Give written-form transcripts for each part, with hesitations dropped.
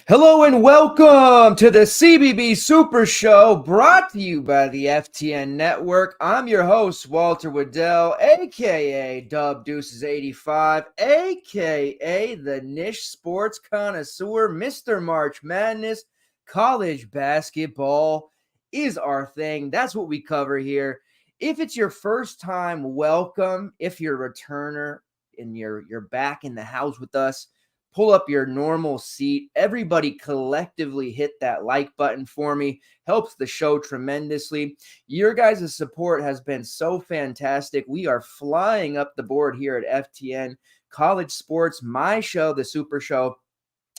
Hello and welcome to the CBB Super Show, brought to you by the FTN Network. I'm your host, Walter Waddell, a.k.a. Dub Deuces 85, a.k.a. the niche sports connoisseur, Mr. March Madness. College basketball is our thing. That's what we cover here. If it's your first time, welcome. If you're a returner and you're back in the house with us, pull up your normal seat. Everybody collectively hit that like button for me. Helps the show tremendously. Your guys' support has been so fantastic. We are flying up the board here at FTN College Sports, my show, the Super Show,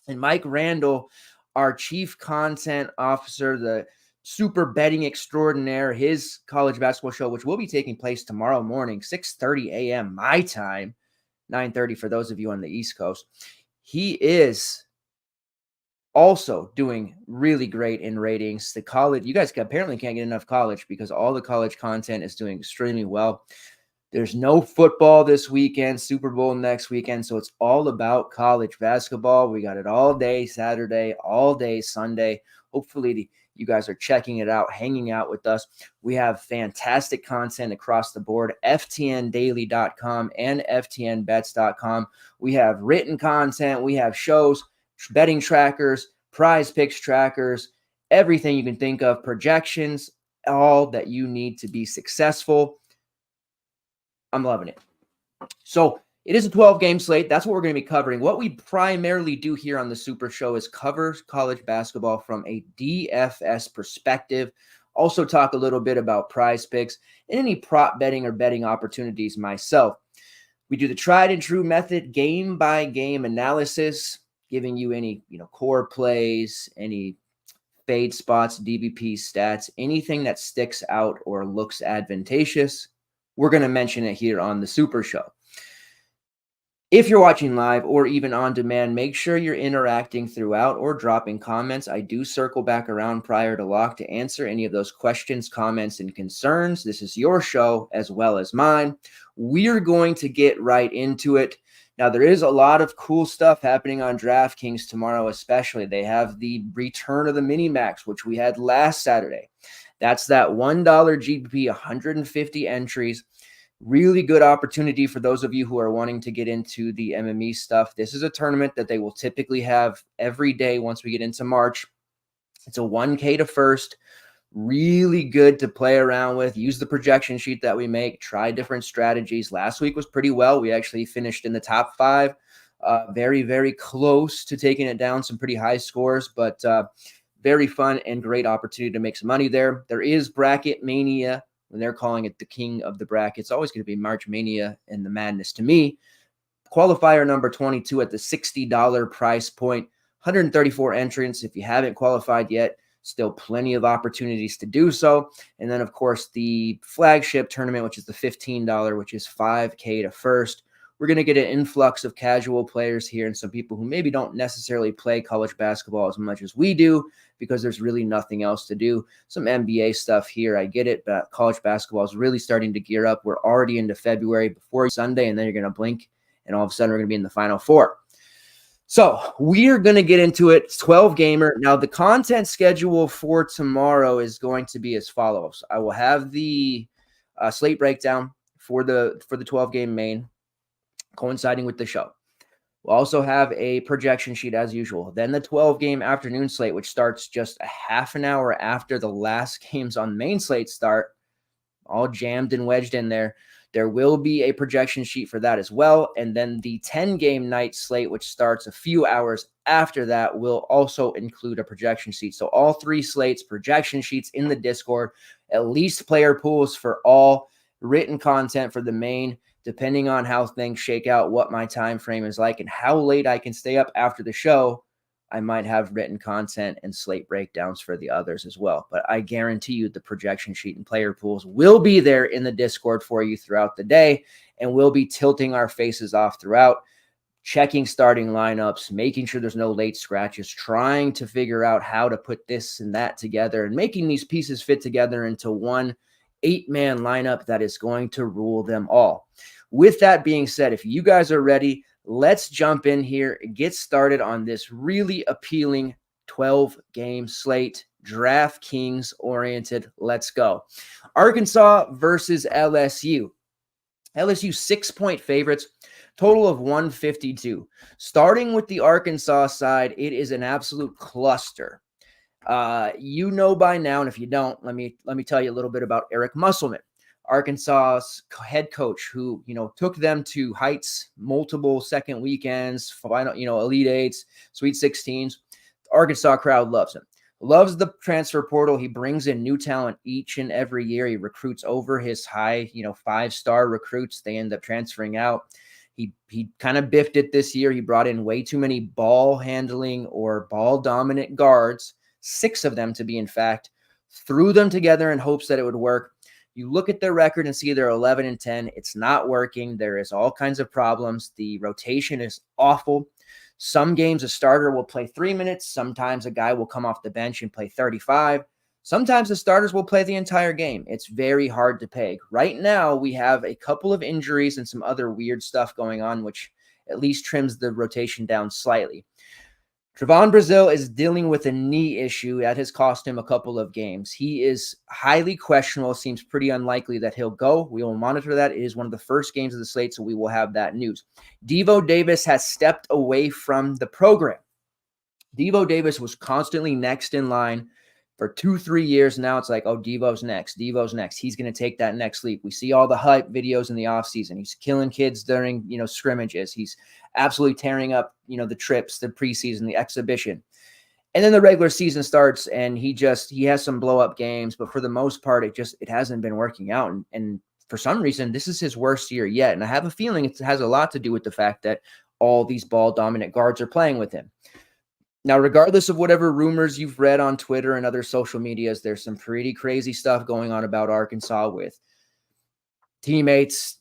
and Mike Randall, our chief content officer, the super betting extraordinaire, his college basketball show, which will be taking place tomorrow morning, 6:30 a.m. my time, 9:30 for those of you on the East Coast. He is also doing really great in ratings. The college, you guys apparently can't get enough college because all the college content is doing extremely well. There's no football this weekend, Super Bowl next weekend, so it's all about college basketball. We got it all day Saturday, all day Sunday. Hopefully you guys are checking it out, hanging out with us. We have fantastic content across the board, ftndaily.com and ftnbets.com. We have written content. We have shows, betting trackers, PrizePicks trackers, everything you can think of, projections, all that you need to be successful. I'm loving it. So it is a 12-game slate. That's what we're going to be covering. What we primarily do here on the Super Show is cover college basketball from a DFS perspective. Also talk a little bit about PrizePicks and any prop betting or betting opportunities myself. We do the tried and true method, game-by-game analysis, giving you any core plays, any fade spots, DBP stats, anything that sticks out or looks advantageous. We're going to mention it here on the Super Show. If you're watching live or even on demand, make sure you're interacting throughout or dropping comments. I do circle back around prior to lock to answer any of those questions, comments, and concerns. This is your show as well as mine. We're going to get right into it. Now, there is a lot of cool stuff happening on DraftKings tomorrow, especially. They have the return of the mini-max, which we had last Saturday. That's that $1 GBP, 150 entries. Really good opportunity for those of you who are wanting to get into the MME stuff. This is a tournament that they will typically have every day once we get into March. It's a 1K to first. Really good to play around with. Use the projection sheet that we make. Try different strategies. Last week was pretty well. We actually finished in the top 5. Very, very close to taking it down. Some pretty high scores, but very fun and great opportunity to make some money there. There is Bracket Mania. When they're calling it the king of the bracket, it's always going to be March Mania and the madness to me. Qualifier number 22 at the $60 price point, 134 entrants. If you haven't qualified yet, still plenty of opportunities to do so. And then, of course, the flagship tournament, which is the $15, which is 5K to first. We're going to get an influx of casual players here and some people who maybe don't necessarily play college basketball as much as we do because there's really nothing else to do. Some NBA stuff here, I get it, but college basketball is really starting to gear up. We're already into February before Sunday, and then you're going to blink, and all of a sudden we're going to be in the Final Four. So we're going to get into it. It's 12-gamer. Now, the content schedule for tomorrow is going to be as follows. I will have the slate breakdown for the 12-game main, coinciding with the show. We'll also have a projection sheet as usual. Then the 12-game afternoon slate, which starts just a half an hour after the last games on main slate start, all jammed and wedged in there. There will be a projection sheet for that as well. And then the 10-game night slate, which starts a few hours after that, will also include a projection sheet. So all 3 slates, projection sheets in the Discord, at least player pools for all. written content for the main, depending on how things shake out, what my time frame is like, and how late I can stay up after the show. I might have written content and slate breakdowns for the others as well. But I guarantee you the projection sheet and player pools will be there in the Discord for you throughout the day, and we'll be tilting our faces off throughout, checking starting lineups, making sure there's no late scratches, trying to figure out how to put this and that together, and making these pieces fit together into one 8-man lineup that is going to rule them all. With that being said, if you guys are ready, let's jump in here and get started on this really appealing 12-game slate, DraftKings oriented. Let's go. Arkansas versus LSU. LSU 6-point favorites, total of 152. Starting with the Arkansas side, it is an absolute cluster. You know by now, and if you don't, let me tell you a little bit about Eric Musselman, Arkansas's head coach, who took them to heights, multiple second weekends, final, Elite Eights, Sweet 16s. The Arkansas crowd loves him. Loves the transfer portal. He brings in new talent each and every year. He recruits over his high, 5-star recruits. They end up transferring out. He kind of biffed it this year. He brought in way too many ball handling or ball dominant guards, 6 of them to be in fact, threw them together in hopes that it would work. You look at their record and see they're 11-10. It's not working. There is all kinds of problems. The rotation is awful. Some games a starter will play 3 minutes. Sometimes a guy will come off the bench and play 35. Sometimes the starters will play the entire game. It's very hard to peg. Right now, we have a couple of injuries and some other weird stuff going on, which at least trims the rotation down slightly. Trevon Brazile is dealing with a knee issue that has cost him a couple of games. He is highly questionable. Seems pretty unlikely that he'll go. We will monitor that. It is one of the first games of the slate, so we will have that news. Devo Davis has stepped away from the program. Devo Davis was constantly next in line for 2-3 years. Now it's like, oh, Devo's next. Devo's next. He's going to take that next leap. We see all the hype videos in the offseason. He's killing kids during, scrimmages. He's absolutely tearing up, the trips, the preseason, the exhibition. And then the regular season starts and he has some blow up games, but for the most part, it hasn't been working out. And for some reason, this is his worst year yet. And I have a feeling it has a lot to do with the fact that all these ball dominant guards are playing with him. Now, regardless of whatever rumors you've read on Twitter and other social medias, there's some pretty crazy stuff going on about Arkansas with teammates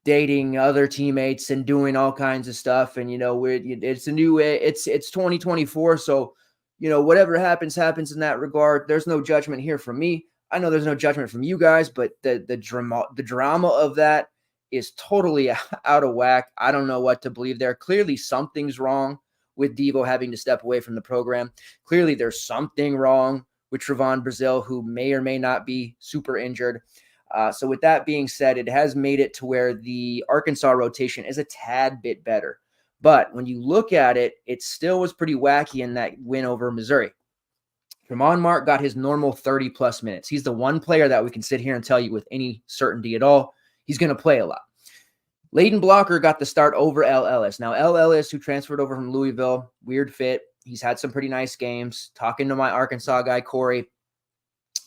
dating other teammates and doing all kinds of stuff. And, it's 2024. So, whatever happens in that regard. There's no judgment here from me. I know there's no judgment from you guys, but the drama of that is totally out of whack. I don't know what to believe there. Clearly something's wrong with Devo having to step away from the program. Clearly there's something wrong with Trevon Brazile, who may or may not be super injured. So with that being said, it has made it to where the Arkansas rotation is a tad bit better. But when you look at it, it still was pretty wacky in that win over Missouri. Tremont Mark got his normal 30-plus minutes. He's the one player that we can sit here and tell you with any certainty at all, he's going to play a lot. Layden Blocker got the start over L. Ellis. Now, L. Ellis, who transferred over from Louisville, weird fit. He's had some pretty nice games. Talking to my Arkansas guy, Corey,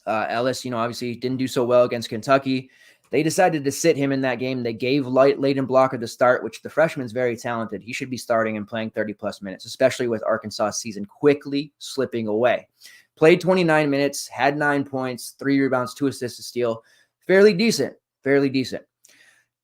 Ellis, obviously didn't do so well against Kentucky. They decided to sit him in that game. They gave Layden Blocker the start, which the freshman's very talented. He should be starting and playing 30-plus minutes, especially with Arkansas season quickly slipping away. Played 29 minutes, had 9 points, 3 rebounds, 2 assists, a steal. Fairly decent.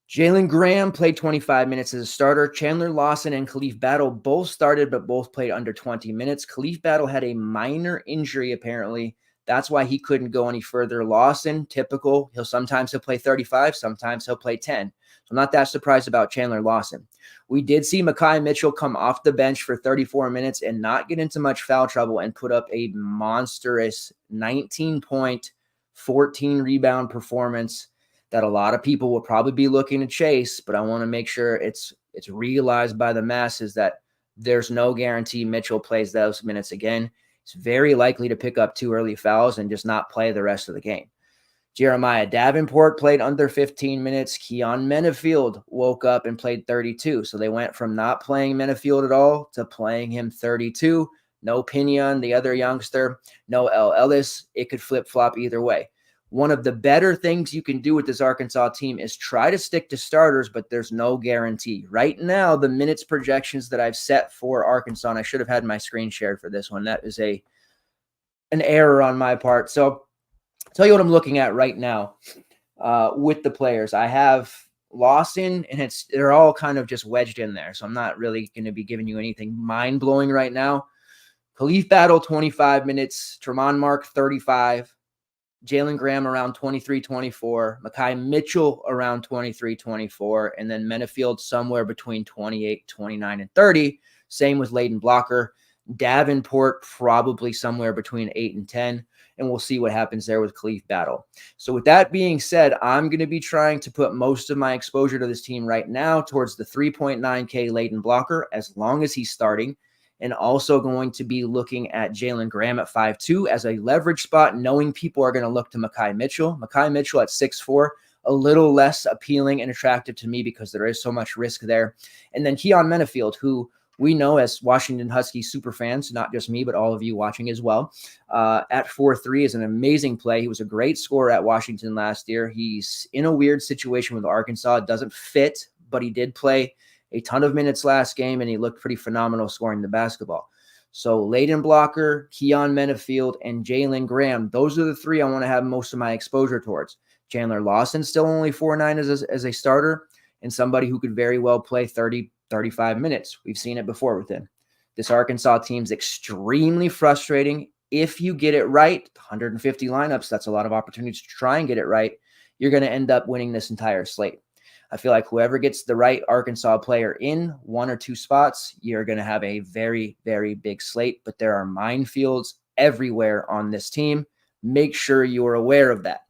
Jalen Graham played 25 minutes as a starter. Chandler Lawson and Khalif Battle both started, but both played under 20 minutes. Khalif Battle had a minor injury, apparently. That's why he couldn't go any further. Lawson, typical. He'll play 35. Sometimes he'll play 10. So I'm not that surprised about Chandler Lawson. We did see Mekhi Mitchell come off the bench for 34 minutes and not get into much foul trouble and put up a monstrous 19-point, 14-rebound performance that a lot of people will probably be looking to chase, but I want to make sure it's realized by the masses that there's no guarantee Mitchell plays those minutes again. He's very likely to pick up 2 early fouls and just not play the rest of the game. Jeremiah Davenport played under 15 minutes. Keon Menefield woke up and played 32. So they went from not playing Menefield at all to playing him 32. No Pinion, the other youngster. No L. Ellis. It could flip-flop either way. One of the better things you can do with this Arkansas team is try to stick to starters, but there's no guarantee. Right now, the minutes projections that I've set for Arkansas, and I should have had my screen shared for this one. That is an error on my part. So I'll tell you what I'm looking at right now with the players. I have Lawson, and they're all kind of just wedged in there. So I'm not really going to be giving you anything mind-blowing right now. Khalif Battle, 25 minutes. Tremont Mark, 35. Jalen Graham around 23-24. Makai Mitchell around 23-24. And then Menafield somewhere between 28, 29, and 30. Same with Layden Blocker. Davenport probably somewhere between 8 and 10. And we'll see what happens there with Khalif Battle. So with that being said, I'm going to be trying to put most of my exposure to this team right now towards the 3.9K Layden Blocker as long as he's starting. And also going to be looking at Jalen Graham at 5'2" as a leverage spot, knowing people are going to look to Makai Mitchell. Makai Mitchell at 6'4", a little less appealing and attractive to me because there is so much risk there. And then Keon Menafield, who we know as Washington Huskies super fans, not just me, but all of you watching as well, at 4'3" is an amazing play. He was a great scorer at Washington last year. He's in a weird situation with Arkansas. It doesn't fit, but he did play a ton of minutes last game, and he looked pretty phenomenal scoring the basketball. So Layden Blocker, Keon Menafield, and Jalen Graham, those are the three I want to have most of my exposure towards. Chandler Lawson still only 4'9" as a starter, and somebody who could very well play 30, 35 minutes. We've seen it before with him. This Arkansas team's extremely frustrating. If you get it right, 150 lineups, that's a lot of opportunities to try and get it right. You're going to end up winning this entire slate. I feel like whoever gets the right Arkansas player in one or two spots, you're going to have a very, very big slate. But there are minefields everywhere on this team. Make sure you're aware of that.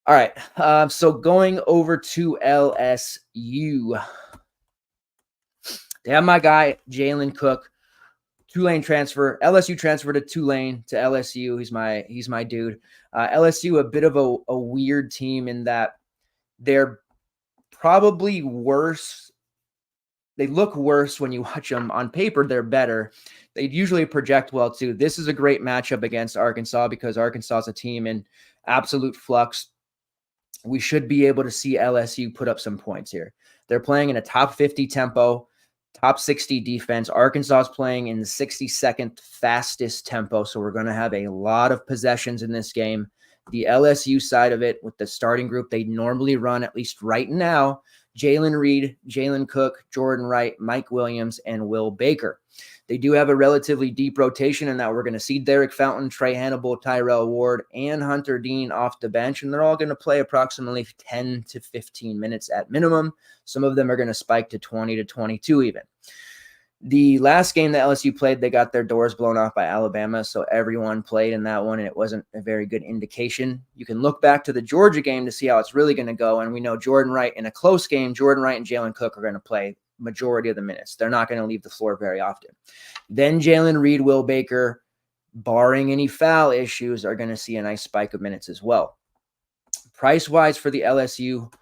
All right, so going over to LSU. They have my guy, Jalen Cook, Tulane transfer. LSU transfer to Tulane to LSU. He's my dude. LSU, a bit of a weird team in that they're probably worse. They look worse when you watch them. On paper, they're better. They usually project well, too. This is a great matchup against Arkansas because Arkansas is a team in absolute flux. We should be able to see LSU put up some points here. They're playing in a top 50 tempo, top 60 defense. Arkansas is playing in the 62nd fastest tempo, so we're going to have a lot of possessions in this game. The LSU side of it with the starting group they normally run, at least right now, Jalen Reed, Jalen Cook, Jordan Wright, Mike Williams, and Will Baker. They do have a relatively deep rotation in that we're going to see Derek Fountain, Trey Hannibal, Tyrell Ward, and Hunter Dean off the bench, and they're all going to play approximately 10 to 15 minutes at minimum. Some of them are going to spike to 20 to 22 even. The last game that LSU played, they got their doors blown off by Alabama, so everyone played in that one, and it wasn't a very good indication. You can look back to the Georgia game to see how it's really going to go, and we know Jordan Wright, in a close game, Jordan Wright and Jalen Cook are going to play majority of the minutes. They're not going to leave the floor very often. Then Jalen Reed, Will Baker, barring any foul issues, are going to see a nice spike of minutes as well. Price-wise for the LSU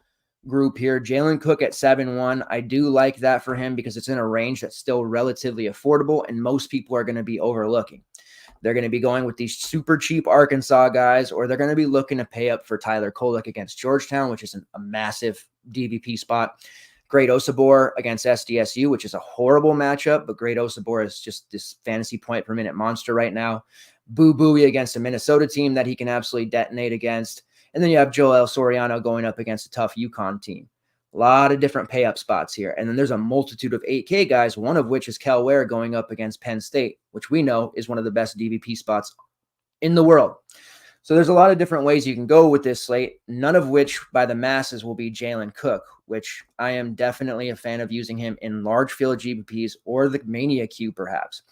group here, Jalen Cook at 7-1. I do like that for him because it's in a range that's still relatively affordable and most people are going to be overlooking. They're going to be going with these super cheap Arkansas guys, or they're going to be looking to pay up for Tyler Kolek against Georgetown, which is a massive DVP spot. Great Osabor against SDSU, which is a horrible matchup, but Great Osabor is just this fantasy point per minute monster right now. Boo Buie against a Minnesota team that he can absolutely detonate against. And then you have Joel Soriano going up against a tough Yukon team. A lot of different pay-up spots here. And then there's a multitude of 8K guys, one of which is Kel Ware going up against Penn State, which we know is one of the best DVP spots in the world. So there's a lot of different ways you can go with this slate, none of which by the masses will be Jalen Cook, which I am definitely a fan of using him in large field GPPs or the Mania Q perhaps.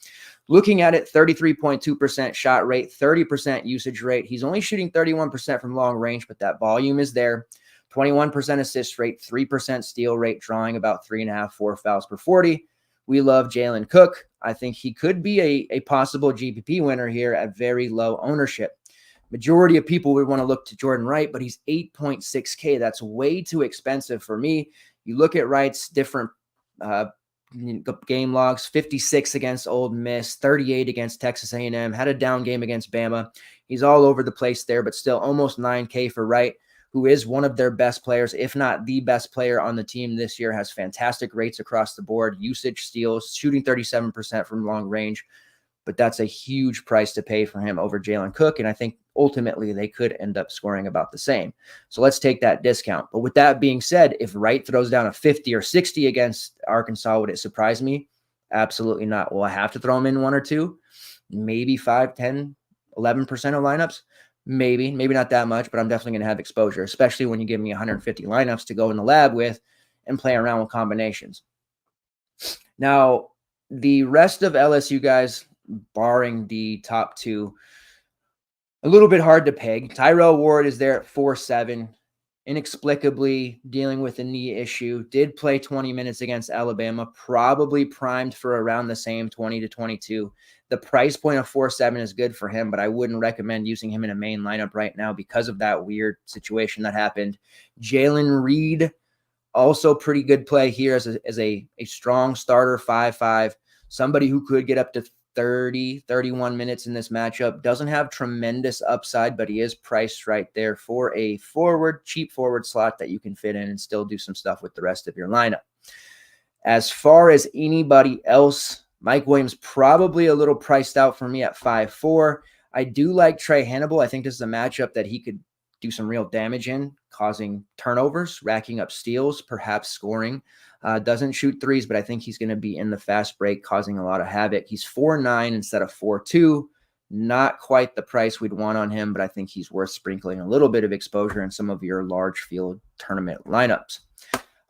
Looking at it, 33.2% shot rate, 30% usage rate. He's only shooting 31% from long range, but that volume is there. 21% assist rate, 3% steal rate, drawing about 3.5, 4 fouls per 40. We love Jalen Cook. I think he could be a possible GPP winner here at very low ownership. Majority of people would want to look to Jordan Wright, but he's 8.6K. That's way too expensive for me. You look at Wright's different game logs, 56 against Ole Miss, 38 against Texas A&M, had a down game against Bama. He's all over the place there, but still almost 9K for Wright, who is one of their best players, if not the best player on the team this year, has fantastic rates across the board, usage, steals, shooting 37% from long range. But that's a huge price to pay for him over Jalen Cook. And I think ultimately they could end up scoring about the same. So let's take that discount. But with that being said, if Wright throws down a 50 or 60 against Arkansas, would it surprise me? Absolutely not. Will I have to throw him in one or two? Maybe 5, 10, 11% of lineups? Maybe not that much, but I'm definitely going to have exposure, especially when you give me 150 lineups to go in the lab with and play around with combinations. Now, the rest of LSU guys, barring the top two, a little bit hard to peg. Tyrell Ward is there at 4.7, inexplicably dealing with a knee issue. Did play 20 minutes against Alabama, probably primed for around the same 20 to 22. The price point of 4.7 is good for him, but I wouldn't recommend using him in a main lineup right now because of that weird situation that happened. Jalen Reed, also pretty good play here as a strong starter, 5.5, somebody who could get up to 30, 31 minutes in this matchup. Doesn't have tremendous upside, but he is priced right there for a cheap forward slot that you can fit in and still do some stuff with the rest of your lineup. As far as anybody else, Mike Williams probably a little priced out for me at 5.4. I do like Trey Hannibal. I think this is a matchup that he could do some real damage in, causing turnovers, racking up steals, perhaps scoring. Doesn't shoot threes, but I think he's going to be in the fast break, causing a lot of havoc. He's 4.9 instead of 4.2. Not quite the price we'd want on him, but I think he's worth sprinkling a little bit of exposure in some of your large field tournament lineups.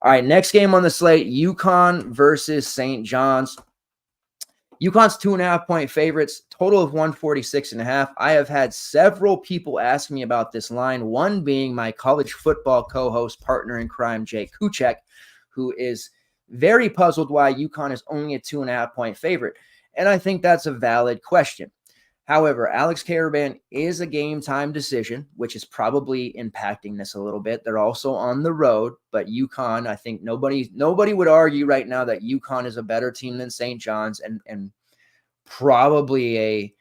All right, next game on the slate, Yukon versus St. John's. UConn's 2.5-point favorites, total of 146.5. I have had several people ask me about this line, one being my college football co-host, partner in crime, Jay Kuchek, who is very puzzled why UConn is only a 2.5-point favorite. And I think that's a valid question. However, Alex Caravan is a game time decision, which is probably impacting this a little bit. They're also on the road, but UConn, I think nobody would argue right now that UConn is a better team than St. John's and probably a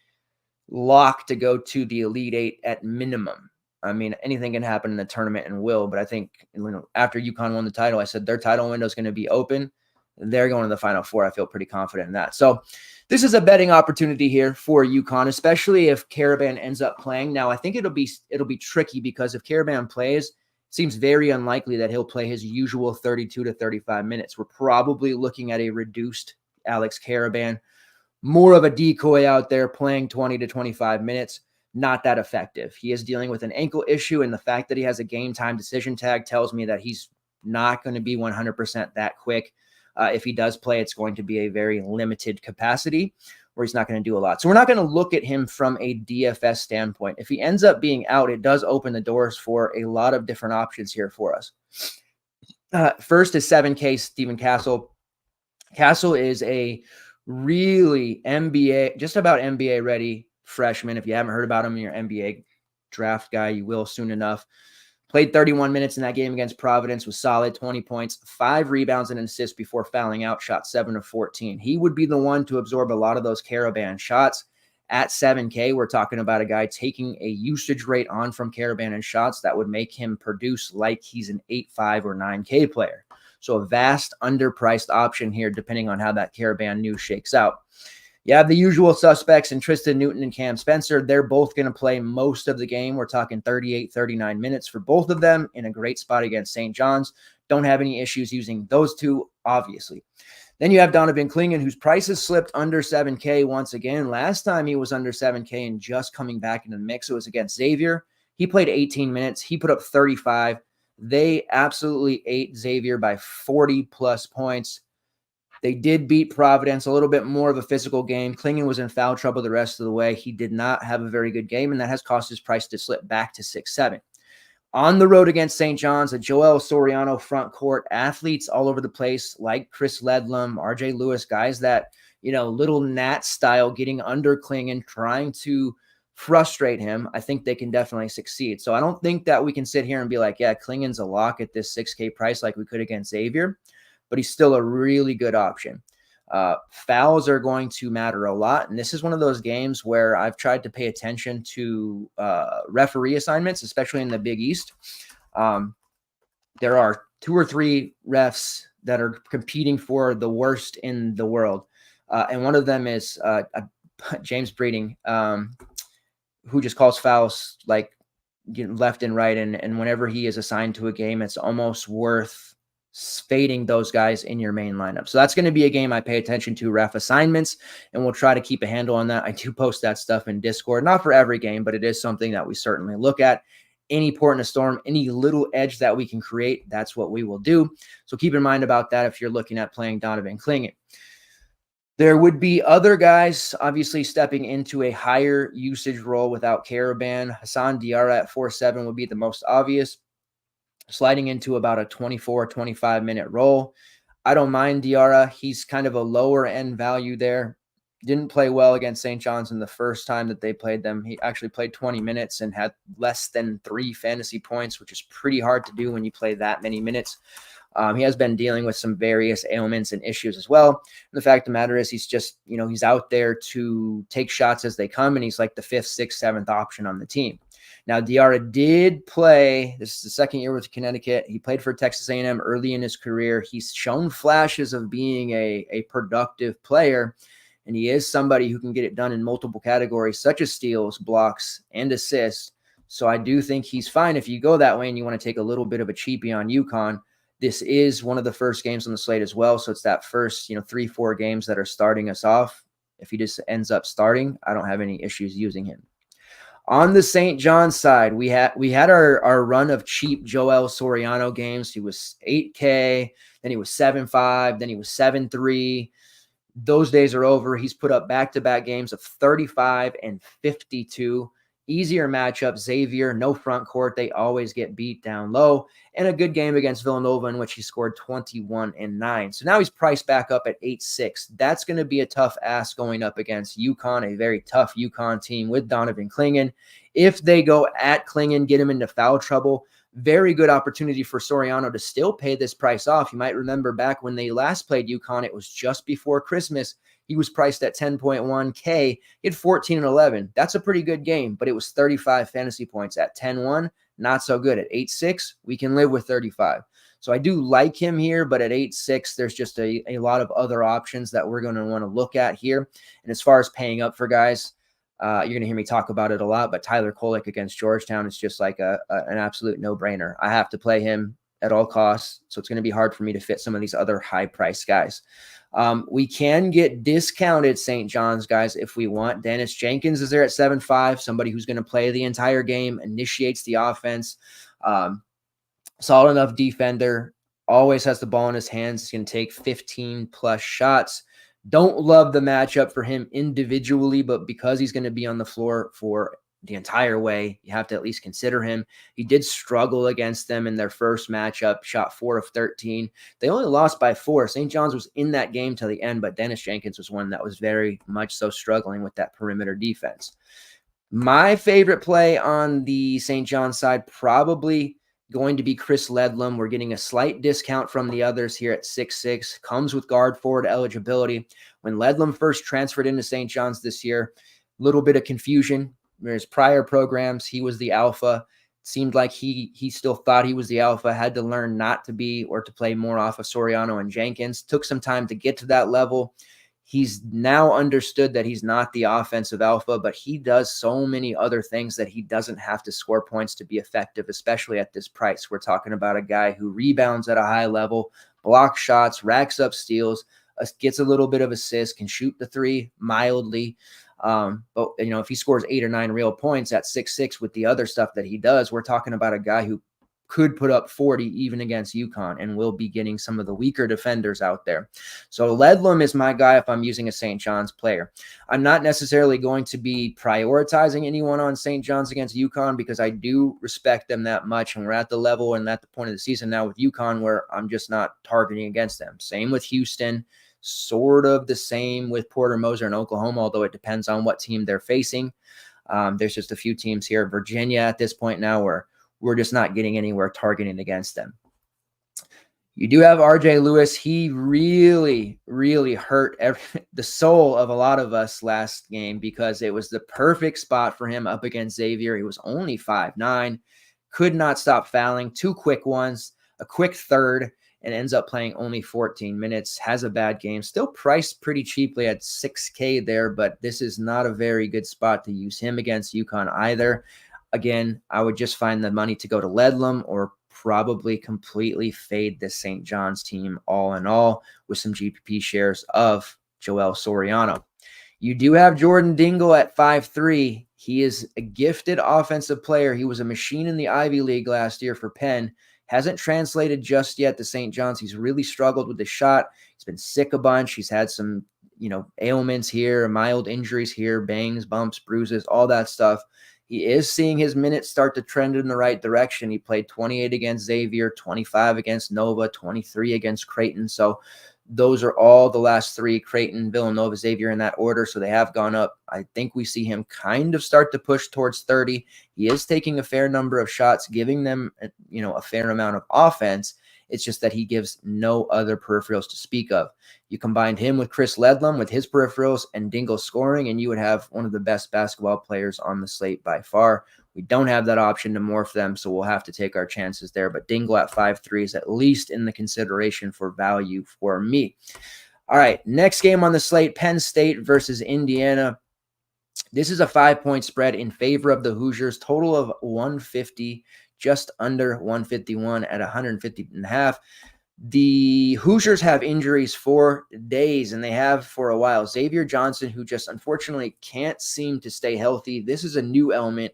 lock to go to the Elite Eight at minimum. I mean, anything can happen in the tournament and will, but I think after UConn won the title, I said their title window is going to be open. They're going to the Final Four. I feel pretty confident in that. So this is a betting opportunity here for UConn, especially if Caravan ends up playing. Now, I think it'll be tricky because if Caravan plays, it seems very unlikely that he'll play his usual 32 to 35 minutes. We're probably looking at a reduced Alex Caravan, more of a decoy out there playing 20 to 25 minutes. Not that effective. He is dealing with an ankle issue, and the fact that he has a game time decision tag tells me that he's not going to be 100% that quick. If he does play, it's going to be a very limited capacity where he's not going to do a lot. So we're not going to look at him from a DFS standpoint. If he ends up being out, it does open the doors for a lot of different options here for us. First is 7K Stephen Castle. Castle is a really NBA, just about NBA ready freshman. If you haven't heard about him in your NBA draft guy, you will soon enough. Played 31 minutes in that game against Providence, was solid, 20 points, 5 rebounds and an assist before fouling out, shot 7 of 14. He would be the one to absorb a lot of those Caravan shots. At 7K, we're talking about a guy taking a usage rate on from Caravan and shots that would make him produce like he's an 8.5 or 9K player. So a vast underpriced option here, depending on how that Caravan news shakes out. You have the usual suspects in Tristan Newton and Cam Spencer. They're both going to play most of the game. We're talking 38, 39 minutes for both of them in a great spot against St. John's. Don't have any issues using those two, obviously. Then you have Donovan Clingan, whose price has slipped under 7K once again. Last time he was under 7K and just coming back into the mix, it was against Xavier. He played 18 minutes. He put up 35. They absolutely ate Xavier by 40-plus points. They did beat Providence, a little bit more of a physical game. Clingan was in foul trouble the rest of the way. He did not have a very good game, and that has caused his price to slip back to 6.7. On the road against St. John's, a Joel Soriano front court, athletes all over the place like Chris Ledlam, RJ Lewis, guys that, little Nat style getting under Clingan, trying to frustrate him. I think they can definitely succeed. So I don't think that we can sit here and be like, yeah, Clingan's a lock at this 6K price like we could against Xavier, but he's still a really good option. Fouls are going to matter a lot. And this is one of those games where I've tried to pay attention to referee assignments, especially in the Big East. There are 2 or 3 refs that are competing for the worst in the world. And one of them is James Breeding, who just calls fouls like left and right. And whenever he is assigned to a game, it's almost worth fading those guys in your main lineup. So that's going to be a game I pay attention to, ref assignments, and we'll try to keep a handle on that. I do post that stuff in Discord, not for every game, but it is something that we certainly look at. Any port in a storm, any little edge that we can create, that's what we will do. So keep in mind about that if you're looking at playing Donovan Clingan. There would be other guys obviously stepping into a higher usage role without Caravan. Hassan Diarra at 4.7 would be the most obvious, sliding into about a 24, 25-minute role. I don't mind Diarra. He's kind of a lower end value there. Didn't play well against St. John's in the first time that they played them. He actually played 20 minutes and had less than 3 fantasy points, which is pretty hard to do when you play that many minutes. He has been dealing with some various ailments and issues as well. And the fact of the matter is he's just, he's out there to take shots as they come, and he's like the 5th, 6th, 7th option on the team. Now, Diarra did play. This is the second year with Connecticut. He played for Texas A&M early in his career. He's shown flashes of being a productive player, and he is somebody who can get it done in multiple categories, such as steals, blocks, and assists. So I do think he's fine if you go that way and you want to take a little bit of a cheapie on Yukon. This is one of the first games on the slate as well. So it's that first, 3-4 games that are starting us off. If he just ends up starting, I don't have any issues using him. On the St. John's side, we had our run of cheap Joel Soriano games. He was 8K, then he was 7.5, then he was 7.3. Those days are over. He's put up back-to-back games of 35 and 52. Easier matchup, Xavier, no front court. They always get beat down low. And a good game against Villanova in which he scored 21 and 9. So now he's priced back up at 8.6. That's going to be a tough ask going up against Yukon, a very tough Yukon team with Donovan Clingan. If they go at Clingan, get him into foul trouble, very good opportunity for Soriano to still pay this price off. You might remember back when they last played Yukon, it was just before Christmas. He was priced at 10.1K. He had 14 and 11. That's a pretty good game, but it was 35 fantasy points at 10.1. Not so good. At 8.6, we can live with 35. So I do like him here, but at 8.6, there's just a lot of other options that we're going to want to look at here. And as far as paying up for guys, you're going to hear me talk about it a lot, but Tyler Kolek against Georgetown is just like an absolute no-brainer. I have to play him at all costs, so it's going to be hard for me to fit some of these other high-priced guys. We can get discounted St. John's guys if we want. Dennis Jenkins is there at 7.5, somebody who's going to play the entire game, initiates the offense, solid enough defender, always has the ball in his hands. He's going to take 15-plus shots. Don't love the matchup for him individually, but because he's going to be on the floor for the entire way, you have to at least consider him. He did struggle against them in their first matchup, shot 4 of 13. They only lost by 4. St. John's was in that game till the end, but Dennis Jenkins was one that was very much so struggling with that perimeter defense. My favorite play on the St. John's side, probably going to be Chris Ledlum. We're getting a slight discount from the others here at 6.6. Comes with guard forward eligibility. When Ledlum first transferred into St. John's this year, a little bit of confusion. His prior programs, he was the alpha. It seemed like he still thought he was the alpha, had to learn not to be or to play more off of Soriano and Jenkins. Took some time to get to that level. He's now understood that he's not the offensive alpha, but he does so many other things that he doesn't have to score points to be effective, especially at this price. We're talking about a guy who rebounds at a high level, blocks shots, racks up steals, gets a little bit of assist, can shoot the 3 mildly. But if he scores 8 or 9 real points at 6.6 with the other stuff that he does, we're talking about a guy who could put up 40 even against Yukon, and will be getting some of the weaker defenders out there. So Ledlum is my guy if I'm using a St. John's player. I'm not necessarily going to be prioritizing anyone on St. John's against Yukon because I do respect them that much, and we're at the level and at the point of the season now with Yukon where I'm just not targeting against them. Same with Houston. Sort of the same with Porter Moser in Oklahoma, although it depends on what team they're facing. There's just a few teams here. Virginia at this point now where we're just not getting anywhere targeting against them. You do have RJ Lewis. He really, really hurt the soul of a lot of us last game because it was the perfect spot for him up against Xavier. He was only 5'9", could not stop fouling. 2 quick ones, a quick third, and ends up playing only 14 minutes. Has a bad game. Still priced pretty cheaply at $6K there, but this is not a very good spot to use him against Yukon either. Again, I would just find the money to go to Ledlam or probably completely fade the St. John's team all in all with some GPP shares of Joel Soriano. You do have Jordan Dingle at 5'3". He is a gifted offensive player. He was a machine in the Ivy League last year for Penn. Hasn't translated just yet to St. John's. He's really struggled with the shot. He's been sick a bunch. He's had some, ailments here, mild injuries here, bangs, bumps, bruises, all that stuff. He is seeing his minutes start to trend in the right direction. He played 28 against Xavier, 25 against Nova, 23 against Creighton. So those are all the last 3, Creighton, Villanova, Xavier, in that order. So they have gone up. I think we see him kind of start to push towards 30. He is taking a fair number of shots, giving them, a fair amount of offense. It's just that he gives no other peripherals to speak of. You combined him with Chris Ledlam with his peripherals and Dingle scoring, and you would have one of the best basketball players on the slate by far. We don't have that option to morph them, so we'll have to take our chances there. But Dingle at 5'3" is at least in the consideration for value for me. All right, next game on the slate, Penn State versus Indiana. This is a 5-point spread in favor of the Hoosiers, total of 150, just under 151 at 150.5. The Hoosiers have injuries for days, and they have for a while. Xavier Johnson, who just unfortunately can't seem to stay healthy. This is a new element,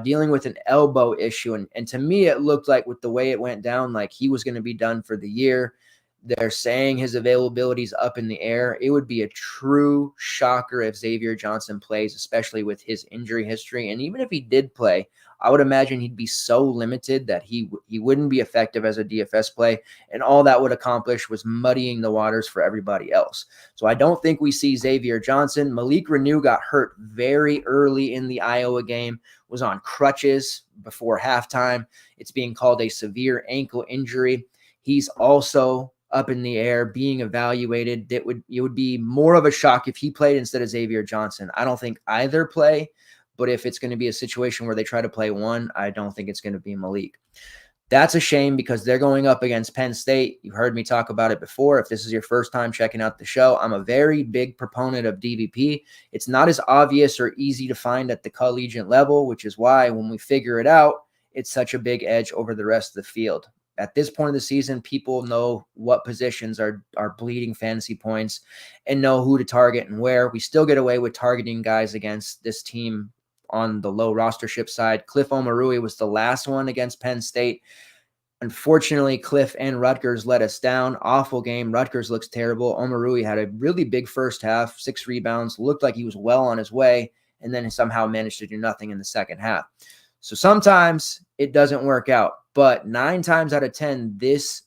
dealing with an elbow issue. And to me, it looked like with the way it went down, like he was going to be done for the year. They're saying his availability is up in the air. It would be a true shocker if Xavier Johnson plays, especially with his injury history. And even if he did play, I would imagine he'd be so limited that he wouldn't be effective as a DFS play. And all that would accomplish was muddying the waters for everybody else. So I don't think we see Xavier Johnson. Malik Renew got hurt very early in the Iowa game, was on crutches before halftime. It's being called a severe ankle injury. He's also up in the air, being evaluated. It would be more of a shock if he played instead of Xavier Johnson. I don't think either play, but if it's going to be a situation where they try to play one, I don't think it's going to be Malik. That's a shame because they're going up against Penn State. You've heard me talk about it before. If this is your first time checking out the show, I'm a very big proponent of DVP. It's not as obvious or easy to find at the collegiate level, which is why when we figure it out, it's such a big edge over the rest of the field. At this point of the season, people know what positions are bleeding fantasy points and know who to target and where. We still get away with targeting guys against this team on the low rostership side. Cliff Omarui was the last one against Penn State. Unfortunately, Cliff and Rutgers let us down. Awful game. Rutgers looks terrible. Omarui had a really big first half, 6 rebounds, looked like he was well on his way, and then somehow managed to do nothing in the second half. So sometimes it doesn't work out, but 9 times out of 10, this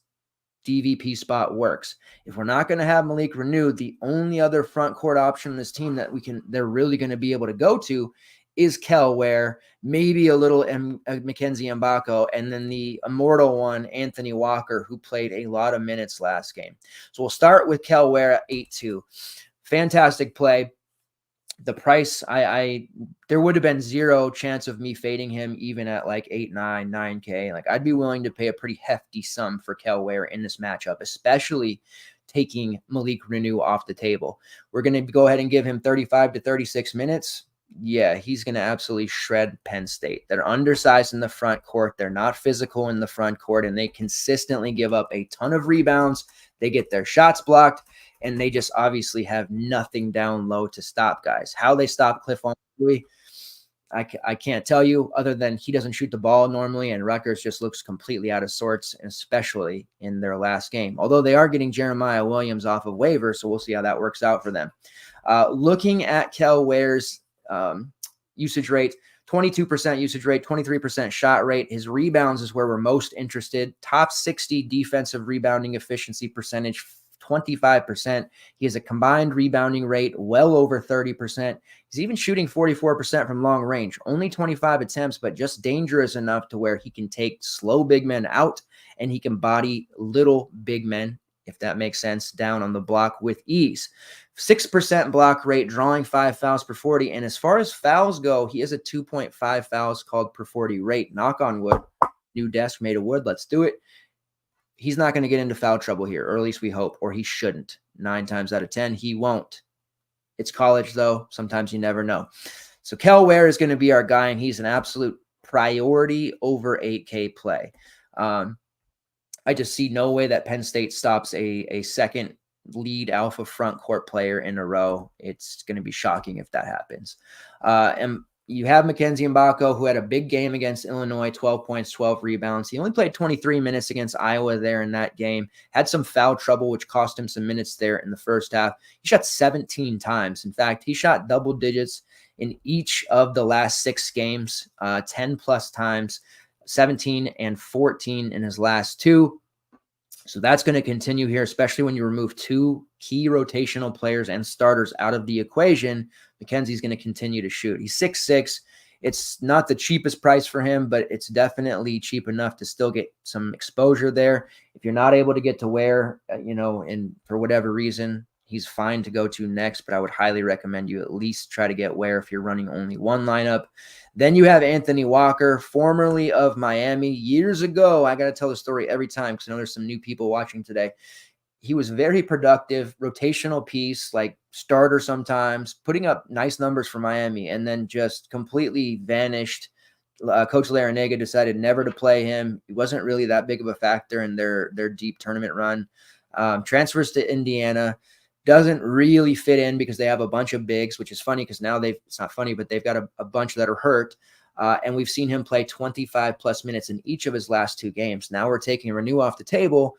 DVP spot works. If we're not going to have Malik Renew, the only other front court option in this team that they're really going to be able to go to is Kel Ware, maybe a little Mackenzie Mbako, and then the immortal one, Anthony Walker, who played a lot of minutes last game. So we'll start with Kel Ware at 8-2. Fantastic play. The price, there would have been zero chance of me fading him even at like 8, 9, 9K. Like I'd be willing to pay a pretty hefty sum for Kel Ware in this matchup, especially taking Malik Renew off the table. We're going to go ahead and give him 35 to 36 minutes. Yeah, he's going to absolutely shred Penn State. They're undersized in the front court. They're not physical in the front court, and they consistently give up a ton of rebounds. They get their shots blocked, and they just obviously have nothing down low to stop guys. How they stop Cliff Omarui, I can't tell you, other than he doesn't shoot the ball normally, and Rutgers just looks completely out of sorts, especially in their last game. Although they are getting Jeremiah Williams off of waiver, so we'll see how that works out for them. Looking at Kel Ware's usage rate, 22% usage rate, 23% shot rate. His rebounds is where we're most interested. Top 60 defensive rebounding efficiency percentage, 25%. He has a combined rebounding rate well over 30%. He's even shooting 44% from long range, only 25 attempts, but just dangerous enough to where he can take slow big men out and he can body little big men, if that makes sense, down on the block with ease. 6% block rate, drawing 5 fouls per 40. And as far as fouls go, he has a 2.5 fouls called per 40 rate. Knock on wood. New desk made of wood. Let's do it. He's not going to get into foul trouble here, or at least we hope, or he shouldn't. 9 times out of 10, he won't. It's college, though. Sometimes you never know. So Kel Ware is going to be our guy, and he's an absolute priority over 8K play. I just see no way that Penn State stops a second lead alpha front court player in a row. It's going to be shocking if that happens. And you have Mackenzie Mbako, who had a big game against Illinois, 12 points, 12 rebounds. He only played 23 minutes against Iowa there in that game. Had some foul trouble, which cost him some minutes there in the first half. He shot 17 times. In fact, he shot double digits in each of the last 6 games, 10 plus times, 17 and 14 in his last 2. So that's going to continue here, especially when you remove 2 key rotational players and starters out of the equation. Mackenzie's going to continue to shoot. He's 6'6". It's not the cheapest price for him, but it's definitely cheap enough to still get some exposure there. If you're not able to get to Ware, and for whatever reason, he's fine to go to next, but I would highly recommend you at least try to get Ware if you're running only one lineup. Then you have Anthony Walker, formerly of Miami. Years ago, I got to tell the story every time because I know there's some new people watching today. He was very productive, rotational piece, like starter sometimes, putting up nice numbers for Miami, and then just completely vanished. Coach Larinaga decided never to play him. He wasn't really that big of a factor in their deep tournament run. Transfers to Indiana. Doesn't really fit in because they have a bunch of bigs, which is funny because now it's not funny, but they've got a bunch that are hurt. And we've seen him play 25 plus minutes in each of his last 2 games. Now we're taking Renew off the table.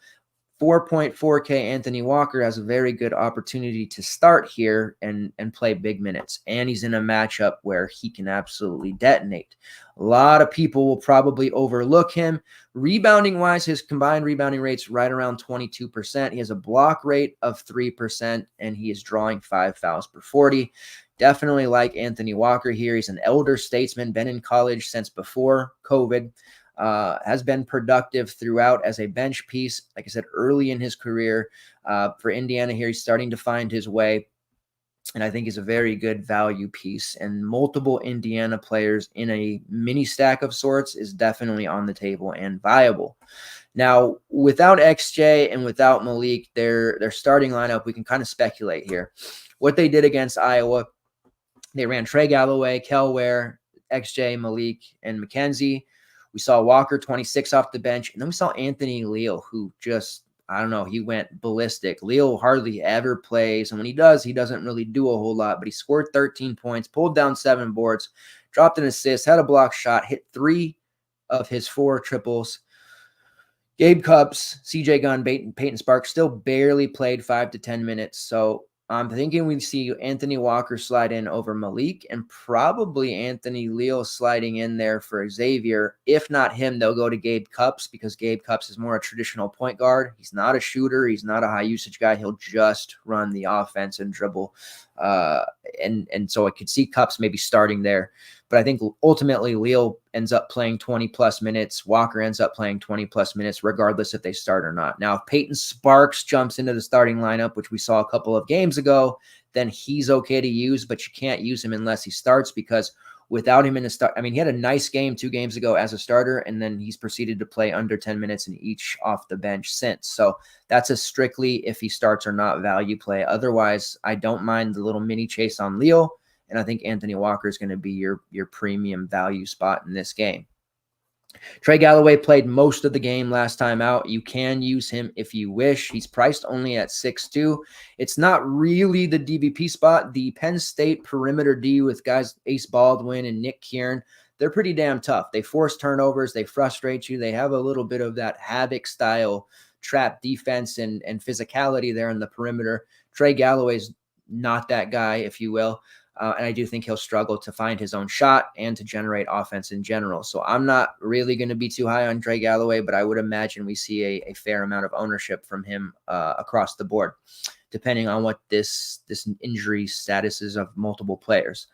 4.4K Anthony Walker has a very good opportunity to start here and play big minutes. And he's in a matchup where he can absolutely detonate. A lot of people will probably overlook him. Rebounding-wise, his combined rebounding rate's right around 22%. He has a block rate of 3%, and he is drawing 5 fouls per 40. Definitely like Anthony Walker here. He's an elder statesman, been in college since before COVID. Has been productive throughout as a bench piece. Like I said, early in his career for Indiana here, he's starting to find his way. And I think he's a very good value piece. And multiple Indiana players in a mini stack of sorts is definitely on the table and viable. Now, without XJ and without Malik, their starting lineup, we can kind of speculate here. What they did against Iowa, they ran Trey Galloway, Kel Ware, XJ, Malik, and Mackenzie. We saw Walker 26 off the bench, and then we saw Anthony Leal, who just, I don't know, he went ballistic. Leal hardly ever plays, and when he does, he doesn't really do a whole lot, but he scored 13 points, pulled down 7 boards, dropped an assist, had a block shot, hit 3 of his 4 triples. Gabe Cupps, CJ Gunn, Peyton Sparks still barely played 5 to 10 minutes, so I'm thinking we see Anthony Walker slide in over Malik and probably Anthony Leal sliding in there for Xavier. If not him, they'll go to Gabe Cupps because Gabe Cupps is more a traditional point guard. He's not a shooter. He's not a high usage guy. He'll just run the offense and dribble. And so I could see Cupps maybe starting there. But I think ultimately Leal ends up playing 20-plus minutes. Walker ends up playing 20-plus minutes, regardless if they start or not. Now, if Peyton Sparks jumps into the starting lineup, which we saw a couple of games ago, then he's okay to use, but you can't use him unless he starts because without him in the start, I mean, he had a nice game 2 games ago as a starter, and then he's proceeded to play under 10 minutes in each off the bench since. So that's a strictly if he starts or not value play. Otherwise, I don't mind the little mini chase on Leal. And I think Anthony Walker is going to be your premium value spot in this game. Trey Galloway played most of the game last time out. You can use him if you wish. He's priced only at 6'2". It's not really the DVP spot. The Penn State perimeter D with guys Ace Baldwin and Nick Kieran, they're pretty damn tough. They force turnovers. They frustrate you. They have a little bit of that havoc style trap defense and physicality there in the perimeter. Trey Galloway's not that guy, if you will. And I do think he'll struggle to find his own shot and to generate offense in general. So I'm not really going to be too high on Dre Galloway, but I would imagine we see a fair amount of ownership from him across the board, depending on what this injury status is of multiple players.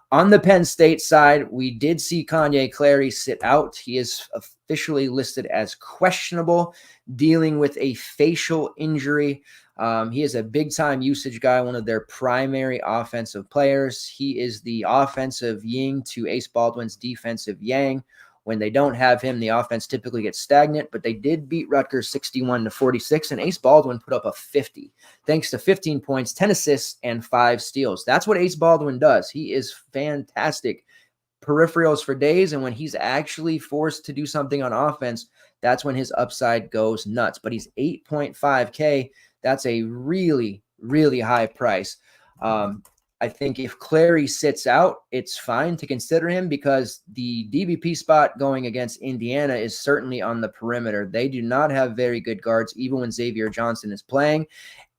On the Penn State side, we did see Kanye Clary sit out. He is officially listed as questionable, dealing with a facial injury. He is a big-time usage guy, one of their primary offensive players. He is the offensive yin to Ace Baldwin's defensive yang. When they don't have him, the offense typically gets stagnant, but they did beat Rutgers 61-46, and Ace Baldwin put up a 50, thanks to 15 points, 10 assists, and 5 steals. That's what Ace Baldwin does. He is fantastic. Peripherals for days, and when he's actually forced to do something on offense, that's when his upside goes nuts. But he's 8.5K. That's a really, really high price. I think if Clary sits out, it's fine to consider him because the DBP spot going against Indiana is certainly on the perimeter. They do not have very good guards, even when Xavier Johnson is playing.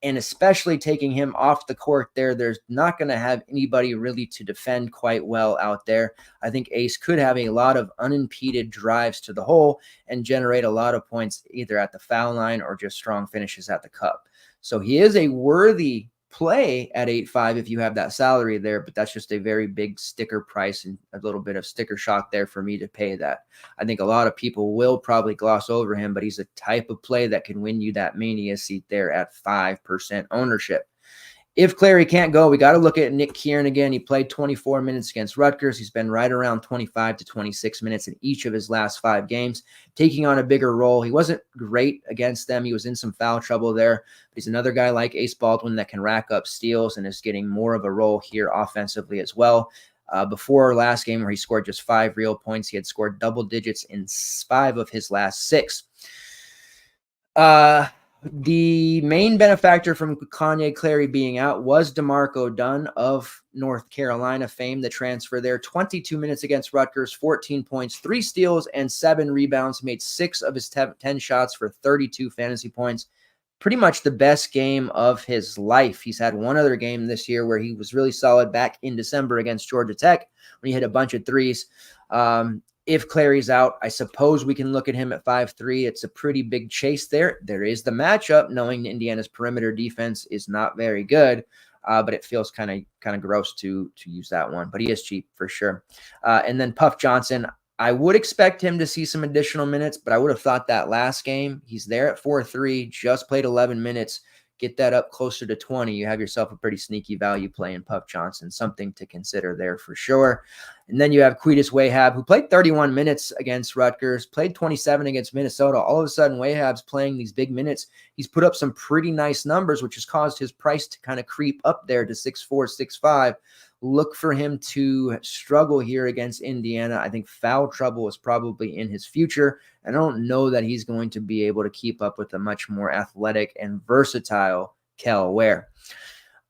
And especially taking him off the court there's not going to have anybody really to defend quite well out there. I think Ace could have a lot of unimpeded drives to the hole and generate a lot of points either at the foul line or just strong finishes at the cup. So he is a worthy play at 8.5 if you have that salary there, but that's just a very big sticker price and a little bit of sticker shock there for me to pay that. I think a lot of people will probably gloss over him, but he's a type of play that can win you that mania seat there at 5% ownership. If Clary can't go, we got to look at Nick Kieran again. He played 24 minutes against Rutgers. He's been right around 25 to 26 minutes in each of his last 5 games, taking on a bigger role. He wasn't great against them. He was in some foul trouble there. But he's another guy like Ace Baldwin that can rack up steals and is getting more of a role here offensively as well. Before last game where he scored just 5 real points, he had scored double digits in 5 of his last 6. The main benefactor from Kanye Clary being out was DeMarco Dunn of North Carolina fame, the transfer there. 22 minutes against Rutgers, 14 points, 3 steals, and 7 rebounds. He made 6 of his 10 shots for 32 fantasy points. Pretty much the best game of his life. He's had one other game this year where he was really solid back in December against Georgia Tech when he hit a bunch of threes. If Clary's out, I suppose we can look at him at 5.3. It's a pretty big chase there. There is the matchup, knowing Indiana's perimeter defense is not very good, but it feels kind of gross to use that one. But he is cheap for sure. And then Puff Johnson, I would expect him to see some additional minutes, but I would have thought that last game, he's there at 4.3, just played 11 minutes. Get that up closer to 20. You have yourself a pretty sneaky value play in Puff Johnson, something to consider there for sure. And then you have Quetus Wahab, who played 31 minutes against Rutgers, played 27 against Minnesota. All of a sudden, Wahab's playing these big minutes. He's put up some pretty nice numbers, which has caused his price to kind of creep up there to 6.4, 6.5. Look for him to struggle here against Indiana. I think foul trouble is probably in his future. I don't know that he's going to be able to keep up with a much more athletic and versatile Kel Ware.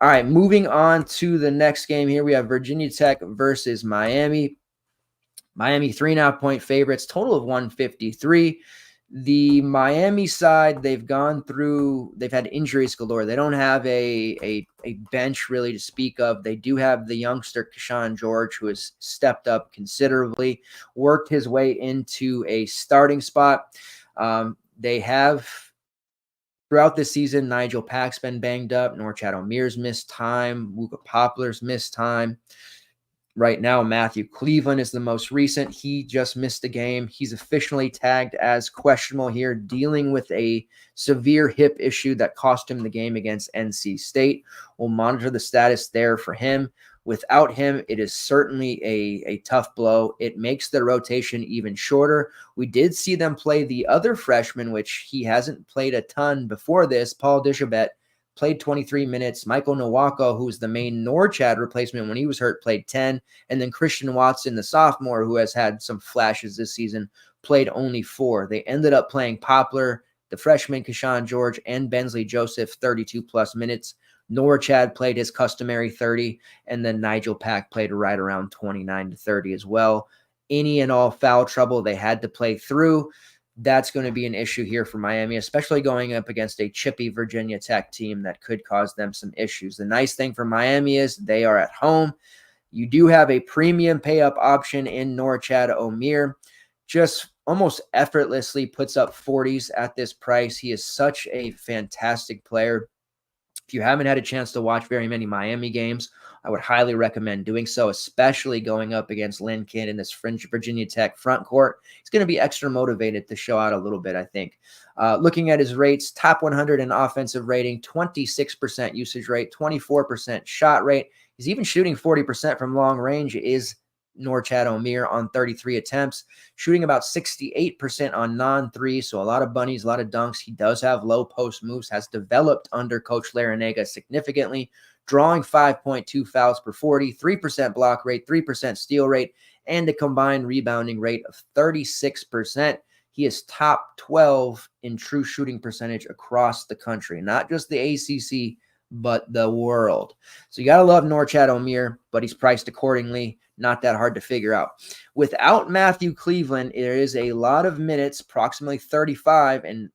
All right, moving on to the next game here. We have Virginia Tech versus Miami. Miami 3.5-point favorites, total of 153. The Miami side, they've had injuries galore. They don't have a bench really to speak of. They do have the youngster Keshawn George, who has stepped up considerably, worked his way into a starting spot. They have, throughout this season, Nigel Pack's been banged up. Norchad Omir's missed time. Wooka Poplar's missed time. Right now, Matthew Cleveland is the most recent. He just missed a game. He's officially tagged as questionable here, dealing with a severe hip issue that cost him the game against NC State. We'll monitor the status there for him. Without him, it is certainly a tough blow. It makes the rotation even shorter. We did see them play the other freshman, which he hasn't played a ton before this, Paul Dishabet. Played 23 minutes. Michael Nwako, who was the main Norchad replacement when he was hurt, played 10. And then Christian Watson, the sophomore, who has had some flashes this season, played only 4. They ended up playing Poplar, the freshman Keshawn George, and Bensley Joseph 32-plus minutes. Norchad played his customary 30, and then Nigel Pack played right around 29 to 30 as well. Any and all foul trouble they had to play through. that's going to be an issue here for Miami, especially going up against a chippy Virginia Tech team that could cause them some issues. The nice thing for Miami is they are at home. You do have a premium pay up option in Norchad Omier. Just almost effortlessly puts up 40s at this price. He is such a fantastic player. If you haven't had a chance to watch very many Miami games, I would highly recommend doing so, especially going up against Lincoln in this Virginia Tech front court. He's going to be extra motivated to show out a little bit, I think. Looking at his rates, top 100 in offensive rating, 26% usage rate, 24% shot rate. He's even shooting 40% from long range is Norchad Omier on 33 attempts, shooting about 68% on non-3, so a lot of bunnies, a lot of dunks. He does have low post moves, has developed under Coach Larrañaga significantly, drawing 5.2 fouls per 40, 3% block rate, 3% steal rate, and a combined rebounding rate of 36%. He is top 12 in true shooting percentage across the country, not just the ACC, but the world. So you got to love Norchad Omier, but he's priced accordingly. Not that hard to figure out. Without Matthew Cleveland, there is a lot of minutes, approximately 35, and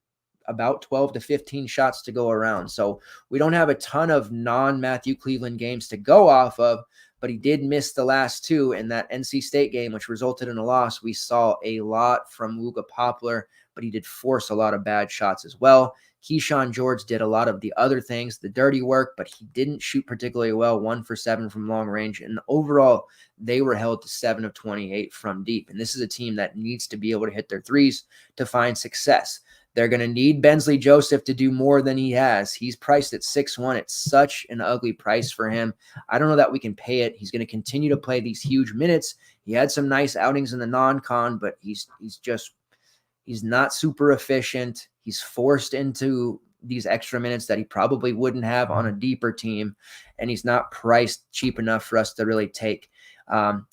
about 12 to 15 shots to go around. So we don't have a ton of non-Matthew Cleveland games to go off of, but he did miss the last two in that NC State game, which resulted in a loss. We saw a lot from Wooga Poplar, but he did force a lot of bad shots as well. Keyshawn George did a lot of the other things, the dirty work, but he didn't shoot particularly well, 1 for 7 from long range. And overall, they were held to 7 of 28 from deep. And this is a team that needs to be able to hit their threes to find success. They're going to need Bensley Joseph to do more than he has. He's priced at 6-1. It's such an ugly price for him. I don't know that we can pay it. He's going to continue to play these huge minutes. He had some nice outings in the non-con, but he's not super efficient. He's forced into these extra minutes that he probably wouldn't have on a deeper team, and he's not priced cheap enough for us to really take.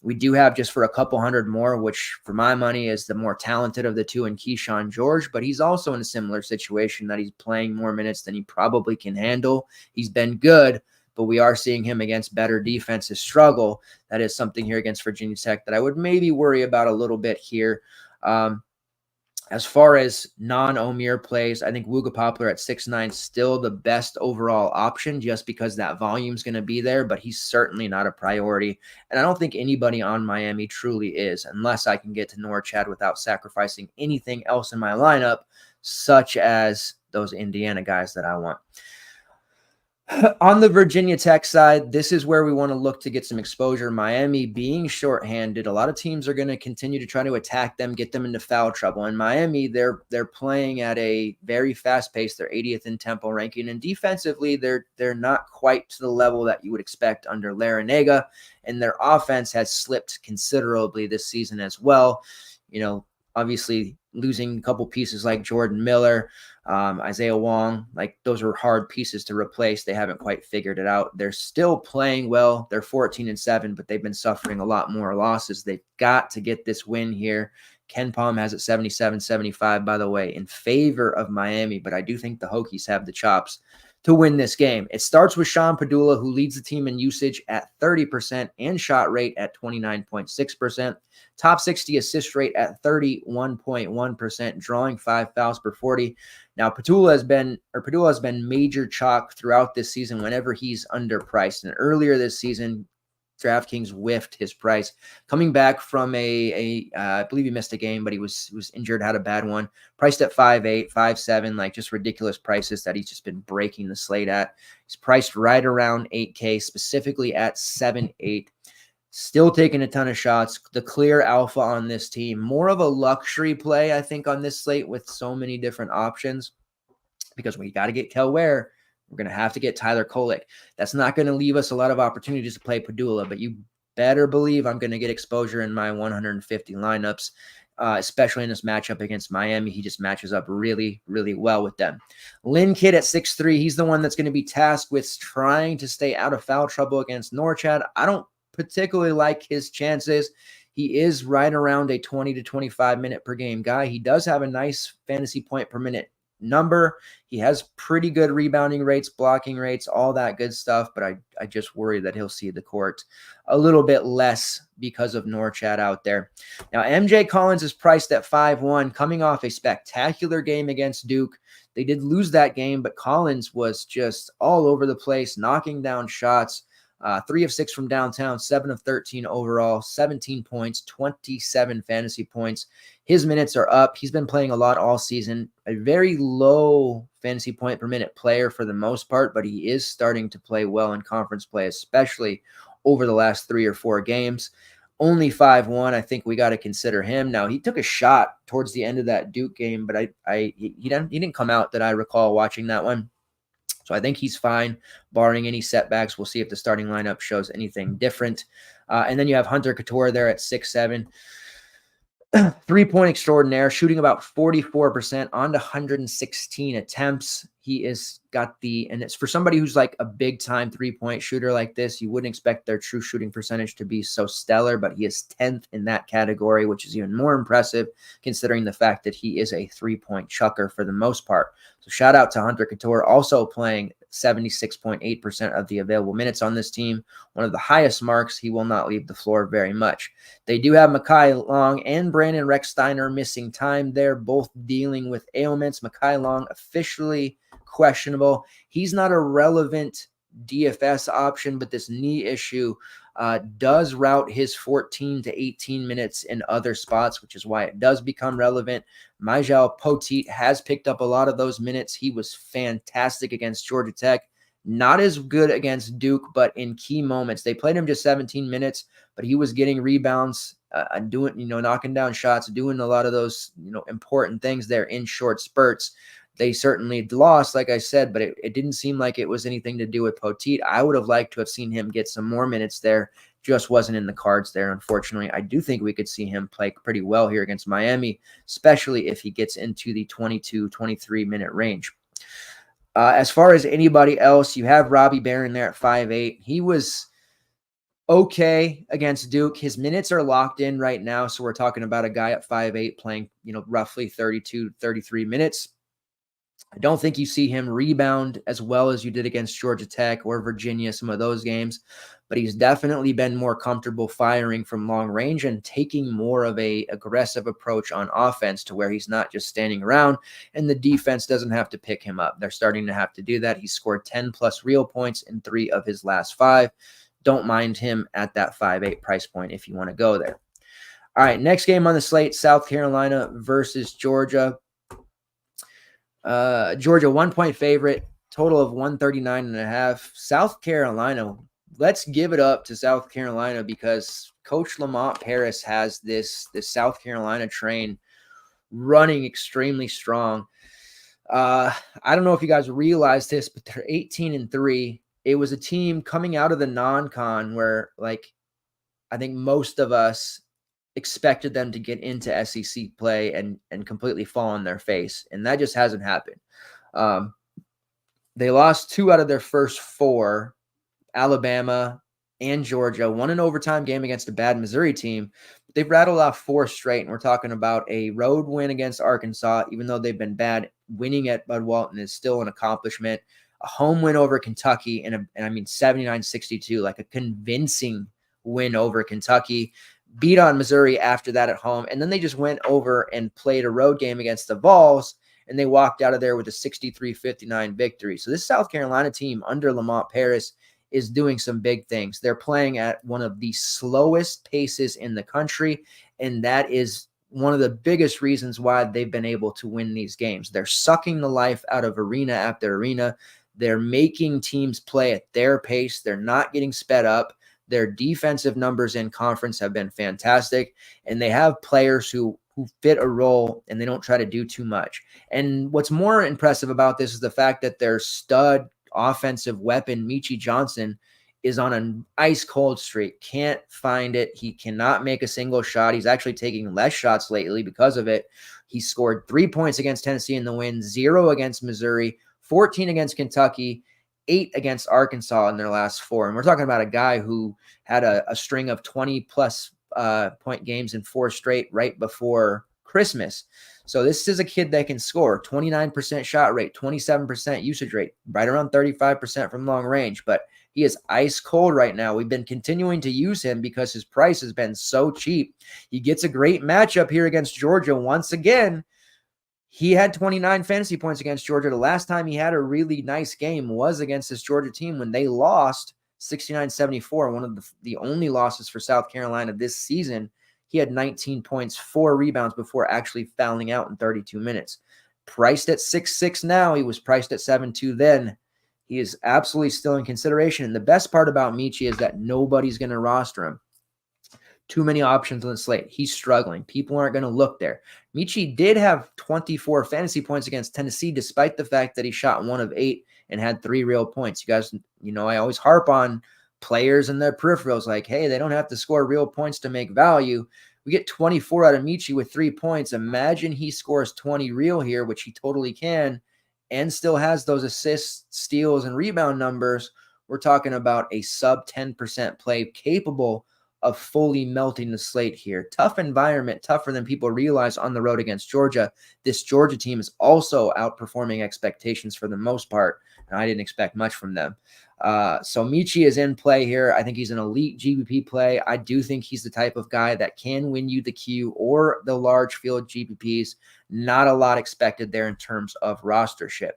We do have just for a couple hundred more, which for my money is the more talented of the two in Keyshawn George, but he's also in a similar situation that he's playing more minutes than he probably can handle. He's been good, but we are seeing him against better defenses struggle. That is something here against Virginia Tech that I would maybe worry about a little bit here. As far as non-Omier plays, I think Wooga Poplar at 6'9" still the best overall option just because that volume's going to be there, but he's certainly not a priority. And I don't think anybody on Miami truly is, unless I can get to Norchad without sacrificing anything else in my lineup, such as those Indiana guys that I want. On the Virginia Tech side, this is where we want to look to get some exposure. Miami being shorthanded, a lot of teams are going to continue to try to attack them, get them into foul trouble. And Miami, they're playing at a very fast pace. They're 80th in tempo ranking, and defensively, they're not quite to the level that you would expect under Larrañaga. And their offense has slipped considerably this season as well. You know, obviously losing a couple pieces like Jordan Miller, Isaiah Wong, like those are hard pieces to replace. They haven't quite figured it out. They're still playing well. They're 14-7, but they've been suffering a lot more losses. They've got to get this win here. Ken Palm has it 77-75, by the way, in favor of Miami, but I do think the Hokies have the chops to win this game. It starts with Sean Padula, who leads the team in usage at 30% and shot rate at 29.6%. Top 60 assist rate at 31.1%, drawing 5 fouls per 40. Now, Padula has been major chalk throughout this season whenever he's underpriced. And earlier this season, DraftKings whiffed his price. Coming back from I believe he missed a game, but he was injured, had a bad one. Priced at 5'8", 5'7", like just ridiculous prices that he's just been breaking the slate at. He's priced right around 8K, specifically at 7'8". Still taking a ton of shots. The clear alpha on this team. More of a luxury play, I think, on this slate with so many different options because we got to get Kel Ware. We're going to have to get Tyler Kolek. That's not going to leave us a lot of opportunities to play Padula, but you better believe I'm going to get exposure in my 150 lineups, especially in this matchup against Miami. He just matches up really, really well with them. Lynn Kidd at 6'3", he's the one that's going to be tasked with trying to stay out of foul trouble against Norchad. I don't particularly like his chances. He is right around a 20 to 25 minute per game guy. He does have a nice fantasy point per minute number. He has pretty good rebounding rates, blocking rates, all that good stuff, but I just worry that he'll see the court a little bit less because of Norchad out there. Now, MJ Collins is priced at 5-1, coming off a spectacular game against Duke. They did lose that game, but Collins was just all over the place, knocking down shots. 3 of 6 from downtown, 7 of 13 overall, 17 points, 27 fantasy points. His minutes are up. He's been playing a lot all season. A very low fantasy point per minute player for the most part, but he is starting to play well in conference play, especially over the last 3 or 4 games. Only 5-1. I think we got to consider him. Now, he took a shot towards the end of that Duke game, but he didn't come out that I recall watching that one. So I think he's fine, barring any setbacks. We'll see if the starting lineup shows anything different. And then you have Hunter Couture there at 6'7". 3-point extraordinaire, shooting about 44% on 116 attempts. He is got and it's for somebody who's like a big time 3-point shooter like this, you wouldn't expect their true shooting percentage to be so stellar, but he is 10th in that category, which is even more impressive considering the fact that he is a 3-point chucker for the most part. So shout out to Hunter Couture, also playing 76.8% of the available minutes on this team, one of the highest marks. He will not leave the floor very much. They do have Mekhi Long and Brandon Recksteiner missing time. They're both dealing with ailments. Mekhi Long officially questionable. He's not a relevant DFS option, but this knee issue does route his 14 to 18 minutes in other spots, which is why it does become relevant. Mijal Poteet has picked up a lot of those minutes. He was fantastic against Georgia Tech. Not as good against Duke, but in key moments. They played him just 17 minutes, but he was getting rebounds, doing, knocking down shots, doing a lot of those, important things there in short spurts. They certainly lost, like I said, but it didn't seem like it was anything to do with Poteet. I would have liked to have seen him get some more minutes there. Just wasn't in the cards there, unfortunately. I do think we could see him play pretty well here against Miami, especially if he gets into the 22, 23-minute range. As far as anybody else, you have Robbie Barron there at 5'8". He was okay against Duke. His minutes are locked in right now, so we're talking about a guy at 5'8" playing, roughly 32, 33 minutes. I don't think you see him rebound as well as you did against Georgia Tech or Virginia, some of those games, but he's definitely been more comfortable firing from long range and taking more of a aggressive approach on offense to where he's not just standing around and the defense doesn't have to pick him up. They're starting to have to do that. He scored 10 plus real points in 3 of his last 5. Don't mind him at that 5'8" price point if you want to go there. All right, next game on the slate, South Carolina versus Georgia. Georgia 1-point favorite, total of 139.5. South Carolina, let's give it up to South Carolina because Coach Lamont Paris has this South Carolina train running extremely strong. I don't know if you guys realize this, but they're 18-3. It was a team coming out of the non-con where, I think most of us expected them to get into SEC play and completely fall on their face. And that just hasn't happened. They lost 2 out of their first 4, Alabama and Georgia, won an overtime game against a bad Missouri team. They've rattled off 4 straight, and we're talking about a road win against Arkansas, even though they've been bad. Winning at Bud Walton is still an accomplishment. A home win over Kentucky, and 79-62, like a convincing win over Kentucky. Beat on Missouri after that at home, and then they just went over and played a road game against the Vols, and they walked out of there with a 63-59 victory. So this South Carolina team under Lamont Paris is doing some big things. They're playing at one of the slowest paces in the country, and that is one of the biggest reasons why they've been able to win these games. They're sucking the life out of arena after arena. They're making teams play at their pace. They're not getting sped up. Their defensive numbers in conference have been fantastic, and they have players who fit a role, and they don't try to do too much. And what's more impressive about this is the fact that their stud offensive weapon, Michi Johnson, is on an ice-cold streak. Can't find it. He cannot make a single shot. He's actually taking less shots lately because of it. He scored 3 points against Tennessee in the win, 0 against Missouri, 14 against Kentucky, 8 against Arkansas in their last 4. And we're talking about a guy who had a string of 20-plus point games in 4 straight right before Christmas. So this is a kid that can score. 29% shot rate, 27% usage rate, right around 35% from long range. But he is ice cold right now. We've been continuing to use him because his price has been so cheap. He gets a great matchup here against Georgia once again. He had 29 fantasy points against Georgia. The last time he had a really nice game was against this Georgia team when they lost 69-74, one of the only losses for South Carolina this season. He had 19 points, 4 rebounds before actually fouling out in 32 minutes. Priced at 6'6" now. He was priced at 7'2" then. He is absolutely still in consideration. And the best part about Michi is that nobody's going to roster him. Too many options on the slate. He's struggling. People aren't going to look there. Michi did have 24 fantasy points against Tennessee, despite the fact that he shot 1 of 8 and had 3 real points. You guys, I always harp on players and their peripherals. Like, hey, they don't have to score real points to make value. We get 24 out of Michi with 3 points. Imagine he scores 20 real here, which he totally can, and still has those assists, steals, and rebound numbers. We're talking about a sub 10% play capable of fully melting the slate here. Tough environment, tougher than people realize on the road against Georgia. This Georgia team is also outperforming expectations for the most part, and I didn't expect much from them. So Michi is in play here. I think he's an elite GPP play. I do think he's the type of guy that can win you the Q or the large field GPPs. Not a lot expected there in terms of rostership.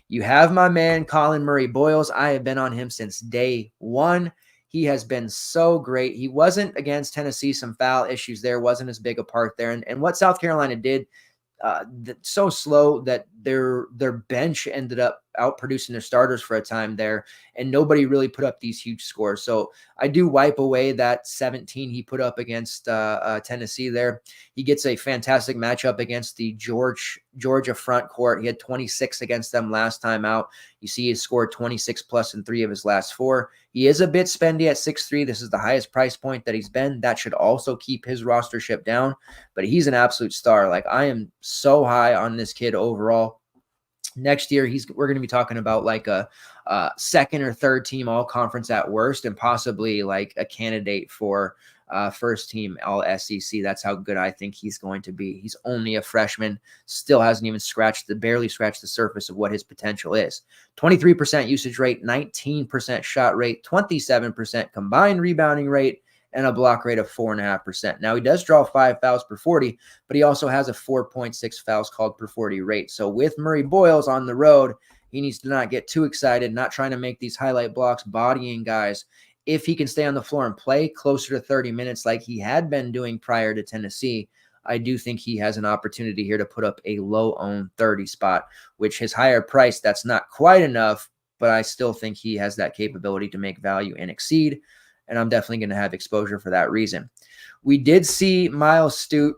You have my man, Colin Murray Boyles. I have been on him since day one. He has been so great. He wasn't against Tennessee. Some foul issues there. Wasn't as big a part there. And what South Carolina did, so slow that their bench ended up outproducing their starters for a time there, and nobody really put up these huge scores. So I do wipe away that 17 he put up against Tennessee there. He gets a fantastic matchup against the Georgia front court. He had 26 against them last time out. You see he scored 26 plus in 3 of his last 4. He is a bit spendy at 6'3". This is the highest price point that he's been. That should also keep his rostership down, but he's an absolute star. Like, I am so high on this kid overall. Next year, we're going to be talking about like a second or third team all conference at worst, and possibly like a candidate for first team all SEC. That's how good I think he's going to be. He's only a freshman, still hasn't even barely scratched the surface of what his potential is. 23% usage rate, 19% shot rate, 27% combined rebounding rate, and a block rate of 4.5%. Now, he does draw 5 fouls per 40, but he also has a 4.6 fouls called per 40 rate. So with Murray Boyles on the road, he needs to not get too excited, not trying to make these highlight blocks, bodying guys. If he can stay on the floor and play closer to 30 minutes like he had been doing prior to Tennessee, I do think he has an opportunity here to put up a low-owned 30 spot, which his higher price, that's not quite enough, but I still think he has that capability to make value and exceed. And I'm definitely going to have exposure for that reason. We did see Miles Stute,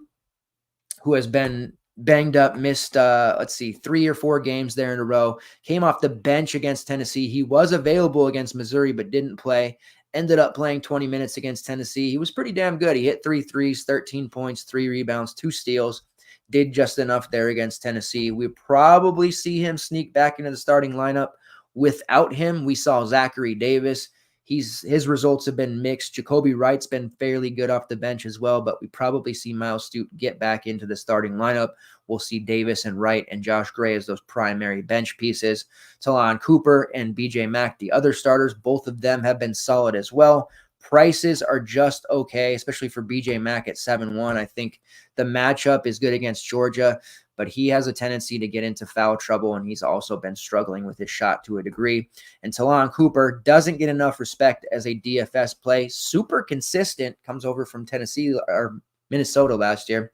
who has been banged up, missed, 3 or 4 games there in a row, came off the bench against Tennessee. He was available against Missouri, but didn't play. Ended up playing 20 minutes against Tennessee. He was pretty damn good. He hit 3 threes, 13 points, 3 rebounds, 2 steals. Did just enough there against Tennessee. We probably see him sneak back into the starting lineup. Without him, we saw Zachary Davis. His results have been mixed. Jacoby Wright's been fairly good off the bench as well, but we probably see Miles Stute get back into the starting lineup. We'll see Davis and Wright and Josh Gray as those primary bench pieces. Talon Cooper and BJ Mack, the other starters, both of them have been solid as well. Prices are just okay, especially for BJ Mack at 7-1. I think the matchup is good against Georgia, but he has a tendency to get into foul trouble, and he's also been struggling with his shot to a degree. And Talon Cooper doesn't get enough respect as a DFS play. Super consistent, comes over from Tennessee or Minnesota last year,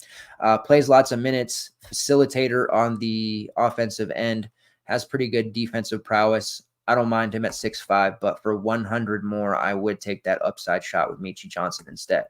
plays lots of minutes, facilitator on the offensive end, has pretty good defensive prowess. I don't mind him at 6'5", but for 100 more, I would take that upside shot with Michi Johnson instead.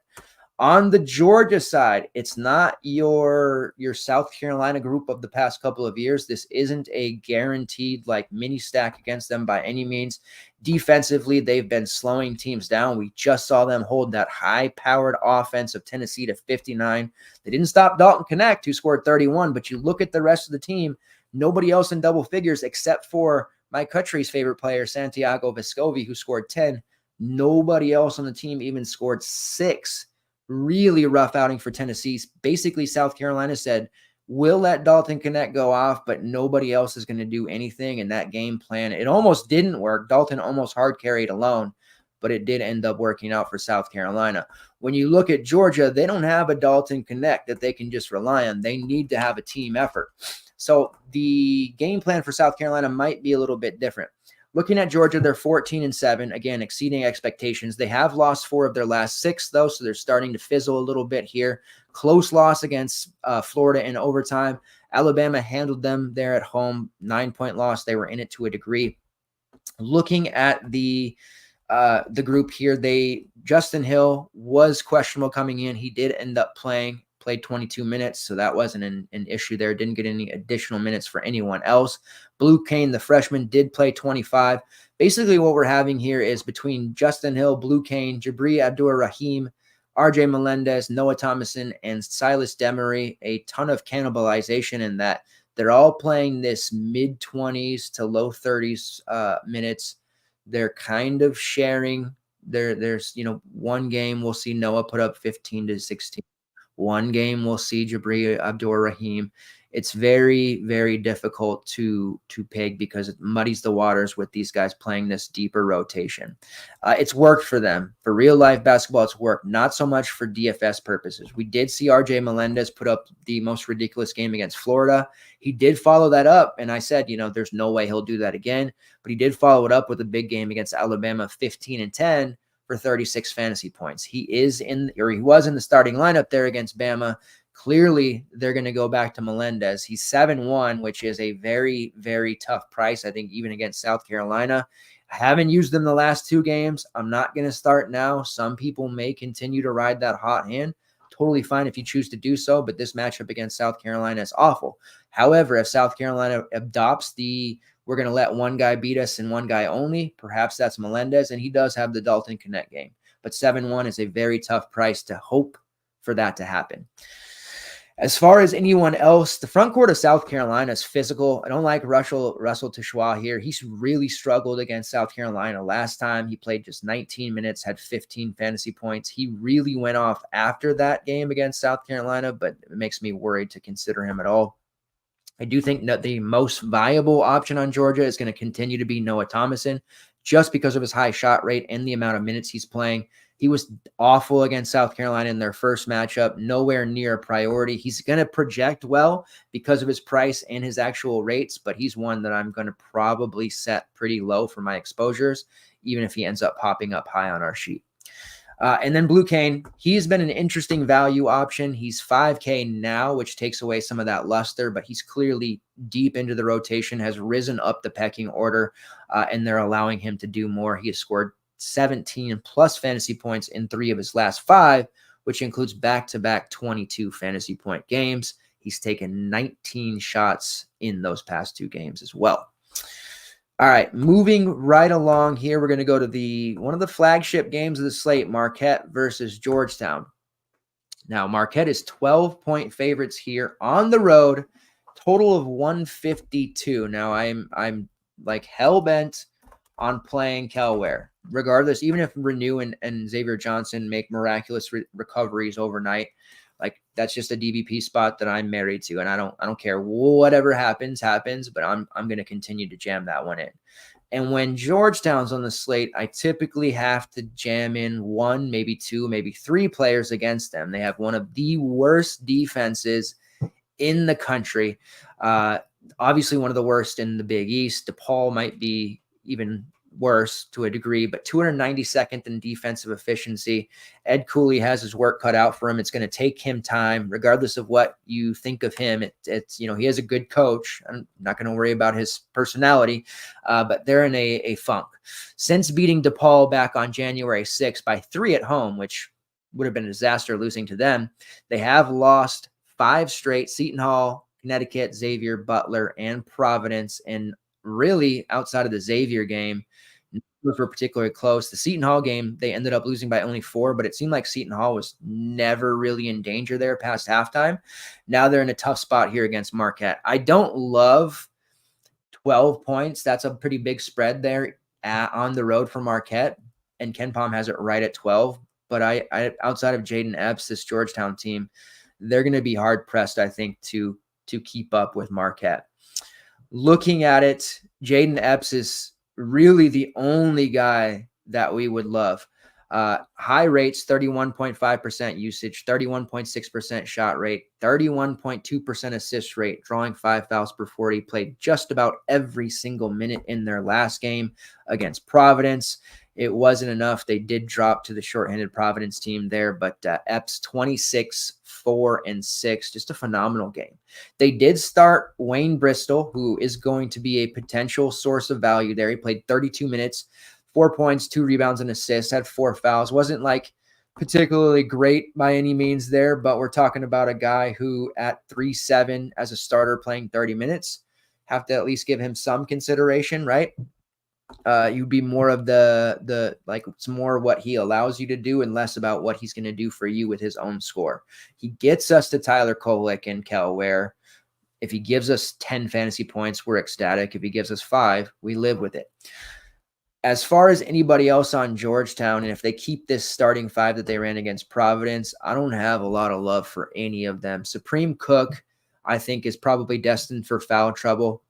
On the Georgia side, it's not your South Carolina group of the past couple of years. This isn't a guaranteed like mini stack against them by any means. Defensively, they've been slowing teams down. We just saw them hold that high-powered offense of Tennessee to 59. They didn't stop Dalton Knecht, who scored 31, but you look at the rest of the team, nobody else in double figures except for my country's favorite player, Santiago Vescovi, who scored 10. Nobody else on the team even scored 6. Really rough outing for Tennessee. Basically, South Carolina said, will let Dalton Knecht go off, but nobody else is going to do anything in that game plan. It almost didn't work. Dalton almost hard carried alone, but it did end up working out for South Carolina. When you look at Georgia, they don't have a Dalton Knecht that they can just rely on. They need to have a team effort. So the game plan for South Carolina might be a little bit different. Looking at Georgia, they're 14-7, again, exceeding expectations. They have lost 4 of their last 6, though, so they're starting to fizzle a little bit here. Close loss against Florida in overtime. Alabama handled them there at home, 9-point loss. They were in it to a degree. Looking at the group here, Justin Hill was questionable coming in. He did end up played 22 minutes, so that wasn't an issue there. Didn't get any additional minutes for anyone else. Blue Kane, the freshman, did play 25. Basically, what we're having here is between Justin Hill, Blue Kane, Jabri Abdur-Rahim, RJ Melendez, Noah Thomason, and Silas Demery, a ton of cannibalization in that they're all playing this mid-20s to low 30s minutes. They're kind of sharing. There's one game we'll see Noah put up 15 to 16. One game we'll see Jabri Abdur-Rahim. It's very, very difficult to peg because it muddies the waters with these guys playing this deeper rotation. It's worked for them. For real-life basketball, it's worked. Not so much for DFS purposes. We did see RJ Melendez put up the most ridiculous game against Florida. He did follow that up, and I said, there's no way he'll do that again. But he did follow it up with a big game against Alabama, 15-10. For 36 fantasy points. He was in the starting lineup there against Bama. Clearly, they're going to go back to Melendez. He's 7-1, which is a very, very tough price, I think, even against South Carolina. I haven't used them the last 2 games. I'm not going to start now. Some people may continue to ride that hot hand. Totally fine if you choose to do so, but this matchup against South Carolina is awful. However, if South Carolina adopts we're going to let one guy beat us and one guy only, perhaps that's Melendez, and he does have the Dalton Knecht game. But 7-1 is a very tough price to hope for that to happen. As far as anyone else, the front court of South Carolina is physical. I don't like Russell Tashwa here. He's really struggled against South Carolina last time. He played just 19 minutes, had 15 fantasy points. He really went off after that game against South Carolina, but it makes me worried to consider him at all. I do think that the most viable option on Georgia is going to continue to be Noah Thomason just because of his high shot rate and the amount of minutes he's playing. He was awful against South Carolina in their first matchup, nowhere near a priority. He's going to project well because of his price and his actual rates, but he's one that I'm going to probably set pretty low for my exposures, even if he ends up popping up high on our sheet. And then Blue Kane, he's been an interesting value option. He's 5K now, which takes away some of that luster, but he's clearly deep into the rotation, has risen up the pecking order, and they're allowing him to do more. He has scored 17 plus fantasy points in 3 of his last 5, which includes back-to-back 22 fantasy point games. He's taken 19 shots in those past 2 games as well. All right, moving right along here, we're going to go to one of the flagship games of the slate, Marquette versus Georgetown. Now, Marquette is 12-point favorites here on the road, total of 152. Now, I'm like hell-bent on playing Kel Ware, regardless, even if Renew and Xavier Johnson make miraculous recoveries overnight. Like, that's just a DBP spot that I'm married to, and I don't care whatever happens, but I'm going to continue to jam that one in. And when Georgetown's on the slate, I typically have to jam in 1, maybe 2, maybe 3 players against them. They have one of the worst defenses in the country. Obviously one of the worst in the Big East. DePaul might be even worse to a degree, but 292nd in defensive efficiency. Ed Cooley has his work cut out for him. It's going to take him time, regardless of what you think of him. It's he has a good coach. I'm not going to worry about his personality, but they're in a funk. Since beating DePaul back on January 6th by 3 at home, which would have been a disaster losing to them, they have lost 5 straight: Seton Hall, Connecticut, Xavier, Butler, and Providence. And really, outside of the Xavier game, were particularly close. The Seton Hall game, they ended up losing by only 4, but it seemed like Seton Hall was never really in danger there past halftime. Now they're in a tough spot here against Marquette. I don't love 12 points. That's a pretty big spread there on the road for Marquette, and Ken Pom has it right at 12. But I outside of Jaden Epps, this Georgetown team, they're going to be hard-pressed, I think, to to keep up with Marquette. Looking at it, Jaden Epps is really the only guy that we would love. High rates, 31.5% usage, 31.6% shot rate, 31.2% assist rate, drawing 5 fouls per 40, played just about every single minute in their last game against Providence. It wasn't enough. They did drop to the shorthanded Providence team there, but Epps 26, 4, and 6, just a phenomenal game. They did start Wayne Bristol, who is going to be a potential source of value there. He played 32 minutes, 4 points, 2 rebounds, and assists, had 4 fouls. Wasn't like particularly great by any means there, but we're talking about a guy who at 3-7 as a starter playing 30 minutes, have to at least give him some consideration, right? You'd be more of the like, it's more what he allows you to do and less about what he's going to do for you with his own score. He gets us to Tyler Kolek and Kel Ware. If he gives us 10 fantasy points, we're ecstatic. If he gives us 5, we live with it. As far as anybody else on Georgetown, and if they keep this starting 5 that they ran against Providence, I don't have a lot of love for any of them. Supreme Cook, I think, is probably destined for foul trouble.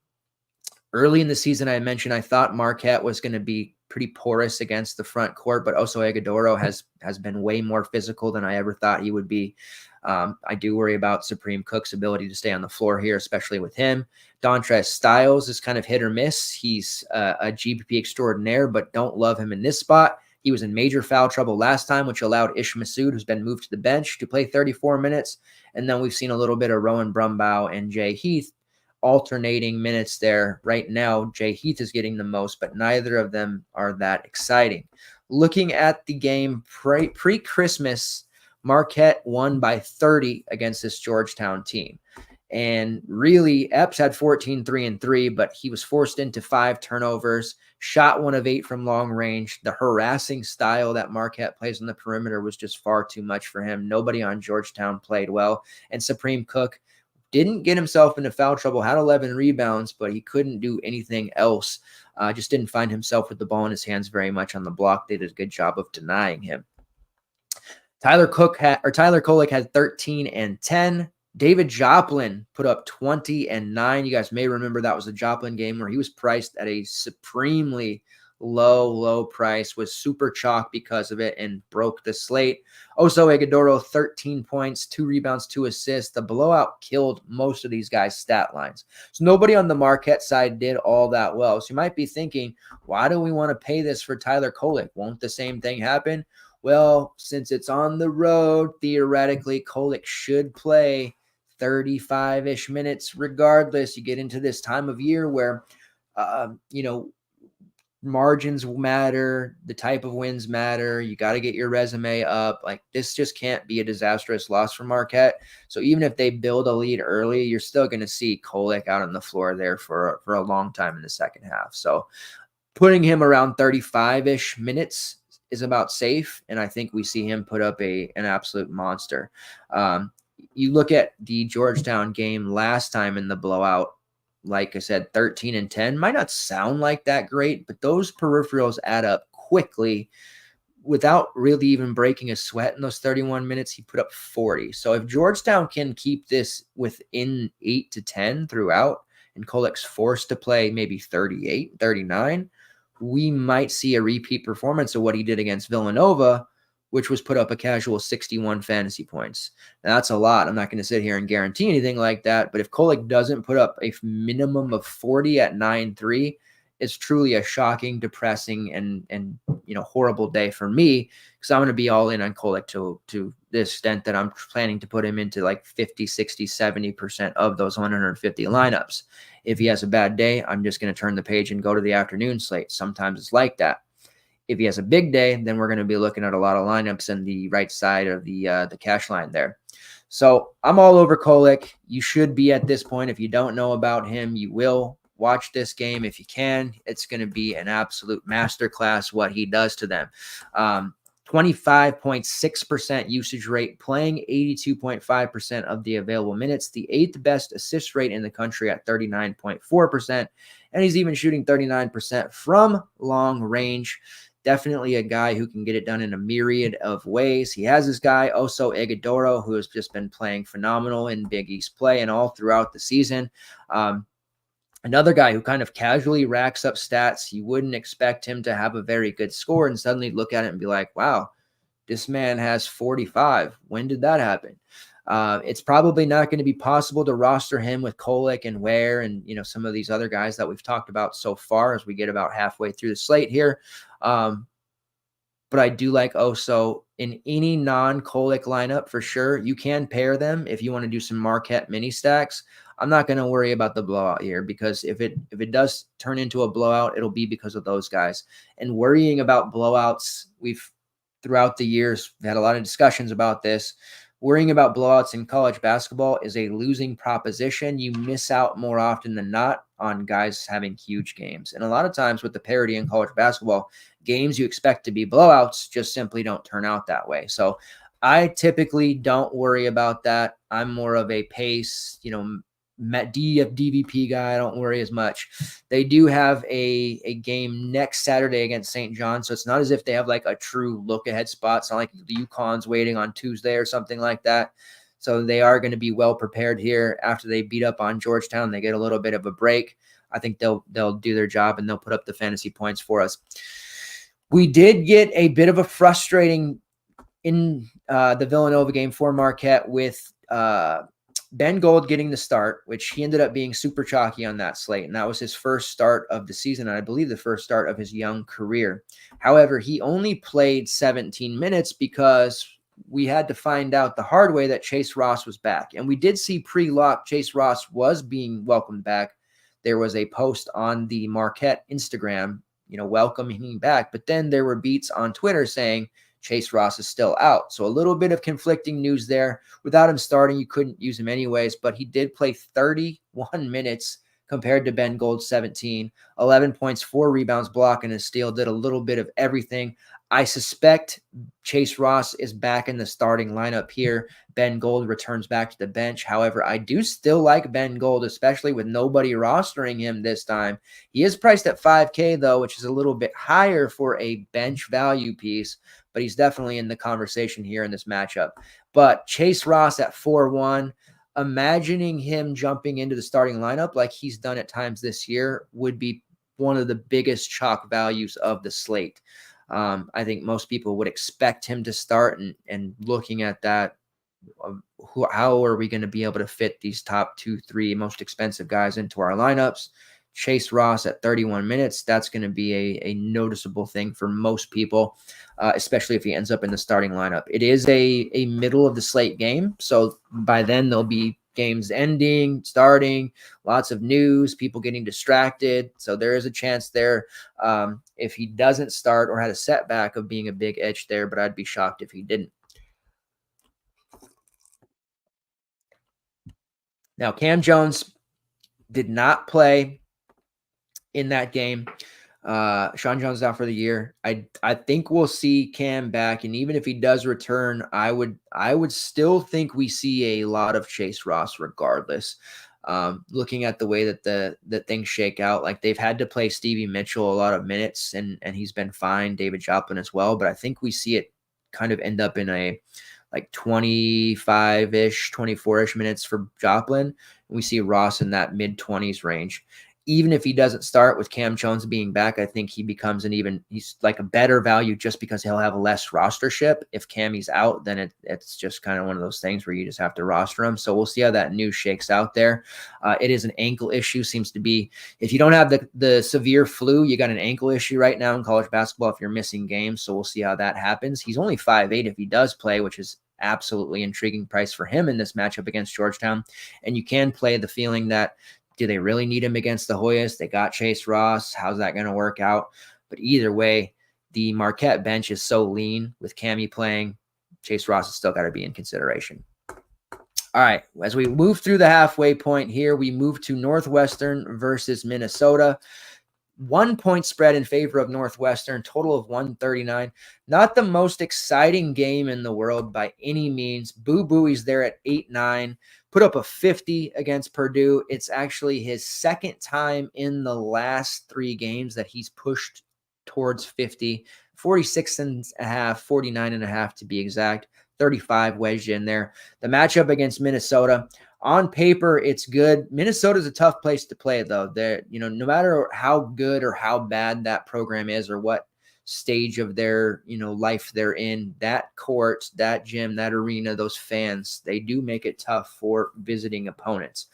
Early in the season, I mentioned I thought Marquette was going to be pretty porous against the front court, but Oso Agudoro has been way more physical than I ever thought he would be. I do worry about Supreme Cook's ability to stay on the floor here, especially with him. Dontrez Styles is kind of hit or miss. He's a GPP extraordinaire, but don't love him in this spot. He was in major foul trouble last time, which allowed Ish Massoud, who's been moved to the bench, to play 34 minutes. And then we've seen a little bit of Rowan Brumbaugh and Jay Heath alternating minutes there. Right now, Jay Heath is getting the most, but neither of them are that exciting. Looking at the game pre-Christmas, Marquette won by 30 against this Georgetown team. And really, Epps had 14, 3, and 3, but he was forced into 5 turnovers, shot 1 of 8 from long range. The harassing style that Marquette plays on the perimeter was just far too much for him. Nobody on Georgetown played well. And Supreme Cook didn't get himself into foul trouble, had 11 rebounds, but he couldn't do anything else. Just didn't find himself with the ball in his hands very much on the block. They did a good job of denying him. Tyler Kolek had 13 and 10. David Joplin put up 20 and 9. You guys may remember that was a Joplin game where he was priced at a supremely low price, was super chalk because of it, and broke the slate. Oso Agudoro, 13 points, 2 rebounds, 2 assists. The blowout killed most of these guys' stat lines. So nobody on the Marquette side did all that well. So you might be thinking, why do we want to pay this for Tyler Kolek? Won't the same thing happen? Well, since it's on the road, theoretically, Kolek should play 35-ish minutes regardless. You get into this time of year where, margins matter, the type of wins matter. You got to get your resume up. Like, this just can't be a disastrous loss for Marquette. So even if they build a lead early, you're still going to see Kolek out on the floor there for a long time in the second half. So putting him around 35-ish minutes is about safe, and I think we see him put up an absolute monster. You look at the Georgetown game last time in the blowout, like I said, 13 and 10 might not sound like that great, but those peripherals add up quickly. Without really even breaking a sweat in those 31 minutes, he put up 40. So if Georgetown can keep this within 8 to 10 throughout, and Kolek's forced to play maybe 38, 39, we might see a repeat performance of what he did against Villanova, which was put up a casual 61 fantasy points. Now, that's a lot. I'm not going to sit here and guarantee anything like that, but if Kolek doesn't put up a minimum of 40 at 9-3, it's truly a shocking, depressing, and horrible day for me, because I'm going to be all in on Kolek to the extent that I'm planning to put him into like 50, 60, 70% of those 150 lineups. If he has a bad day, I'm just going to turn the page and go to the afternoon slate. Sometimes it's like that. If he has a big day, then we're going to be looking at a lot of lineups in the right side of the cash line there. So I'm all over Kolek. You should be at this point. If you don't know about him, you will. Watch this game if you can. It's going to be an absolute masterclass what he does to them. 25.6% usage rate, playing 82.5% of the available minutes, the 8th best assist rate in the country at 39.4%, and he's even shooting 39% from long range. definitely a guy who can get it done in a myriad of ways. He has this guy, Oso Ighodaro, who has just been playing phenomenal in Big East play and all throughout the season. Another guy who kind of casually racks up stats. You wouldn't expect him to have a very good score and suddenly look at it and be like, wow, this man has 45. When did that happen? It's probably not going to be possible to roster him with Kolek and Ware and, some of these other guys that we've talked about so far as we get about halfway through the slate here. But I do like Oso in any non-Kolek lineup for sure. You can pair them if you want to do some Marquette mini stacks. I'm not going to worry about the blowout here because if it does turn into a blowout, it'll be because of those guys. And worrying about blowouts, we've throughout the years had a lot of discussions about this. Worrying about blowouts in college basketball is a losing proposition. You miss out more often than not on guys having huge games. And a lot of times with the parity in college basketball, games you expect to be blowouts just simply don't turn out that way. So I typically don't worry about that. I'm more of a pace, DVP guy. I don't worry as much. They do have a game next Saturday against St. John, so it's not as if they have like a true look-ahead spot. It's not like the Yukon's waiting on Tuesday or something like that. So they are going to be well prepared here after they beat up on Georgetown. They get a little bit of a break. I think they'll do their job and they'll put up the fantasy points for us. We did get a bit of a frustrating in the Villanova game for Marquette with Ben Gold getting the start, which he ended up being super chalky on that slate. And that was his first start of the season. And I believe the first start of his young career. However, he only played 17 minutes because we had to find out the hard way that Chase Ross was back. And we did see pre-lock Chase Ross was being welcomed back. There was a post on the Marquette Instagram, welcoming him back. But then there were beats on Twitter saying Chase Ross is still out. So a little bit of conflicting news there. Without him starting, you couldn't use him anyways, but he did play 31 minutes compared to Ben Gold's 17, 11 points, 4 rebounds, block, and a steal, did a little bit of everything. I suspect Chase Ross is back in the starting lineup here. Ben Gold returns back to the bench. However, I do still like Ben Gold, especially with nobody rostering him this time. He is priced at $5K, though, which is a little bit higher for a bench value piece, but he's definitely in the conversation here in this matchup. But Chase Ross at 4-1, imagining him jumping into the starting lineup like he's done at times this year would be one of the biggest chalk values of the slate. I think most people would expect him to start, and looking at that, how are we going to be able to fit these top 2-3 most expensive guys into our lineups? Chase Ross at 31 minutes, that's going to be a noticeable thing for most people, especially if he ends up in the starting lineup. It is a middle of the slate game, so by then there'll be games ending, starting, lots of news, people getting distracted. So there is a chance there if he doesn't start or had a setback of being a big edge there, but I'd be shocked if he didn't. Now, Cam Jones did not play in that game. Sean Jones is out for the year. I think we'll see Cam back, and even if he does return, I would still think we see a lot of Chase Ross regardless. Looking at the way that the things shake out, like they've had to play Stevie Mitchell a lot of minutes, and he's been fine. David Joplin as well, but I think we see it kind of end up in a like 25-ish, 24-ish minutes for Joplin. We see Ross in that mid-20s range. Even if he doesn't start with Cam Jones being back, I think he becomes he's like a better value just because he'll have less rostership. If Cammy's out, then it's just kind of one of those things where you just have to roster him. So we'll see how that news shakes out there. It is an ankle issue, seems to be. If you don't have the severe flu, you got an ankle issue right now in college basketball if you're missing games. So we'll see how that happens. He's only 5'8" if he does play, which is absolutely intriguing price for him in this matchup against Georgetown. And you can play the feeling that, do they really need him against the Hoyas? They got Chase Ross. How's that going to work out? But either way, the Marquette bench is so lean with Cammy playing. Chase Ross has still got to be in consideration. All right, as we move through the halfway point here, we move to Northwestern versus Minnesota. 1 point spread in favor of Northwestern, total of 139. Not the most exciting game in the world by any means. Boo Booey's there at 8-9. Put up a 50 against Purdue. It's actually his second time in the last 3 games that he's pushed towards 50. 46.5, 49.5 to be exact, 35 wedged in there. The matchup against Minnesota, on paper, it's good. Minnesota's a tough place to play, though. No matter how good or how bad that program is or what stage of their, life they're in, that court, that gym, that arena, those fans, they do make it tough for visiting opponents.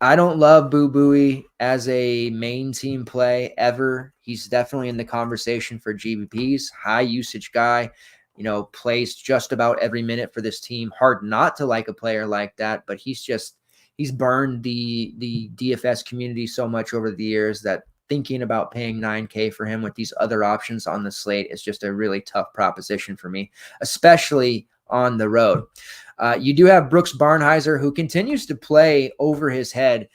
I don't love Boo Buie as a main team play ever. He's definitely in the conversation for GBPs, high usage guy, plays just about every minute for this team. Hard not to like a player like that, but he's burned the DFS community so much over the years that thinking about paying $9K for him with these other options on the slate is just a really tough proposition for me, especially on the road. You do have Brooks Barnhizer, who continues to play over his head.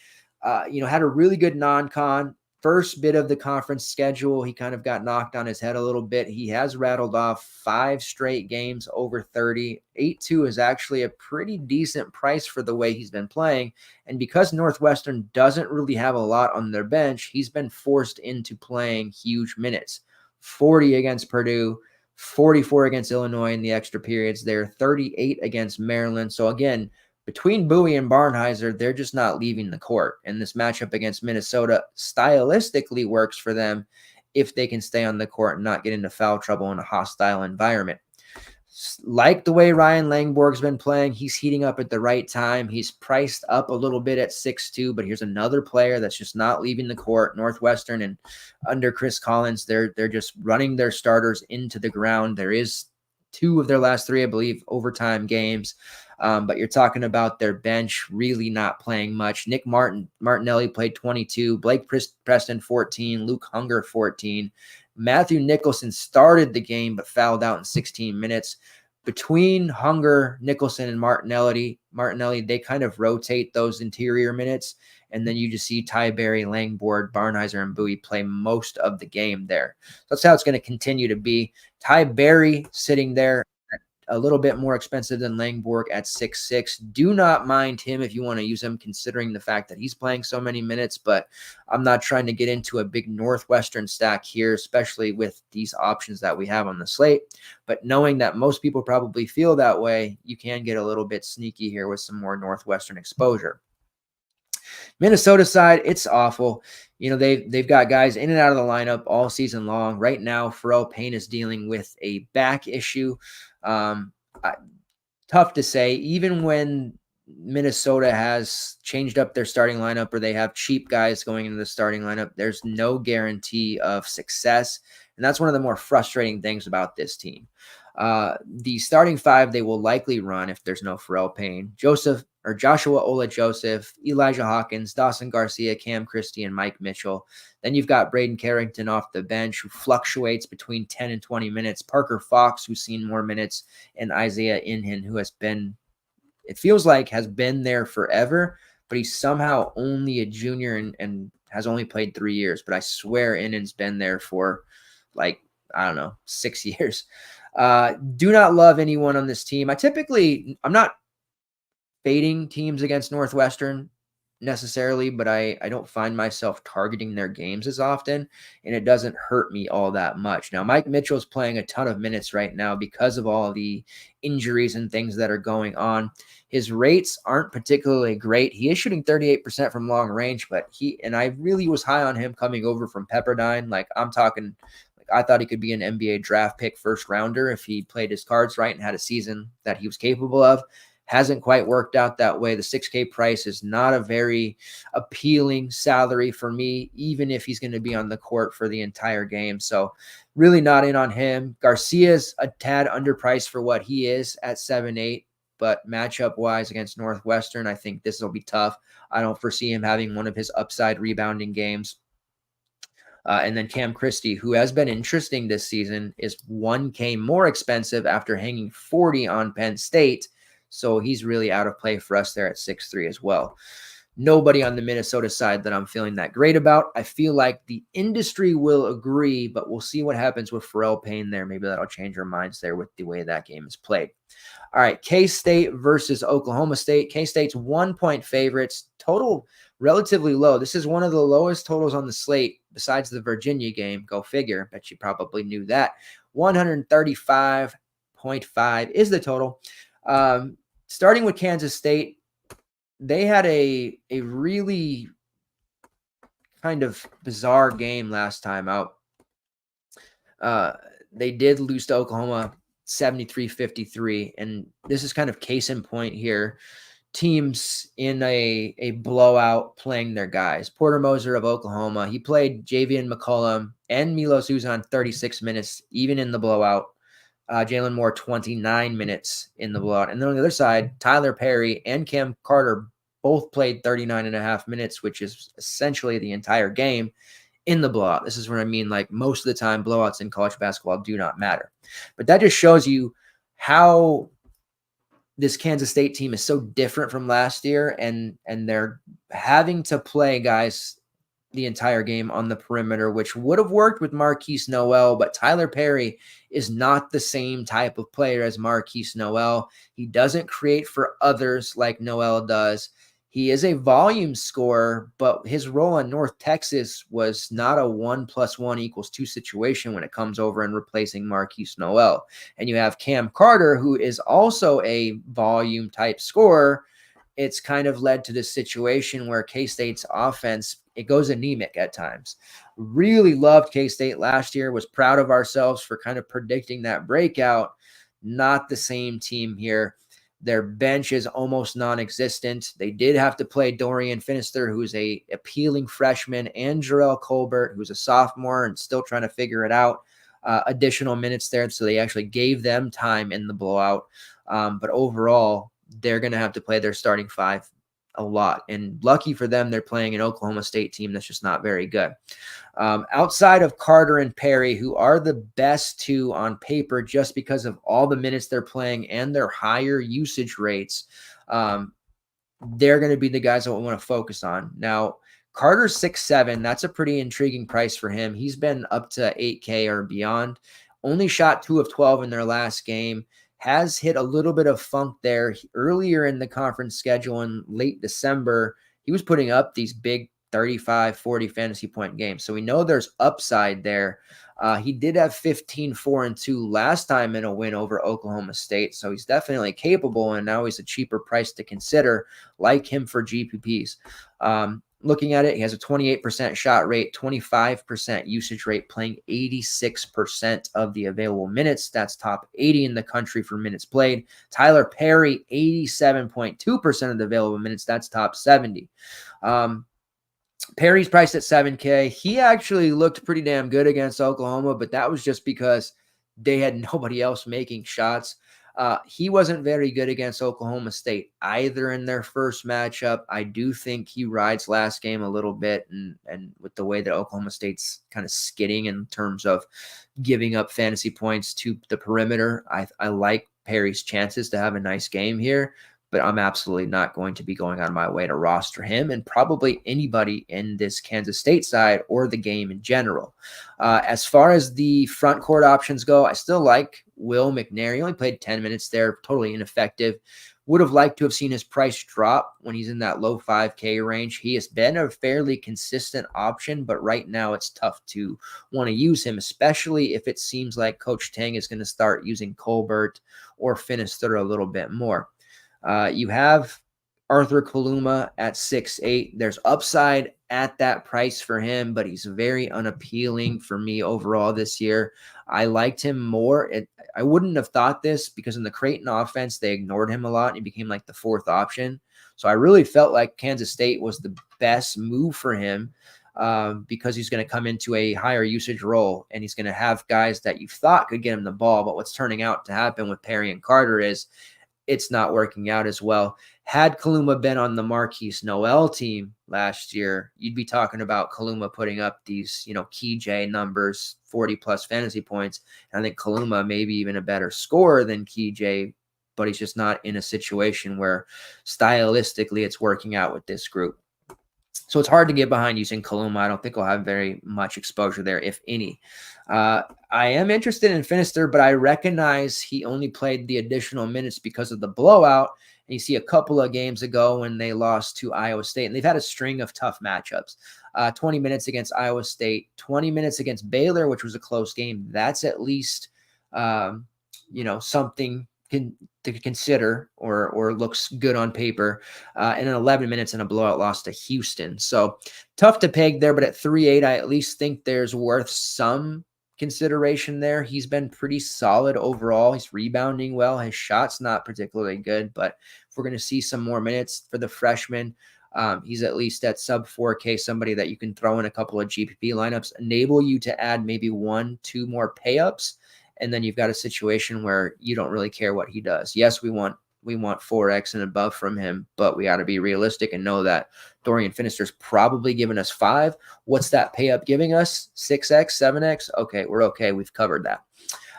Had a really good non-con. First bit of the conference schedule, he kind of got knocked on his head a little bit. He has rattled off 5 straight games over 30. 8-2 is actually a pretty decent price for the way he's been playing. And because Northwestern doesn't really have a lot on their bench, he's been forced into playing huge minutes. 40 against Purdue, 44 against Illinois in the extra periods there, 38 against Maryland. So again, between Buie and Barnhizer, they're just not leaving the court. And this matchup against Minnesota stylistically works for them if they can stay on the court and not get into foul trouble in a hostile environment. Like the way Ryan Langborg's been playing, he's heating up at the right time. He's priced up a little bit at 6'2", but here's another player that's just not leaving the court. Northwestern and under Chris Collins, they're just running their starters into the ground. There is 2 of their last 3, I believe, overtime games. But you're talking about their bench really not playing much. Nick Martinelli played 22, Blake Preston 14, Luke Hunger 14. Matthew Nicholson started the game but fouled out in 16 minutes. Between Hunger, Nicholson, and Martinelli, they kind of rotate those interior minutes, and then you just see Ty Berry, Langborg, Barnhizer, and Buie play most of the game there. That's how it's going to continue to be. Ty Berry sitting there a little bit more expensive than Langborg at 6'6". Do not mind him if you want to use him, considering the fact that he's playing so many minutes, but I'm not trying to get into a big Northwestern stack here, especially with these options that we have on the slate. But knowing that most people probably feel that way, you can get a little bit sneaky here with some more Northwestern exposure. Minnesota side, it's awful. They've got guys in and out of the lineup all season long. Right now, Pharrell Payne is dealing with a back issue. Tough to say, even when Minnesota has changed up their starting lineup or they have cheap guys going into the starting lineup, there's no guarantee of success. And that's one of the more frustrating things about this team. The starting 5 they will likely run if there's no Pharrell Payne: Joshua Ola-Joseph, Elijah Hawkins, Dawson Garcia, Cam Christie, and Mike Mitchell. Then you've got Braden Carrington off the bench, who fluctuates between 10 and 20 minutes. Parker Fox, who's seen more minutes, and Isaiah Inhan, who has been there forever, but he's somehow only a junior and has only played 3 years. But I swear Inhan's been there for 6 years. Do not love anyone on this team. I'm not fading teams against Northwestern necessarily, but I don't find myself targeting their games as often, and it doesn't hurt me all that much. Now, Mike Mitchell's playing a ton of minutes right now because of all the injuries and things that are going on. His rates aren't particularly great. He is shooting 38% from long range, but I really was high on him coming over from Pepperdine. I thought he could be an NBA draft pick first rounder if he played his cards right and had a season that he was capable of. Hasn't quite worked out that way. The 6K price is not a very appealing salary for me, even if he's going to be on the court for the entire game. So really not in on him. Garcia's a tad underpriced for what he is at 7'8", but matchup-wise against Northwestern, I think this will be tough. I don't foresee him having one of his upside rebounding games. And then Cam Christie, who has been interesting this season, is 1K more expensive after hanging 40 on Penn State. So he's really out of play for us there at 6'3" as well. nobody on the Minnesota side that I'm feeling that great about. I feel like the industry will agree, but we'll see what happens with Pharrell Payne there. Maybe that'll change our minds there with the way that game is played. All right, K-State versus Oklahoma State. K-State's 1-point favorites. Total relatively low. This is one of the lowest totals on the slate besides the Virginia game. Go figure. Bet you probably knew that. 135.5 is the total. Starting with Kansas State, they had a really kind of bizarre game last time out. They did lose to Oklahoma 73-53, and this is kind of case in point here. Teams in a blowout playing their guys. Porter Moser of Oklahoma, he played Javian McCollum and Milos Uzan 36 minutes, even in the blowout. Jalen Moore 29 minutes in the blowout. And then on the other side, Tyler Perry and Cam Carter both played 39.5 minutes, which is essentially the entire game in the blowout. This is what I mean. Like, most of the time, blowouts in college basketball do not matter. But that just shows you how this Kansas State team is so different from last year, and they're having to play guys the entire game on the perimeter, which would have worked with Marquise Noel, but Tyler Perry is not the same type of player as Marquise Noel. He doesn't create for others like Noel does. He is a volume scorer, but his role in North Texas was not a 1+1=2 situation when it comes over and replacing Marquise Noel. And you have Cam Carter, who is also a volume type scorer. It's kind of led to this situation where K-State's offense, it goes anemic at times. Really loved K-State last year, was proud of ourselves for kind of predicting that breakout. Not the same team here. Their bench is almost non-existent. They did have to play Dorian Finister, who's a appealing freshman, and Jarrell Colbert, who's a sophomore and still trying to figure it out. Additional minutes there, so they actually gave them time in the blowout. But overall, they're going to have to play their starting five a lot. And lucky for them, they're playing an Oklahoma State team that's just not very good. Outside of Carter and Perry, who are the best two on paper just because of all the minutes they're playing and their higher usage rates, they're going to be the guys that we want to focus on. Now, Carter's 6'7". That's a pretty intriguing price for him. He's been up to 8K or beyond. Only shot 2 of 12 in their last game. Has hit a little bit of funk there. Earlier in the conference schedule in late December, he was putting up these big 35, 40 fantasy point games. So we know there's upside there. He did have 15, 4, and 2 last time in a win over Oklahoma State. So he's definitely capable, and now he's a cheaper price to consider, like him for GPPs. Looking at it, he has a 28% shot rate, 25% usage rate, playing 86% of the available minutes. That's top 80 in the country for minutes played. Tyler Perry, 87.2% of the available minutes. That's top 70. Perry's priced at 7K. He actually looked pretty damn good against Oklahoma, but that was just because they had nobody else making shots. He wasn't very good against Oklahoma State either in their first matchup. I do think he rides last game a little bit, and with the way that Oklahoma State's kind of skidding in terms of giving up fantasy points to the perimeter, I like Perry's chances to have a nice game here, but I'm absolutely not going to be going on my way to roster him and probably anybody in this Kansas State side or the game in general. As far as the front court options go, I still like Will McNair. He only played 10 minutes there, totally ineffective. Would have liked to have seen his price drop when he's in that low 5K range. He has been a fairly consistent option, but right now it's tough to want to use him, especially if it seems like Coach Tang is going to start using Colbert or Finister a little bit more. You have Arthur Kaluma at 6'8". There's upside at that price for him, but he's very unappealing for me overall this year. I liked him more. I wouldn't have thought this because in the Creighton offense, they ignored him a lot and he became like the fourth option. So I really felt like Kansas State was the best move for him because he's going to come into a higher usage role and he's going to have guys that you thought could get him the ball. But what's turning out to happen with Perry and Carter is it's not working out as well. Had Kaluma been on the Marquise Noel team last year, you'd be talking about Kaluma putting up these, key J numbers, 40+ fantasy points. And I think Kaluma may be even a better scorer than Key J, but he's just not in a situation where stylistically it's working out with this group. So it's hard to get behind using Kaluma. I don't think we'll have very much exposure there, if any. I am interested in Finister, but I recognize he only played the additional minutes because of the blowout. And you see a couple of games ago when they lost to Iowa State, and they've had a string of tough matchups. 20 minutes against Iowa State, 20 minutes against Baylor, which was a close game. That's at least, something to consider or looks good on paper, and then 11 minutes in a blowout loss to Houston. So tough to peg there, but at 3.8, I at least think there's worth some consideration there. He's been pretty solid overall. He's rebounding well. His shot's not particularly good, but if we're going to see some more minutes for the freshman, he's at least at sub 4K, somebody that you can throw in a couple of GPP lineups, enable you to add maybe 1-2 more pay-ups. And then you've got a situation where you don't really care what he does. Yes, we want 4X and above from him, but we got to be realistic and know that Dorian Finister's probably giving us 5. What's that pay up giving us? 6X, 7X? Okay, we're okay. We've covered that.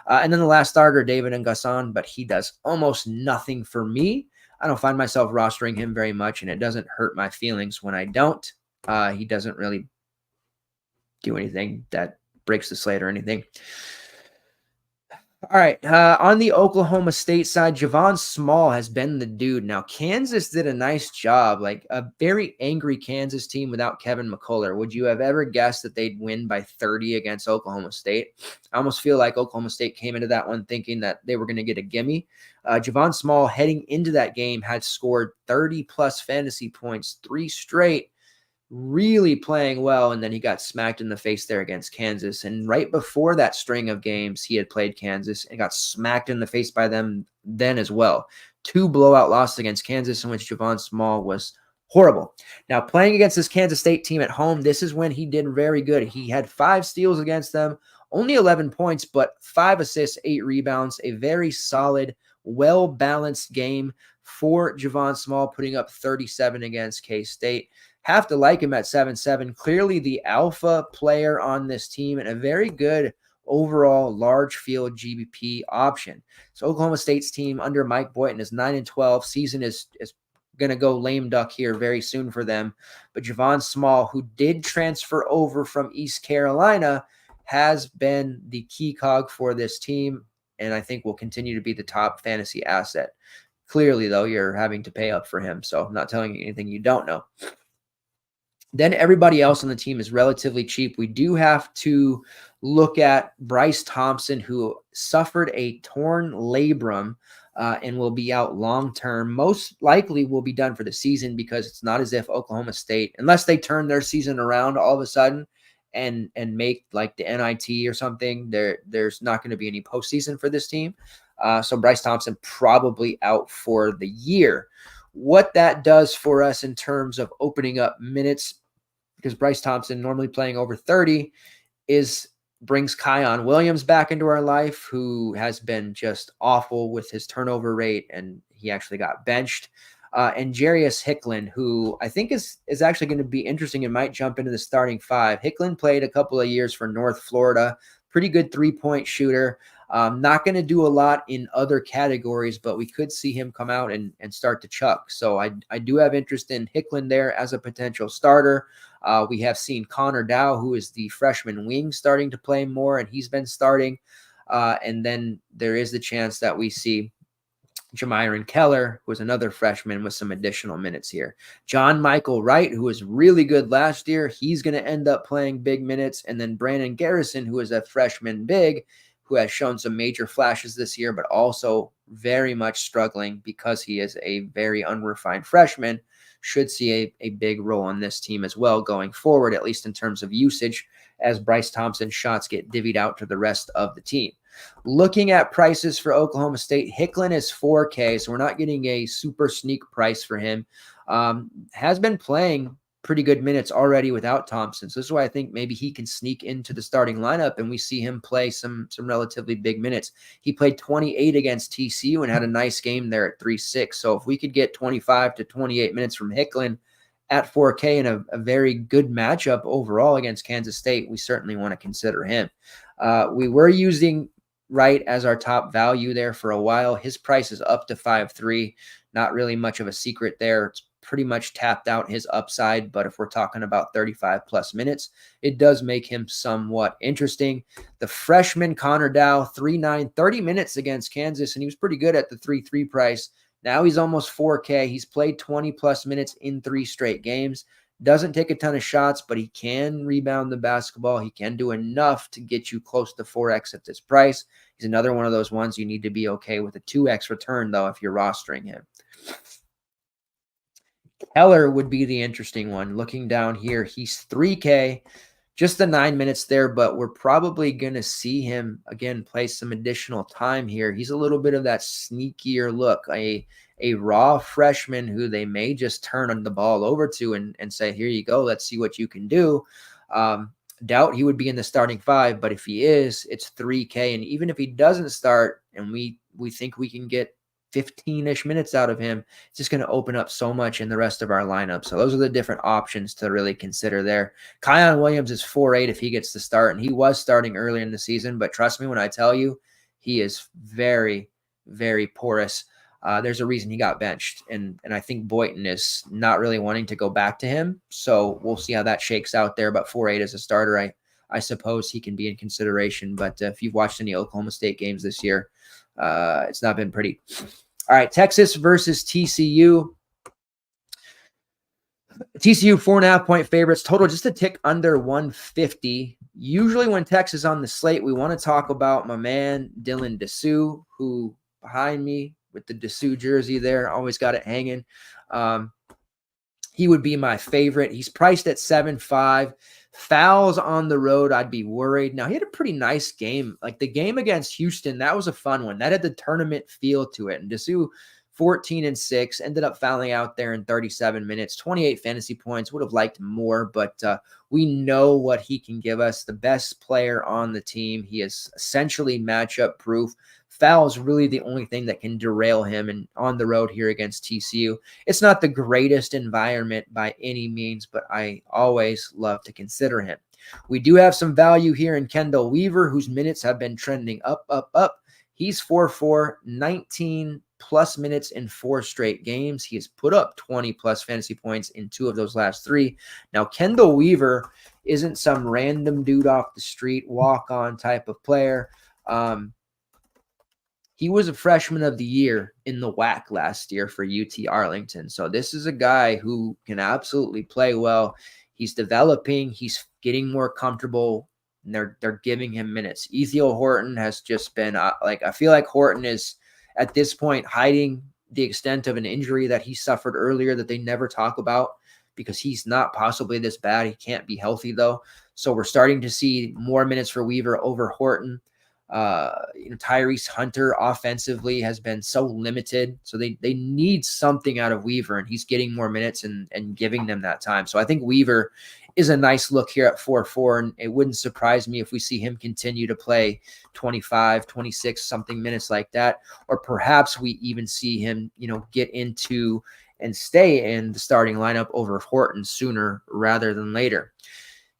And then the last starter, David N'Guessan, but he does almost nothing for me. I don't find myself rostering him very much, and it doesn't hurt my feelings when I don't. He doesn't really do anything that breaks the slate or anything. All right, on the Oklahoma State side, Javon Small has been the dude. Now, Kansas did a nice job, like a very angry Kansas team without Kevin McCullough. Would you have ever guessed that they'd win by 30 against Oklahoma State? I almost feel like Oklahoma State came into that one thinking that they were going to get a gimme. Javon Small, heading into that game, had scored 30-plus fantasy points, 3 straight, really playing well, and then he got smacked in the face there against Kansas. And right before that string of games, he had played Kansas and got smacked in the face by them then as well. 2 blowout losses against Kansas in which Javon Small was horrible. Now, playing against this Kansas State team at home, this is when he did very good. He had 5 steals against them, only 11 points, but 5 assists, 8 rebounds, a very solid, well-balanced game for Javon Small, putting up 37 against K-State. Have to like him at 7.7. Clearly the alpha player on this team and a very good overall large field GBP option. So Oklahoma State's team under Mike Boynton is 9-12. Season is going to go lame duck here very soon for them. But Javon Small, who did transfer over from East Carolina, has been the key cog for this team, and I think will continue to be the top fantasy asset. Clearly, though, you're having to pay up for him, so I'm not telling you anything you don't know. Then everybody else on the team is relatively cheap. We do have to look at Bryce Thompson, who suffered a torn labrum and will be out long-term. Most likely will be done for the season because it's not as if Oklahoma State, unless they turn their season around all of a sudden and make like the NIT or something, there's not going to be any postseason for this team. So Bryce Thompson probably out for the year. What that does for us in terms of opening up minutes, because Bryce Thompson normally playing over 30 brings Kion Williams back into our life, who has been just awful with his turnover rate, and he actually got benched. And Jarius Hicklin, who I think is actually going to be interesting and might jump into the starting 5. Hicklin played a couple of years for North Florida, pretty good 3-point shooter. Not going to do a lot in other categories, but we could see him come out and start to chuck. So I do have interest in Hicklin there as a potential starter. We have seen Connor Dow, who is the freshman wing, starting to play more, and he's been starting. And then there is the chance that we see Jamiron Keller, who is another freshman, with some additional minutes here. John Michael Wright, who was really good last year, he's going to end up playing big minutes. And then Brandon Garrison, who is a freshman big, who has shown some major flashes this year, but also very much struggling because he is a very unrefined freshman, should see a big role on this team as well going forward, at least in terms of usage, as Bryce Thompson's shots get divvied out to the rest of the team. Looking at prices for Oklahoma State, Hicklin is 4K, so we're not getting a super sneak price for him. Has been playing pretty good minutes already without Thompson. So this is why I think maybe he can sneak into the starting lineup and we see him play some relatively big minutes. He played 28 against TCU and had a nice game there at 3.6. So if we could get 25 to 28 minutes from Hicklin at 4K and a very good matchup overall against Kansas State, we certainly want to consider him. We were using Wright as our top value there for a while. His price is up to 5.3. Not really much of a secret there. It's pretty much tapped out his upside. But if we're talking about 35 plus minutes, it does make him somewhat interesting. The freshman Connor Dow, 3.9, 30 minutes against Kansas, and he was pretty good at the 3.3 price. Now he's almost 4K. He's played 20 plus minutes in 3 straight games. Doesn't take a ton of shots, but he can rebound the basketball. He can do enough to get you close to 4X at this price. He's another one of those ones you need to be okay with a 2X return, though, if you're rostering him. Keller would be the interesting one. Looking down here, he's 3K, just the 9 minutes there, but we're probably going to see him, again, play some additional time here. He's a little bit of that sneakier look, a raw freshman who they may just turn on the ball over to and say, here you go, let's see what you can do. Doubt he would be in the starting 5, but if he is, it's 3K. And even if he doesn't start and we think we can get 15-ish minutes out of him, it's just going to open up so much in the rest of our lineup. So those are the different options to really consider there. Kion Williams is 4.8 if he gets to start, and he was starting early in the season, but trust me when I tell you, he is very, very porous. There's a reason he got benched, and I think Boynton is not really wanting to go back to him, so we'll see how that shakes out there. But 4.8 as a starter, I suppose he can be in consideration, but if you've watched any Oklahoma State games this year, it's not been pretty. All right, Texas versus TCU. TCU 4.5-point favorites, total just a tick under 150. Usually when Texas is on the slate, we want to talk about my man Dylan Dessou, who behind me with the Dessou jersey there, always got it hanging. He would be my favorite. He's priced at 7.5. Fouls on the road, I'd be worried. Now, he had a pretty nice game. Like the game against Houston, that was a fun one. That had the tournament feel to it. And Dessou, 14-6, ended up fouling out there in 37 minutes, 28 fantasy points. Would have liked more, but we know what he can give us. The best player on the team. He is essentially matchup proof. Foul is really the only thing that can derail him, and on the road here against TCU. It's not the greatest environment by any means, but I always love to consider him. We do have some value here in Kendall Weaver, whose minutes have been trending up. He's 4.4, 19 plus minutes in 4 straight games. He has put up 20 plus fantasy points in 2 of those last 3. Now, Kendall Weaver isn't some random dude off the street, walk-on type of player. He was a freshman of the year in the WAC last year for UT Arlington. So this is a guy who can absolutely play well. He's developing. He's getting more comfortable, and they're giving him minutes. Ethiel Horton has just been I feel like Horton is at this point hiding the extent of an injury that he suffered earlier that they never talk about, because he's not possibly this bad. He can't be healthy though. So we're starting to see more minutes for Weaver over Horton. Tyrese Hunter offensively has been so limited, so they need something out of Weaver, and he's getting more minutes and giving them that time. So I think Weaver is a nice look here at 4.4, and it wouldn't surprise me if we see him continue to play 25, 26 something minutes like that, or perhaps we even see him, get into and stay in the starting lineup over Horton sooner rather than later.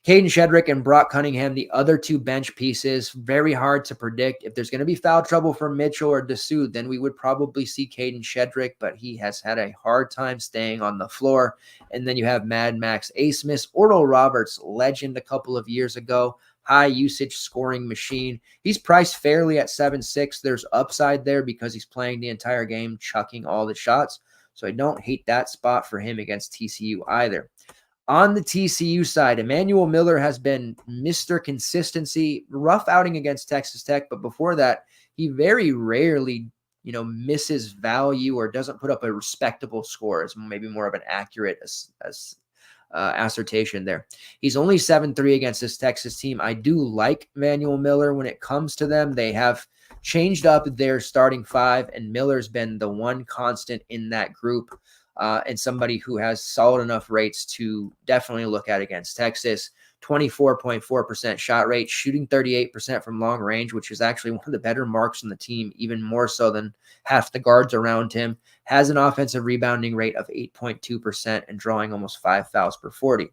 Caden Shedrick and Brock Cunningham, the other 2 bench pieces, very hard to predict. If there's going to be foul trouble for Mitchell or Dessou, then we would probably see Caden Shedrick, but he has had a hard time staying on the floor. And then you have Mad Max Asmus, Oral Roberts, legend a couple of years ago, high usage scoring machine. He's priced fairly at 7.6. There's upside there because he's playing the entire game, chucking all the shots. So I don't hate that spot for him against TCU either. On the TCU side, Emmanuel Miller has been Mr. Consistency, rough outing against Texas Tech, but before that, he very rarely, misses value or doesn't put up a respectable score. It's maybe more of an accurate assertion there. He's only 7.3 against this Texas team. I do like Emmanuel Miller when it comes to them. They have changed up their starting 5, and Miller's been the one constant in that group. And somebody who has solid enough rates to definitely look at against Texas. 24.4% shot rate, shooting 38% from long range, which is actually one of the better marks on the team, even more so than half the guards around him. Has an offensive rebounding rate of 8.2% and drawing almost 5 fouls per 40.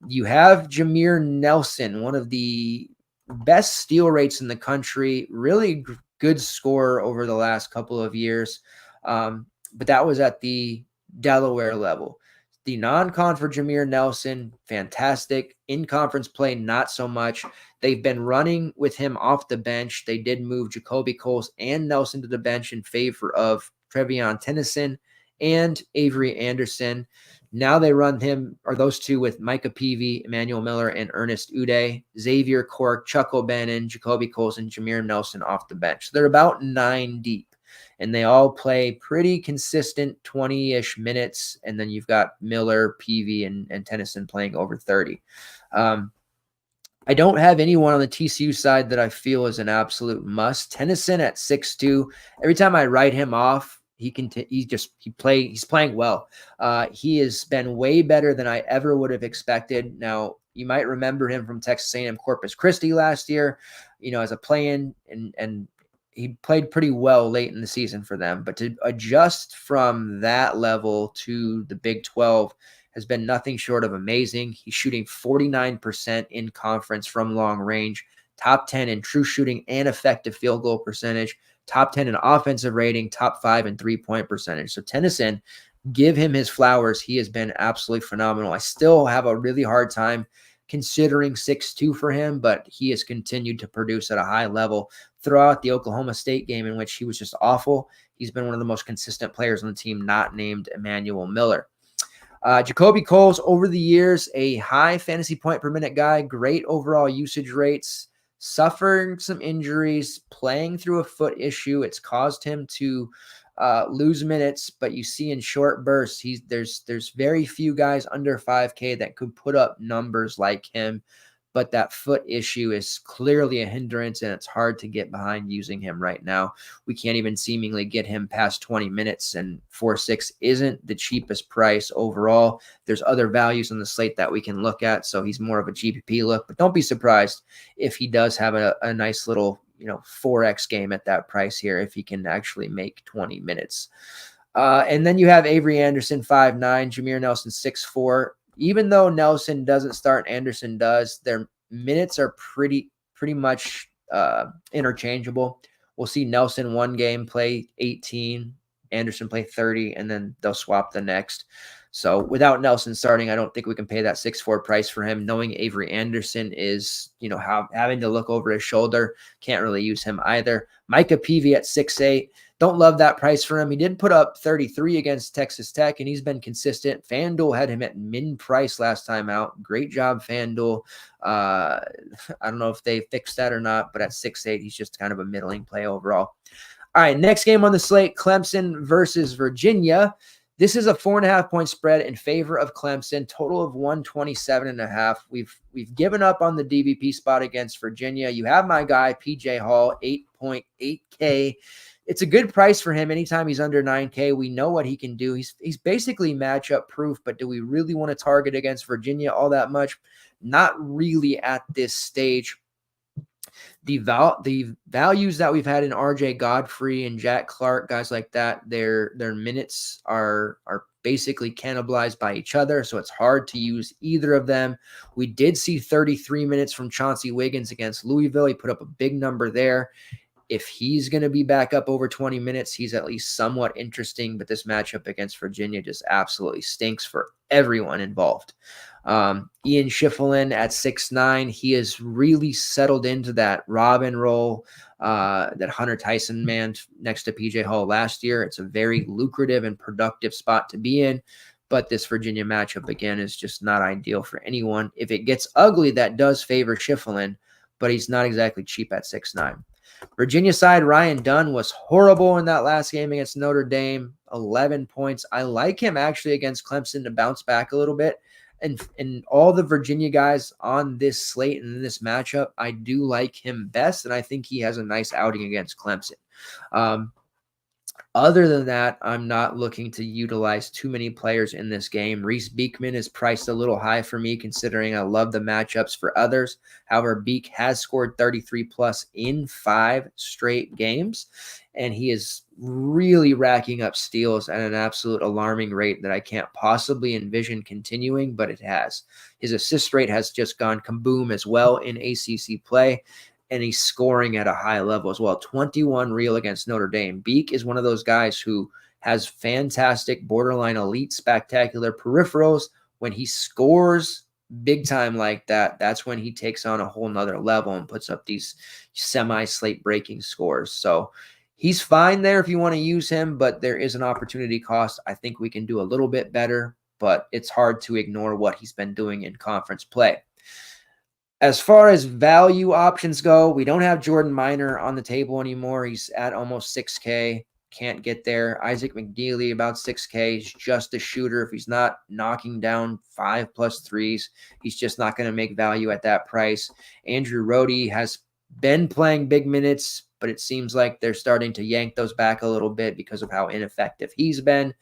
You have Jameer Nelson, one of the best steal rates in the country, really good scorer over the last couple of years. But that was at the Delaware level. The non-con for Jameer Nelson, fantastic. In-conference play, not so much. They've been running with him off the bench. They did move Jacoby Coles and Nelson to the bench in favor of Trevion Tennyson and Avery Anderson. Now they run him, or those two, with Micah Peavy, Emmanuel Miller, and Ernest Uday, Xavier Cork, Chuck O'Bannon, Jacoby Coles, and Jameer Nelson off the bench. So they're about 9 deep. And they all play pretty consistent 20-ish minutes. And then you've got Miller, Peavy, and Tennyson playing over 30. I don't have anyone on the TCU side that I feel is an absolute must. Tennyson at 6'2". Every time I write him off, he's playing well. He has been way better than I ever would have expected. Now, you might remember him from Texas A&M Corpus Christi last year, as a play-in, and he played pretty well late in the season for them. But to adjust from that level to the Big 12 has been nothing short of amazing. He's shooting 49% in conference from long range, top 10 in true shooting and effective field goal percentage, top 10 in offensive rating, top 5 in three-point percentage. So Tennyson, give him his flowers. He has been absolutely phenomenal. I still have a really hard time considering 6'2" for him, but he has continued to produce at a high level throughout the Oklahoma State game, in which he was just awful. He's been one of the most consistent players on the team, not named Emmanuel Miller. Jacoby Coles, over the years, a high fantasy point per minute guy, great overall usage rates, suffering some injuries, playing through a foot issue. It's caused him to lose minutes, but you see in short bursts, there's very few guys under 5K that could put up numbers like him, but that foot issue is clearly a hindrance, and it's hard to get behind using him right now. We can't even seemingly get him past 20 minutes, and 4.6 isn't the cheapest price overall. There's other values on the slate that we can look at, so he's more of a GPP look, but don't be surprised if he does have a nice little 4X game at that price here, if he can actually make 20 minutes. And then you have Avery Anderson, 5'9", Jameer Nelson, 6'4". Even though Nelson doesn't start, Anderson does, their minutes are pretty much interchangeable. We'll see Nelson one game play 18, Anderson play 30, and then they'll swap the next. So without Nelson starting, I don't think we can pay that 6'4" price for him. Knowing Avery Anderson is, having to look over his shoulder, can't really use him either. Micah Peavy at 6'8". Don't love that price for him. He did put up 33 against Texas Tech, and he's been consistent. FanDuel had him at min price last time out. Great job, FanDuel. I don't know if they fixed that or not, but at 6'8", he's just kind of a middling play overall. All right, next game on the slate, Clemson versus Virginia. This is a 4.5-point spread in favor of Clemson, total of 127.5. We've given up on the DVP spot against Virginia. You have my guy, PJ Hall, 8.8K. It's a good price for him anytime he's under 9K. We know what he can do. He's basically matchup proof, but do we really want to target against Virginia all that much? Not really at this stage. The values that we've had in RJ Godfrey and Jack Clark, guys like that, their minutes are basically cannibalized by each other, so it's hard to use either of them. We did see 33 minutes from Chauncey Wiggins against Louisville. He put up a big number there. If he's going to be back up over 20 minutes, he's at least somewhat interesting, but this matchup against Virginia just absolutely stinks for everyone involved. Ian Schiffelin at 6'9", he has really settled into that Robin role that Hunter Tyson manned next to PJ Hall last year. It's a very lucrative and productive spot to be in, but this Virginia matchup, again, is just not ideal for anyone. If it gets ugly, that does favor Schiffelin, but he's not exactly cheap at 6'9". Virginia side, Ryan Dunn was horrible in that last game against Notre Dame, 11 points. I like him actually against Clemson to bounce back a little bit. And all the Virginia guys on this slate and in this matchup, I do like him best, and I think he has a nice outing against Clemson. Other than that, I'm not looking to utilize too many players in this game. Reese Beekman is priced a little high for me, considering I love the matchups for others. However, Beek has scored 33+ in 5 straight games, and he is really racking up steals at an absolute alarming rate that I can't possibly envision continuing, but it has. His assist rate has just gone kaboom as well in ACC play, and he's scoring at a high level as well. 21 real against Notre Dame. Beek is one of those guys who has fantastic, borderline elite, spectacular peripherals. When he scores big time like that, that's when he takes on a whole nother level and puts up these semi-slate breaking scores. So he's fine there if you want to use him, but there is an opportunity cost. I think we can do a little bit better, but it's hard to ignore what he's been doing in conference play. As far as value options go, we don't have Jordan Minor on the table anymore. He's at almost 6K. Can't get there. Isaac McNeely, about 6K. He's just a shooter. If he's not knocking down 5+ threes, he's just not going to make value at that price. Andrew Rohde has been playing big minutes, but it seems like they're starting to yank those back a little bit because of how ineffective he's been.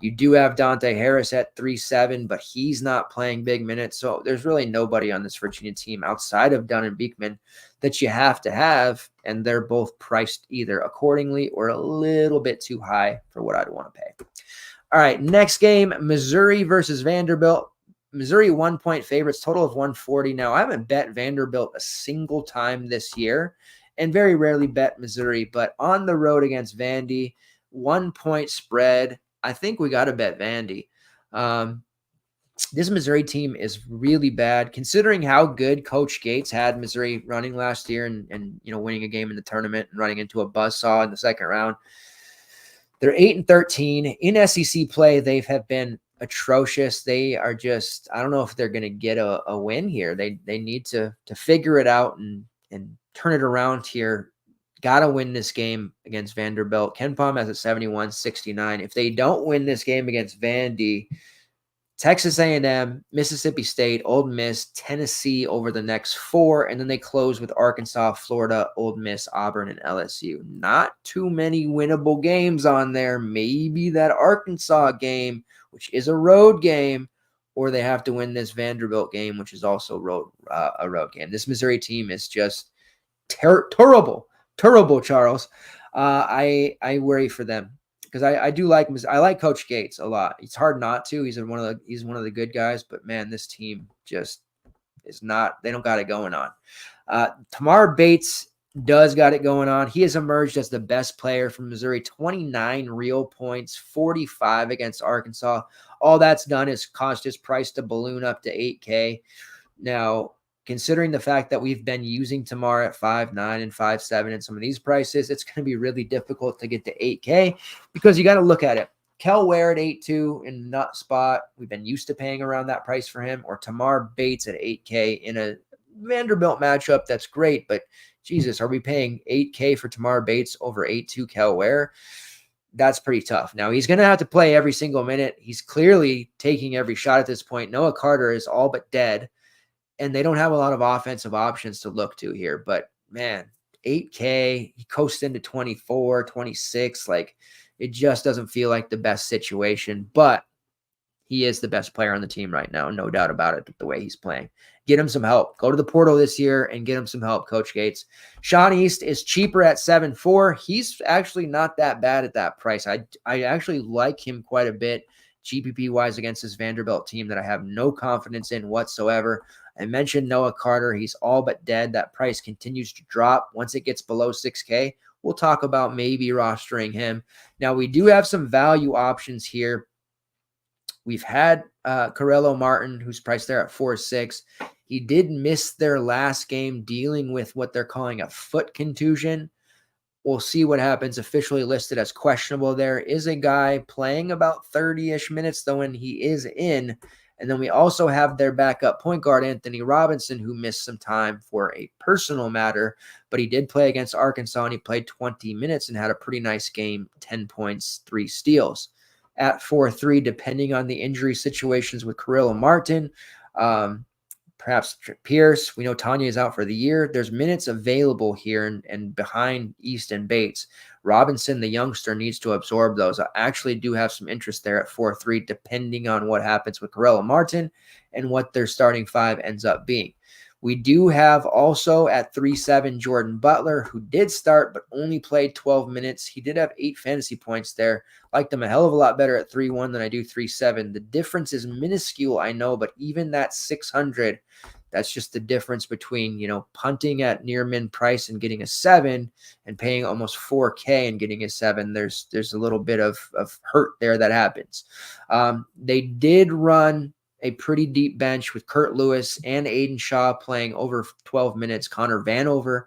You do have Dante Harris at 3.7, but he's not playing big minutes. So there's really nobody on this Virginia team outside of Dunn and Beekman that you have to have, and they're both priced either accordingly or a little bit too high for what I'd want to pay. All right, next game, Missouri versus Vanderbilt. Missouri 1-point favorites, total of 140. Now, I haven't bet Vanderbilt a single time this year and very rarely bet Missouri, but on the road against Vandy, 1-point spread, I think we got to bet Vandy. This Missouri team is really bad, considering how good Coach Gates had Missouri running last year and winning a game in the tournament and running into a buzzsaw in the second round. They're 8-13 in SEC play. They have been atrocious. They are just, I don't know if they're going to get a win here. They need to figure it out and turn it around here. Got to win this game against Vanderbilt. Ken Pom has a 71-69. If they don't win this game against Vandy, Texas A&M, Mississippi State, Ole Miss, Tennessee over the next 4, and then they close with Arkansas, Florida, Ole Miss, Auburn, and LSU. Not too many winnable games on there. Maybe that Arkansas game, which is a road game, or they have to win this Vanderbilt game, which is also a road game. This Missouri team is just terrible, Charles. I worry for them because I like Coach Gates a lot. It's hard not to. He's one of the good guys, but man, this team just is not. They don't got it going on. Tamar Bates does got it going on. He has emerged as the best player from Missouri. 29 real points, 45 against Arkansas. All that's done is caused his price to balloon up to 8K. Now, considering the fact that we've been using Tamar at 5.9 and 5.7 in some of these prices, it's going to be really difficult to get to 8K because you got to look at it. Kel Ware at 8.2 in nut spot. We've been used to paying around that price for him, or Tamar Bates at 8K in a Vanderbilt matchup. That's great, but Jesus, are we paying 8K for Tamar Bates over 8.2 Kel Ware? That's pretty tough. Now, he's going to have to play every single minute. He's clearly taking every shot at this point. Noah Carter is all but dead, and they don't have a lot of offensive options to look to here. But, man, 8K, he coasts into 24, 26. Like, it just doesn't feel like the best situation. But he is the best player on the team right now, no doubt about it, the way he's playing. Get him some help. Go to the portal this year and get him some help, Coach Gates. Sean East is cheaper at 7.4. He's actually not that bad at that price. I actually like him quite a bit GPP-wise against this Vanderbilt team that I have no confidence in whatsoever. I mentioned Noah Carter. He's all but dead. That price continues to drop. Once it gets below 6K, we'll talk about maybe rostering him. Now, we do have some value options here. We've had Corello Martin, who's priced there at 4.6. He did miss their last game dealing with what they're calling a foot contusion. We'll see what happens. Officially listed as questionable. There is a guy playing about 30-ish minutes, though, when he is in. And then we also have their backup point guard, Anthony Robinson, who missed some time for a personal matter, but he did play against Arkansas, and he played 20 minutes and had a pretty nice game, 10 points, 3 steals. At 4.3, depending on the injury situations with Corello Martin, perhaps Pierce. We know Tanya is out for the year. There's minutes available here and behind East and Bates. Robinson, the youngster, needs to absorb those. I actually do have some interest there at 4.3, depending on what happens with Corello Martin and what their starting 5 ends up being. We do have also at 3.7 Jordan Butler, who did start but only played 12 minutes. He did have 8 fantasy points there. Liked him a hell of a lot better at 3.1 than I do 3.7. The difference is minuscule, I know, but even that 600 That's just the difference between, punting at near min price and getting a 7 and paying almost 4K and getting a 7. There's a little bit of hurt there that happens. They did run a pretty deep bench with Kurt Lewis and Aiden Shaw playing over 12 minutes. Connor Vanover,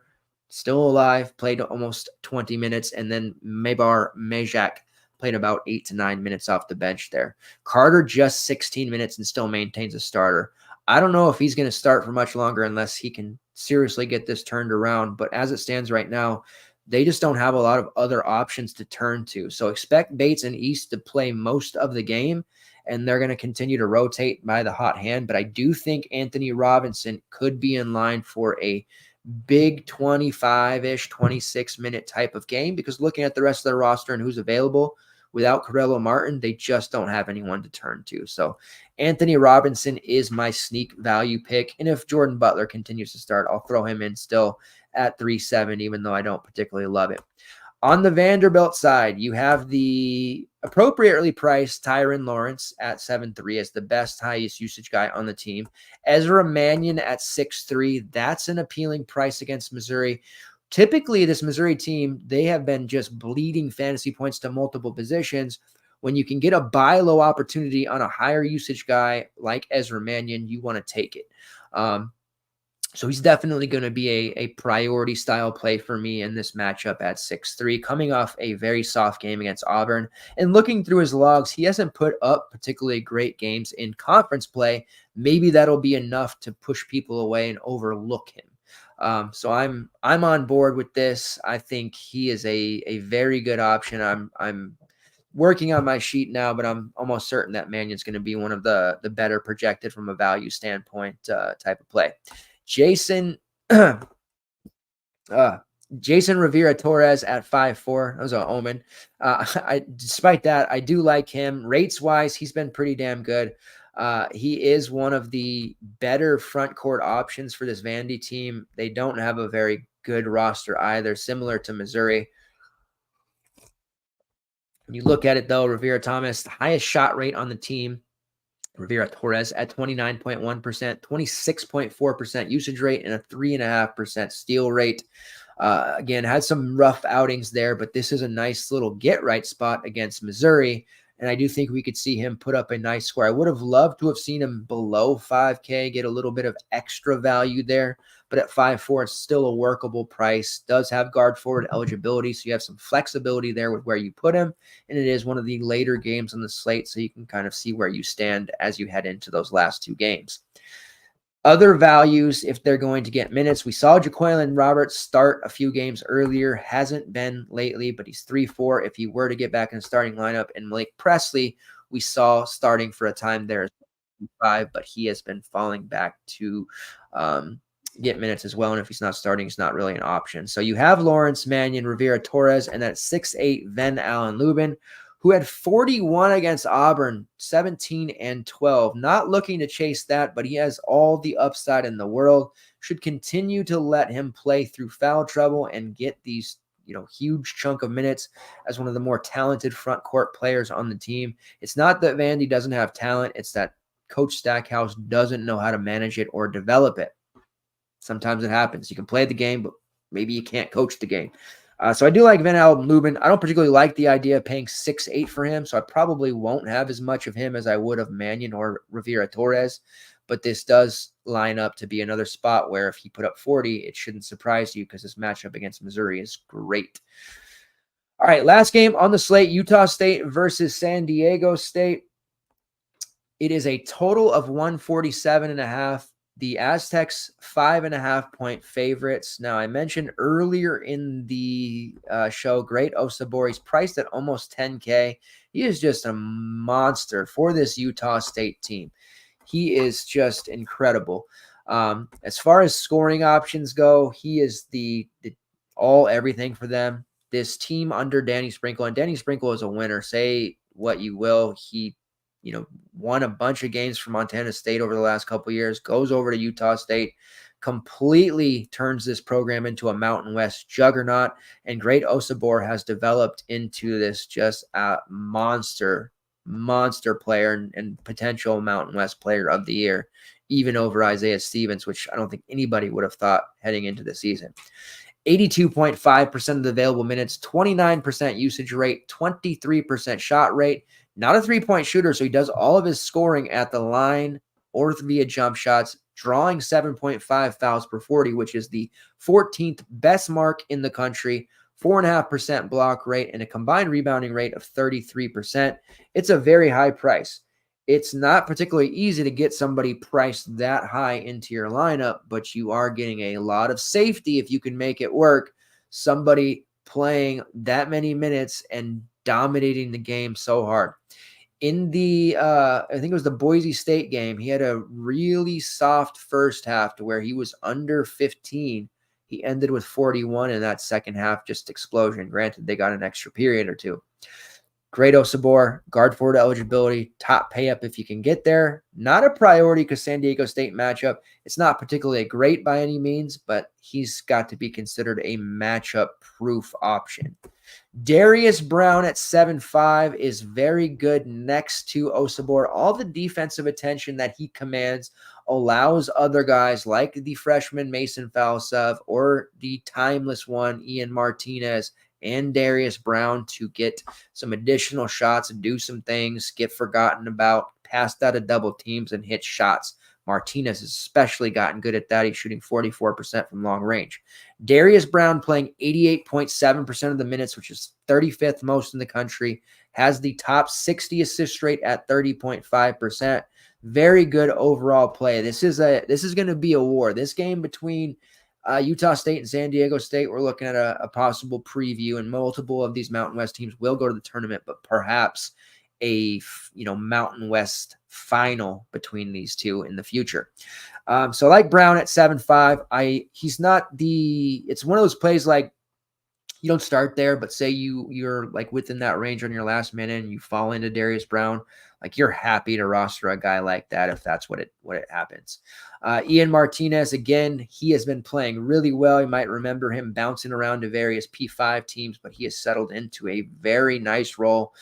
still alive, played almost 20 minutes. And then Maybar Majak played about 8 to 9 minutes off the bench there. Carter just 16 minutes and still maintains a starter. I don't know if he's going to start for much longer unless he can seriously get this turned around. But as it stands right now, they just don't have a lot of other options to turn to. So expect Bates and East to play most of the game, and they're going to continue to rotate by the hot hand. But I do think Anthony Robinson could be in line for a big 25-ish, 26-minute type of game, because looking at the rest of their roster and who's available, without Corello Martin, they just don't have anyone to turn to. So Anthony Robinson is my sneak value pick. And if Jordan Butler continues to start, I'll throw him in still at 3.7, even though I don't particularly love it. On the Vanderbilt side, you have the appropriately priced Tyron Lawrence at 7.3 as the best, highest usage guy on the team. Ezra Mannion at 6.3. That's an appealing price against Missouri. Typically, this Missouri team, they have been just bleeding fantasy points to multiple positions. When you can get a buy low opportunity on a higher usage guy like Ezra Mannion, you want to take it. So he's definitely going to be a priority style play for me in this matchup at 6.3, coming off a very soft game against Auburn. And looking through his logs, he hasn't put up particularly great games in conference play. Maybe that'll be enough to push people away and overlook him. So I'm on board with this. I think he is a very good option. I'm working on my sheet now, but I'm almost certain that Mannion's going to be one of the better projected from a value standpoint type of play. Jason Rivera Torres at 5.4. That was an omen. Despite that, I do like him. Rates wise, he's been pretty damn good. He is one of the better front court options for this Vandy team. They don't have a very good roster either, similar to Missouri. When you look at it, though, Rivera Thomas, the highest shot rate on the team. Rivera Torres at 29.1%, 26.4% usage rate, and a 3.5% steal rate. Again, had some rough outings there, but this is a nice little get-right spot against Missouri, and I do think we could see him put up a nice score. I would have loved to have seen him below 5K, get a little bit of extra value there, but at 5.4, it's still a workable price. Does have guard forward eligibility, so you have some flexibility there with where you put him, and it is one of the later games on the slate, so you can kind of see where you stand as you head into those last two games. Other values, if they're going to get minutes, we saw Jaqueline Roberts start a few games earlier. Hasn't been lately, but he's 3.4 if he were to get back in the starting lineup. And Malik Presley, we saw starting for a time there as 5, but he has been falling back to get minutes as well. And if he's not starting, it's not really an option. So you have Lawrence, Mannion, Rivera Torres, and that 6'8 Ven Allen Lubin, who had 41 against Auburn, 17 and 12. Not looking to chase that, but he has all the upside in the world. Should continue to let him play through foul trouble and get these, huge chunk of minutes as one of the more talented front court players on the team. It's not that Vandy doesn't have talent. It's that Coach Stackhouse doesn't know how to manage it or develop it. Sometimes it happens. You can play the game, but maybe you can't coach the game. So I do like Van Allen Lubin. I don't particularly like the idea of paying 6.8 for him, so I probably won't have as much of him as I would of Mannion or Rivera Torres. But this does line up to be another spot where if he put up 40, it shouldn't surprise you because this matchup against Missouri is great. All right, last game on the slate, Utah State versus San Diego State. It is a total of 147.5. The Aztecs 5.5-point favorites. Now, I mentioned earlier in the show, Great Osabori's priced at almost 10K. He is just a monster for this Utah State team. He is just incredible. As far as scoring options go, he is the all everything for them. This team under Danny Sprinkle, and Danny Sprinkle is a winner. Say what you will, he won a bunch of games for Montana State over the last couple of years, goes over to Utah State, completely turns this program into a Mountain West juggernaut, and Great Osabor has developed into this just a monster player and potential Mountain West player of the year even over Isaiah Stevens, which I don't think anybody would have thought heading into the season. 82.5% of the available minutes, 29% usage rate, 23% shot rate. Not a three-point shooter, so he does all of his scoring at the line or via jump shots, drawing 7.5 fouls per 40, which is the 14th best mark in the country, 4.5% block rate, and a combined rebounding rate of 33%. It's a very high price. It's not particularly easy to get somebody priced that high into your lineup, but you are getting a lot of safety if you can make it work. Somebody playing that many minutes and dominating the game so hard. In the, I think it was the Boise State game, he had a really soft first half to where he was under 15. He ended with 41 in that second half, just explosion. Granted, they got an extra period or two. Great Osobor, guard forward eligibility, top pay up if you can get there. Not a priority because San Diego State matchup. It's not particularly great by any means, but he's got to be considered a matchup proof option. Darius Brown at 7.5 is very good next to Osobor. All the defensive attention that he commands allows other guys like the freshman Mason Falsev or the timeless one Ian Martinez and Darius Brown to get some additional shots and do some things, get forgotten about, passed out of double teams and hit shots. Martinez has especially gotten good at that. He's shooting 44% from long range. Darius Brown playing 88.7% of the minutes, which is 35th most in the country, has the top 60 assist rate at 30.5%. Very good overall play. This is going to be a war. This game between Utah State and San Diego State, we're looking at a possible preview, and multiple of these Mountain West teams will go to the tournament, but perhaps a Mountain West final between these two in the future. So I like Brown at 7.5. He's not it's one of those plays like you don't start there, but say you're like within that range on your last minute and you fall into Darius Brown, like you're happy to roster a guy like that if that's what it happens. Ian Martinez, again, he has been playing really well. You might remember him bouncing around to various P5 teams, but he has settled into a very nice role,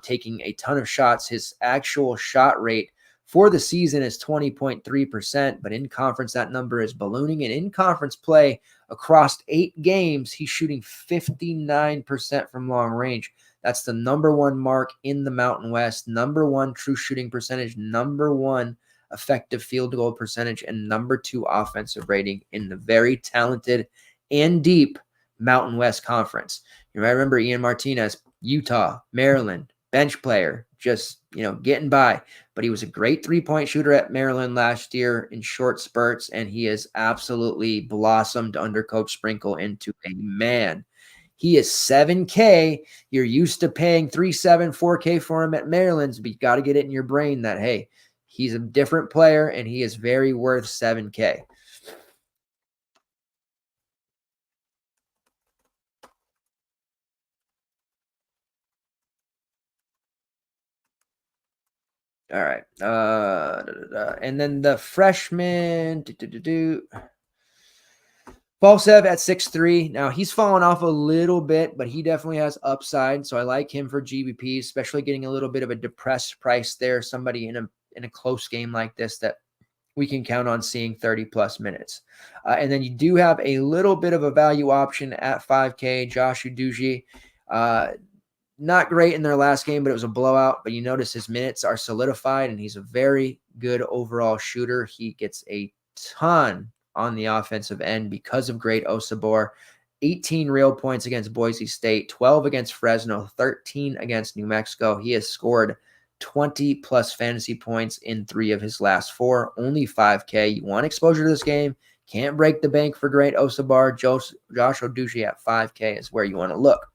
taking a ton of shots. His actual shot rate for the season is 20.3%, but in conference, that number is ballooning. And in conference play across 8 games, he's shooting 59% from long range. That's the number one mark in the Mountain West, number one true shooting percentage, number one effective field goal percentage, and number 2 offensive rating in the very talented and deep Mountain West Conference. You might remember Ian Martinez, Utah, Maryland, bench player, just, getting by. But he was a great three-point shooter at Maryland last year in short spurts, and he has absolutely blossomed under Coach Sprinkle into a man. He is $7K. You're used to paying $3.7, $4K for him at Maryland's, but you got to get it in your brain that, hey, he's a different player, and he is very worth $7K. All right. And then the freshman, Falsev at 6'3". Now, he's fallen off a little bit, but he definitely has upside. So I like him for GBP, especially getting a little bit of a depressed price there. Somebody in a close game like this that we can count on seeing 30-plus minutes. And then you do have a little bit of a value option at 5K, Josh Udoji. Not great in their last game, but it was a blowout. But you notice his minutes are solidified, and he's a very good overall shooter. He gets a ton on the offensive end because of great Osobor. 18 real points against Boise State, 12 against Fresno, 13 against New Mexico. He has scored 20-plus fantasy points in 3 of his last 4, only 5K. You want exposure to this game, can't break the bank for great Osobor. Josh Udoji at 5K is where you want to look.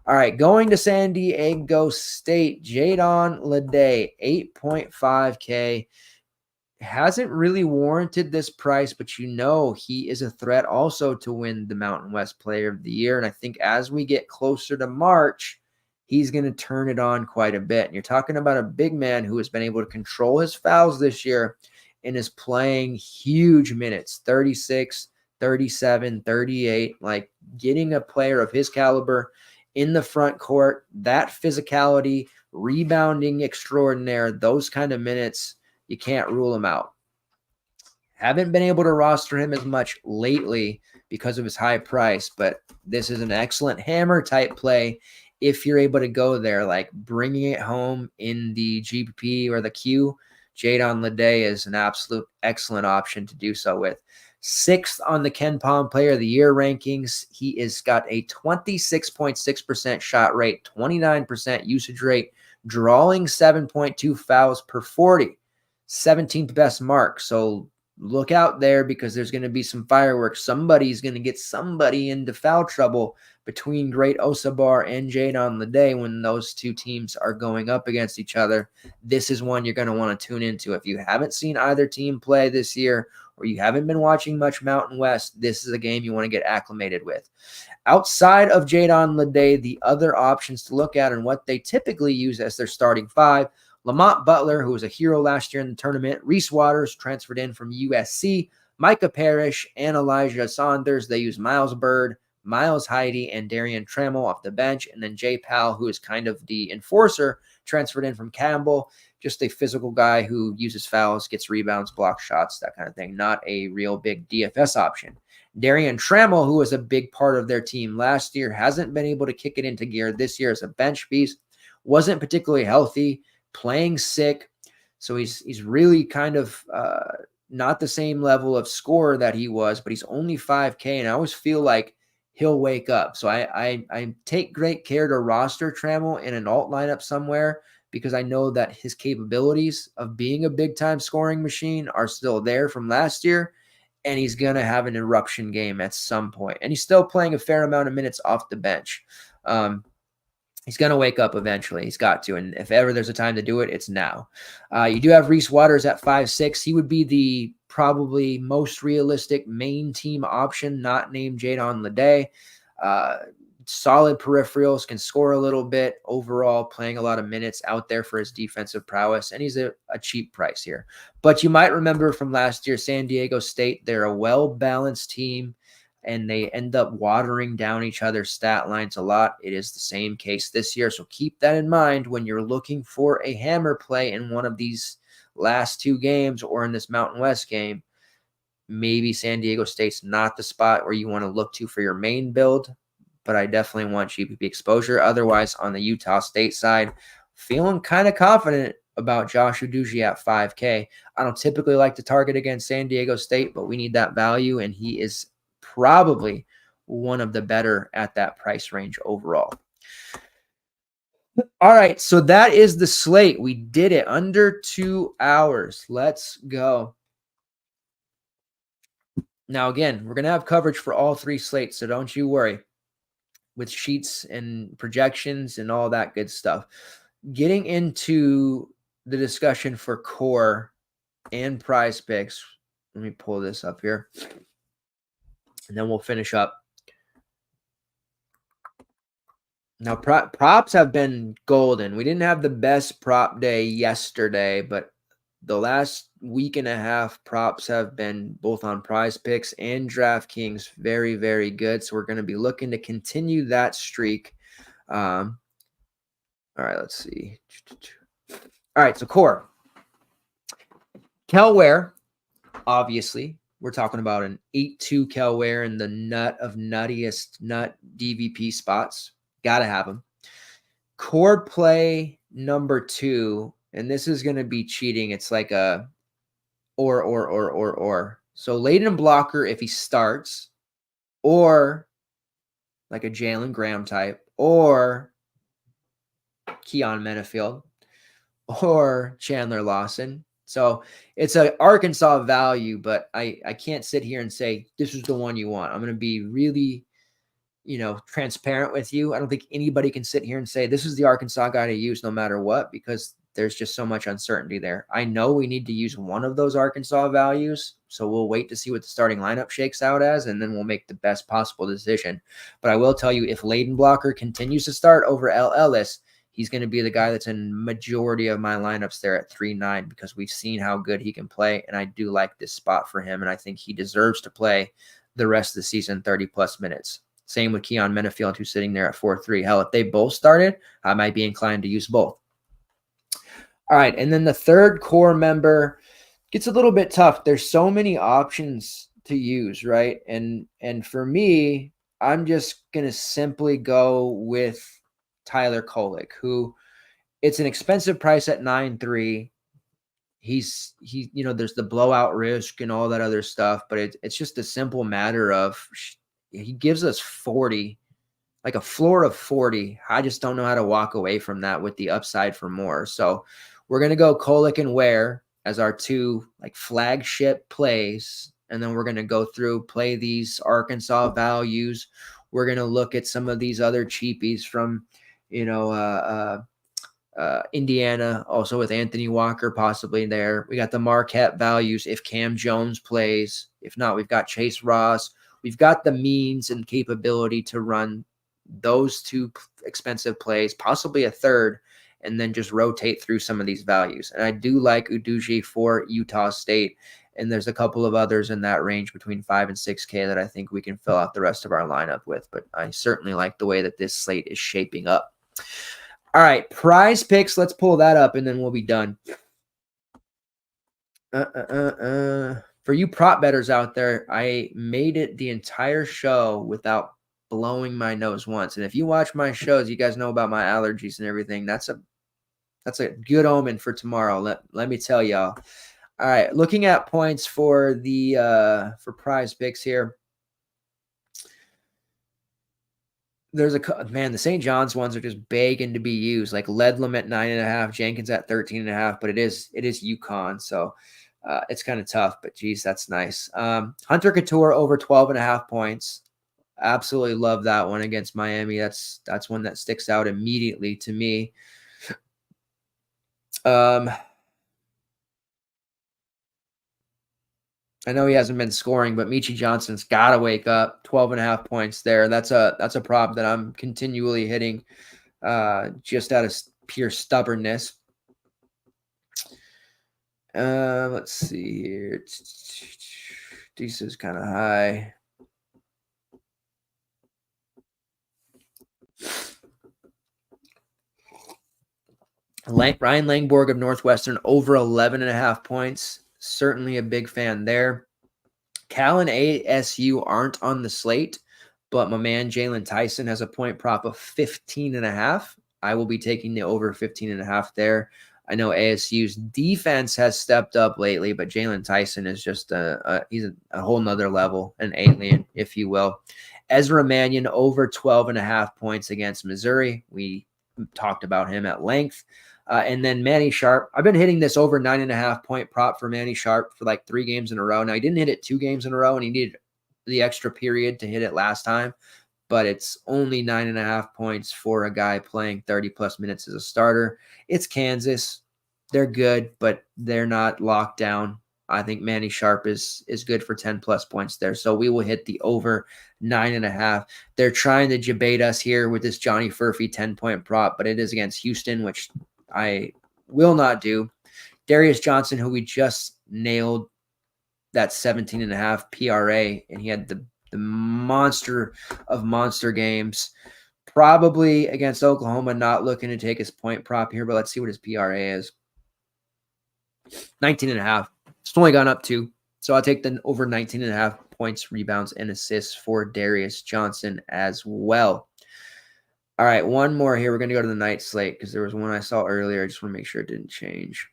All right, going to San Diego State, Jadon Lede, 8.5K. Hasn't really warranted this price, but he is a threat also to win the Mountain West Player of the Year. And I think as we get closer to March, he's going to turn it on quite a bit. And you're talking about a big man who has been able to control his fouls this year and is playing huge minutes, 36, 37, 38, like getting a player of his caliber in the front court, that physicality, rebounding extraordinaire, those kind of minutes, you can't rule him out. Haven't been able to roster him as much lately because of his high price, but this is an excellent hammer type play if you're able to go there, like bringing it home in the GPP or the Q. Jadon Lede is an absolute excellent option to do so with. 6th on the Ken Pom Player of the Year rankings. He is got a 26.6% shot rate, 29% usage rate, drawing 7.2 fouls per 40, 17th best mark. So look out there because there's going to be some fireworks. Somebody's going to get somebody into foul trouble between Great Osabar and Jadon Lede when those two teams are going up against each other. This is one you're going to want to tune into. If you haven't seen either team play this year or you haven't been watching much Mountain West, this is a game you want to get acclimated with. Outside of Jadon Lede, the other options to look at and what they typically use as their starting 5, Lamont Butler, who was a hero last year in the tournament, Reese Waters, transferred in from USC, Micah Parrish, and Elijah Saunders. They use Miles Bird, Miles Heide, and Darian Trammell off the bench, and then Jay Powell, who is kind of the enforcer, transferred in from Campbell, just a physical guy who uses fouls, gets rebounds, blocks shots, that kind of thing, not a real big DFS option. Darian Trammell, who was a big part of their team last year, hasn't been able to kick it into gear this year as a bench piece, wasn't particularly healthy, playing sick. So he's really kind of not the same level of scorer that he was, but he's only 5K, and I always feel like he'll wake up. So I take great care to roster Trammell in an alt lineup somewhere because I know that his capabilities of being a big-time scoring machine are still there from last year, and he's going to have an eruption game at some point. And he's still playing a fair amount of minutes off the bench. He's going to wake up eventually. He's got to. And if ever there's a time to do it, it's now. You do have Reese Waters at 5'6". He would be the probably most realistic main team option, not named Jadon Lede. Solid peripherals, can score a little bit. Overall, playing a lot of minutes out there for his defensive prowess. And he's a cheap price here. But you might remember from last year, San Diego State, they're a well-balanced team, and they end up watering down each other's stat lines a lot. It is the same case this year, so keep that in mind when you're looking for a hammer play in one of these last two games or in this Mountain West game. Maybe San Diego State's not the spot where you want to look to for your main build, but I definitely want GPP exposure. Otherwise, on the Utah State side, feeling kind of confident about Josh Uduji at 5K. I don't typically like to target against San Diego State, but we need that value, and he is probably one of the better at that price range overall. All right, so that is the slate. We did it under 2 hours. Let's go. Now, again, we're going to have coverage for all 3 slates, so don't you worry, with sheets and projections and all that good stuff. Getting into the discussion for core and PrizePicks, let me pull this up here. And then we'll finish up. Now, props have been golden. We didn't have the best prop day yesterday, but the last week and a half, props have been both on PrizePicks and DraftKings very, very good. So we're going to be looking to continue that streak. All right, let's see. All right, so core. Kel Ware, obviously. We're talking about an 8-2 Kel Ware in the nut of nuttiest nut DVP spots. Got to have him. Core play number 2, and this is going to be cheating. It's like a or. So Layden Blocker if he starts, or like a Jalen Graham type, or Keon Menafield, or Chandler Lawson. So it's an Arkansas value, but I can't sit here and say this is the one you want. I'm going to be really, transparent with you. I don't think anybody can sit here and say this is the Arkansas guy to use no matter what, because there's just so much uncertainty there. I know we need to use one of those Arkansas values, so we'll wait to see what the starting lineup shakes out as, and then we'll make the best possible decision. But I will tell you, if Layden Blocker continues to start over L. Ellis, he's going to be the guy that's in majority of my lineups there at 3-9 because we've seen how good he can play, and I do like this spot for him, and I think he deserves to play the rest of the season 30-plus minutes. Same with Keon Menafield, who's sitting there at 4-3. Hell, if they both started, I might be inclined to use both. All right, and then the third core member, gets a little bit tough. There's so many options to use, right? And for me, I'm just going to simply go with Tyler Kolek, who it's an expensive price at 9.3. There's the blowout risk and all that other stuff, but it's just a simple matter of he gives us 40, like a floor of 40. I just don't know how to walk away from that with the upside for more. So we're going to go Kolek and Ware as our two like flagship plays. And then we're going to go through, play these Arkansas values. We're going to look at some of these other cheapies from, Indiana, also with Anthony Walker possibly there. We got the Marquette values if Cam Jones plays. If not, we've got Chase Ross. We've got the means and capability to run those two expensive plays, possibly a third, and then just rotate through some of these values. And I do like Uduji for Utah State, and there's a couple of others in that range between 5 and 6K that I think we can fill out the rest of our lineup with. But I certainly like the way that this slate is shaping up. All right, PrizePicks. Let's pull that up, and then we'll be done. For you prop bettors out there, I made it the entire show without blowing my nose once. And if you watch my shows, you guys know about my allergies and everything. That's a good omen for tomorrow. Let me tell y'all. All right, looking at points for the for PrizePicks here. There's the St. John's ones are just begging to be used, like Ledlam at 9.5, Jenkins at 13.5, but it is Yukon, so it's kind of tough. But geez, that's nice. Hunter Couture over 12.5 points. Absolutely love that one against Miami. That's one that sticks out immediately to me. I know he hasn't been scoring, but Michi Johnson's got to wake up. 12.5 points there. That's a prop that I'm continually hitting just out of pure stubbornness. Let's see here. This is kind of high. Ryan Langborg of Northwestern over 11.5 points. Certainly a big fan there. Cal and ASU aren't on the slate, but my man Jalen Tyson has a point prop of 15.5. I will be taking the over 15.5 there. I know ASU's defense has stepped up lately, but Jalen Tyson is just he's a whole nother level, an alien, if you will. Ezra Mannion over 12.5 points against Missouri. We talked about him at length. And then Manny Sharp. I've been hitting this over 9.5 point prop for Manny Sharp for like 3 games in a row. Now, he didn't hit it 2 games in a row, and he needed the extra period to hit it last time. But it's only 9.5 points for a guy playing 30-plus minutes as a starter. It's Kansas. They're good, but they're not locked down. I think Manny Sharp is good for 10-plus points there. So we will hit the over 9.5. They're trying to debate us here with this Johnny Furphy 10-point prop, but it is against Houston, which I will not do. Darius Johnson, who we just nailed that 17.5 PRA, and he had the monster of monster games. Probably against Oklahoma, not looking to take his point prop here, but let's see what his PRA is. 19.5. It's only gone up 2. So I'll take the over 19.5 points, rebounds, and assists for Darius Johnson as well. All right, one more here. We're going to go to the night slate because there was one I saw earlier. I just want to make sure it didn't change.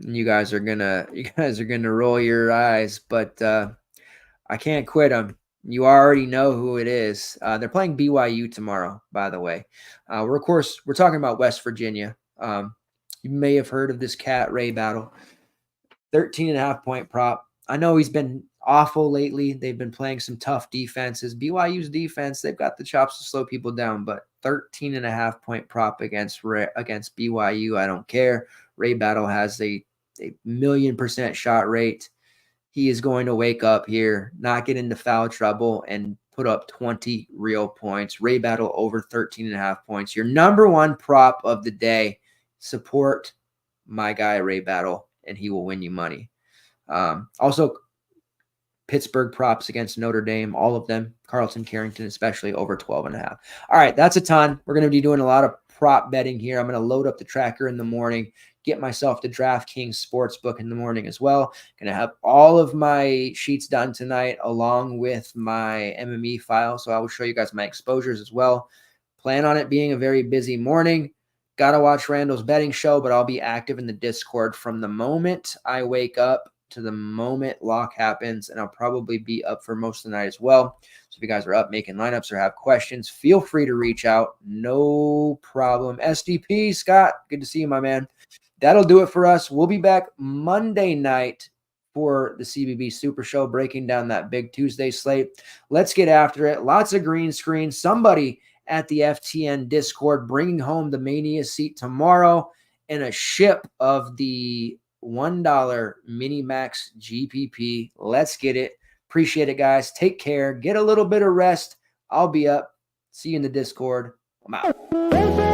You guys are gonna roll your eyes, but I can't quit them. You already know who it is. They're playing BYU tomorrow, by the way. We're talking about West Virginia. You may have heard of this cat Ray Battle. 13.5 point prop. I know he's been awful lately. They've been playing some tough defenses. BYU's defense, they've got the chops to slow people down, but 13.5 point prop against BYU, I don't care. Ray Battle has a 1,000,000% shot rate. He is going to wake up here, not get into foul trouble, and put up 20 real points. Ray Battle over 13.5 points. Your number one prop of the day. Support my guy Ray Battle, and he will win you money. Also, Pittsburgh props against Notre Dame, all of them. Carlton Carrington, especially over 12.5. All right, that's a ton. We're going to be doing a lot of prop betting here. I'm going to load up the tracker in the morning, get myself to DraftKings Sportsbook in the morning as well. Going to have all of my sheets done tonight along with my MME file. So I will show you guys my exposures as well. Plan on it being a very busy morning. Got to watch Randall's betting show, but I'll be active in the Discord from the moment I wake up to the moment lock happens, and I'll probably be up for most of the night as well. So if you guys are up making lineups or have questions, feel free to reach out. No problem. SDP, Scott, good to see you, my man. That'll do it for us. We'll be back Monday night for the CBB Super Show, breaking down that big Tuesday slate. Let's get after it. Lots of green screen. Somebody at the FTN Discord bringing home the Mania seat tomorrow and a ship of the $1 mini max GPP. Let's get it. Appreciate it, guys. Take care. Get a little bit of rest. I'll be up. See you in the Discord. I'm out.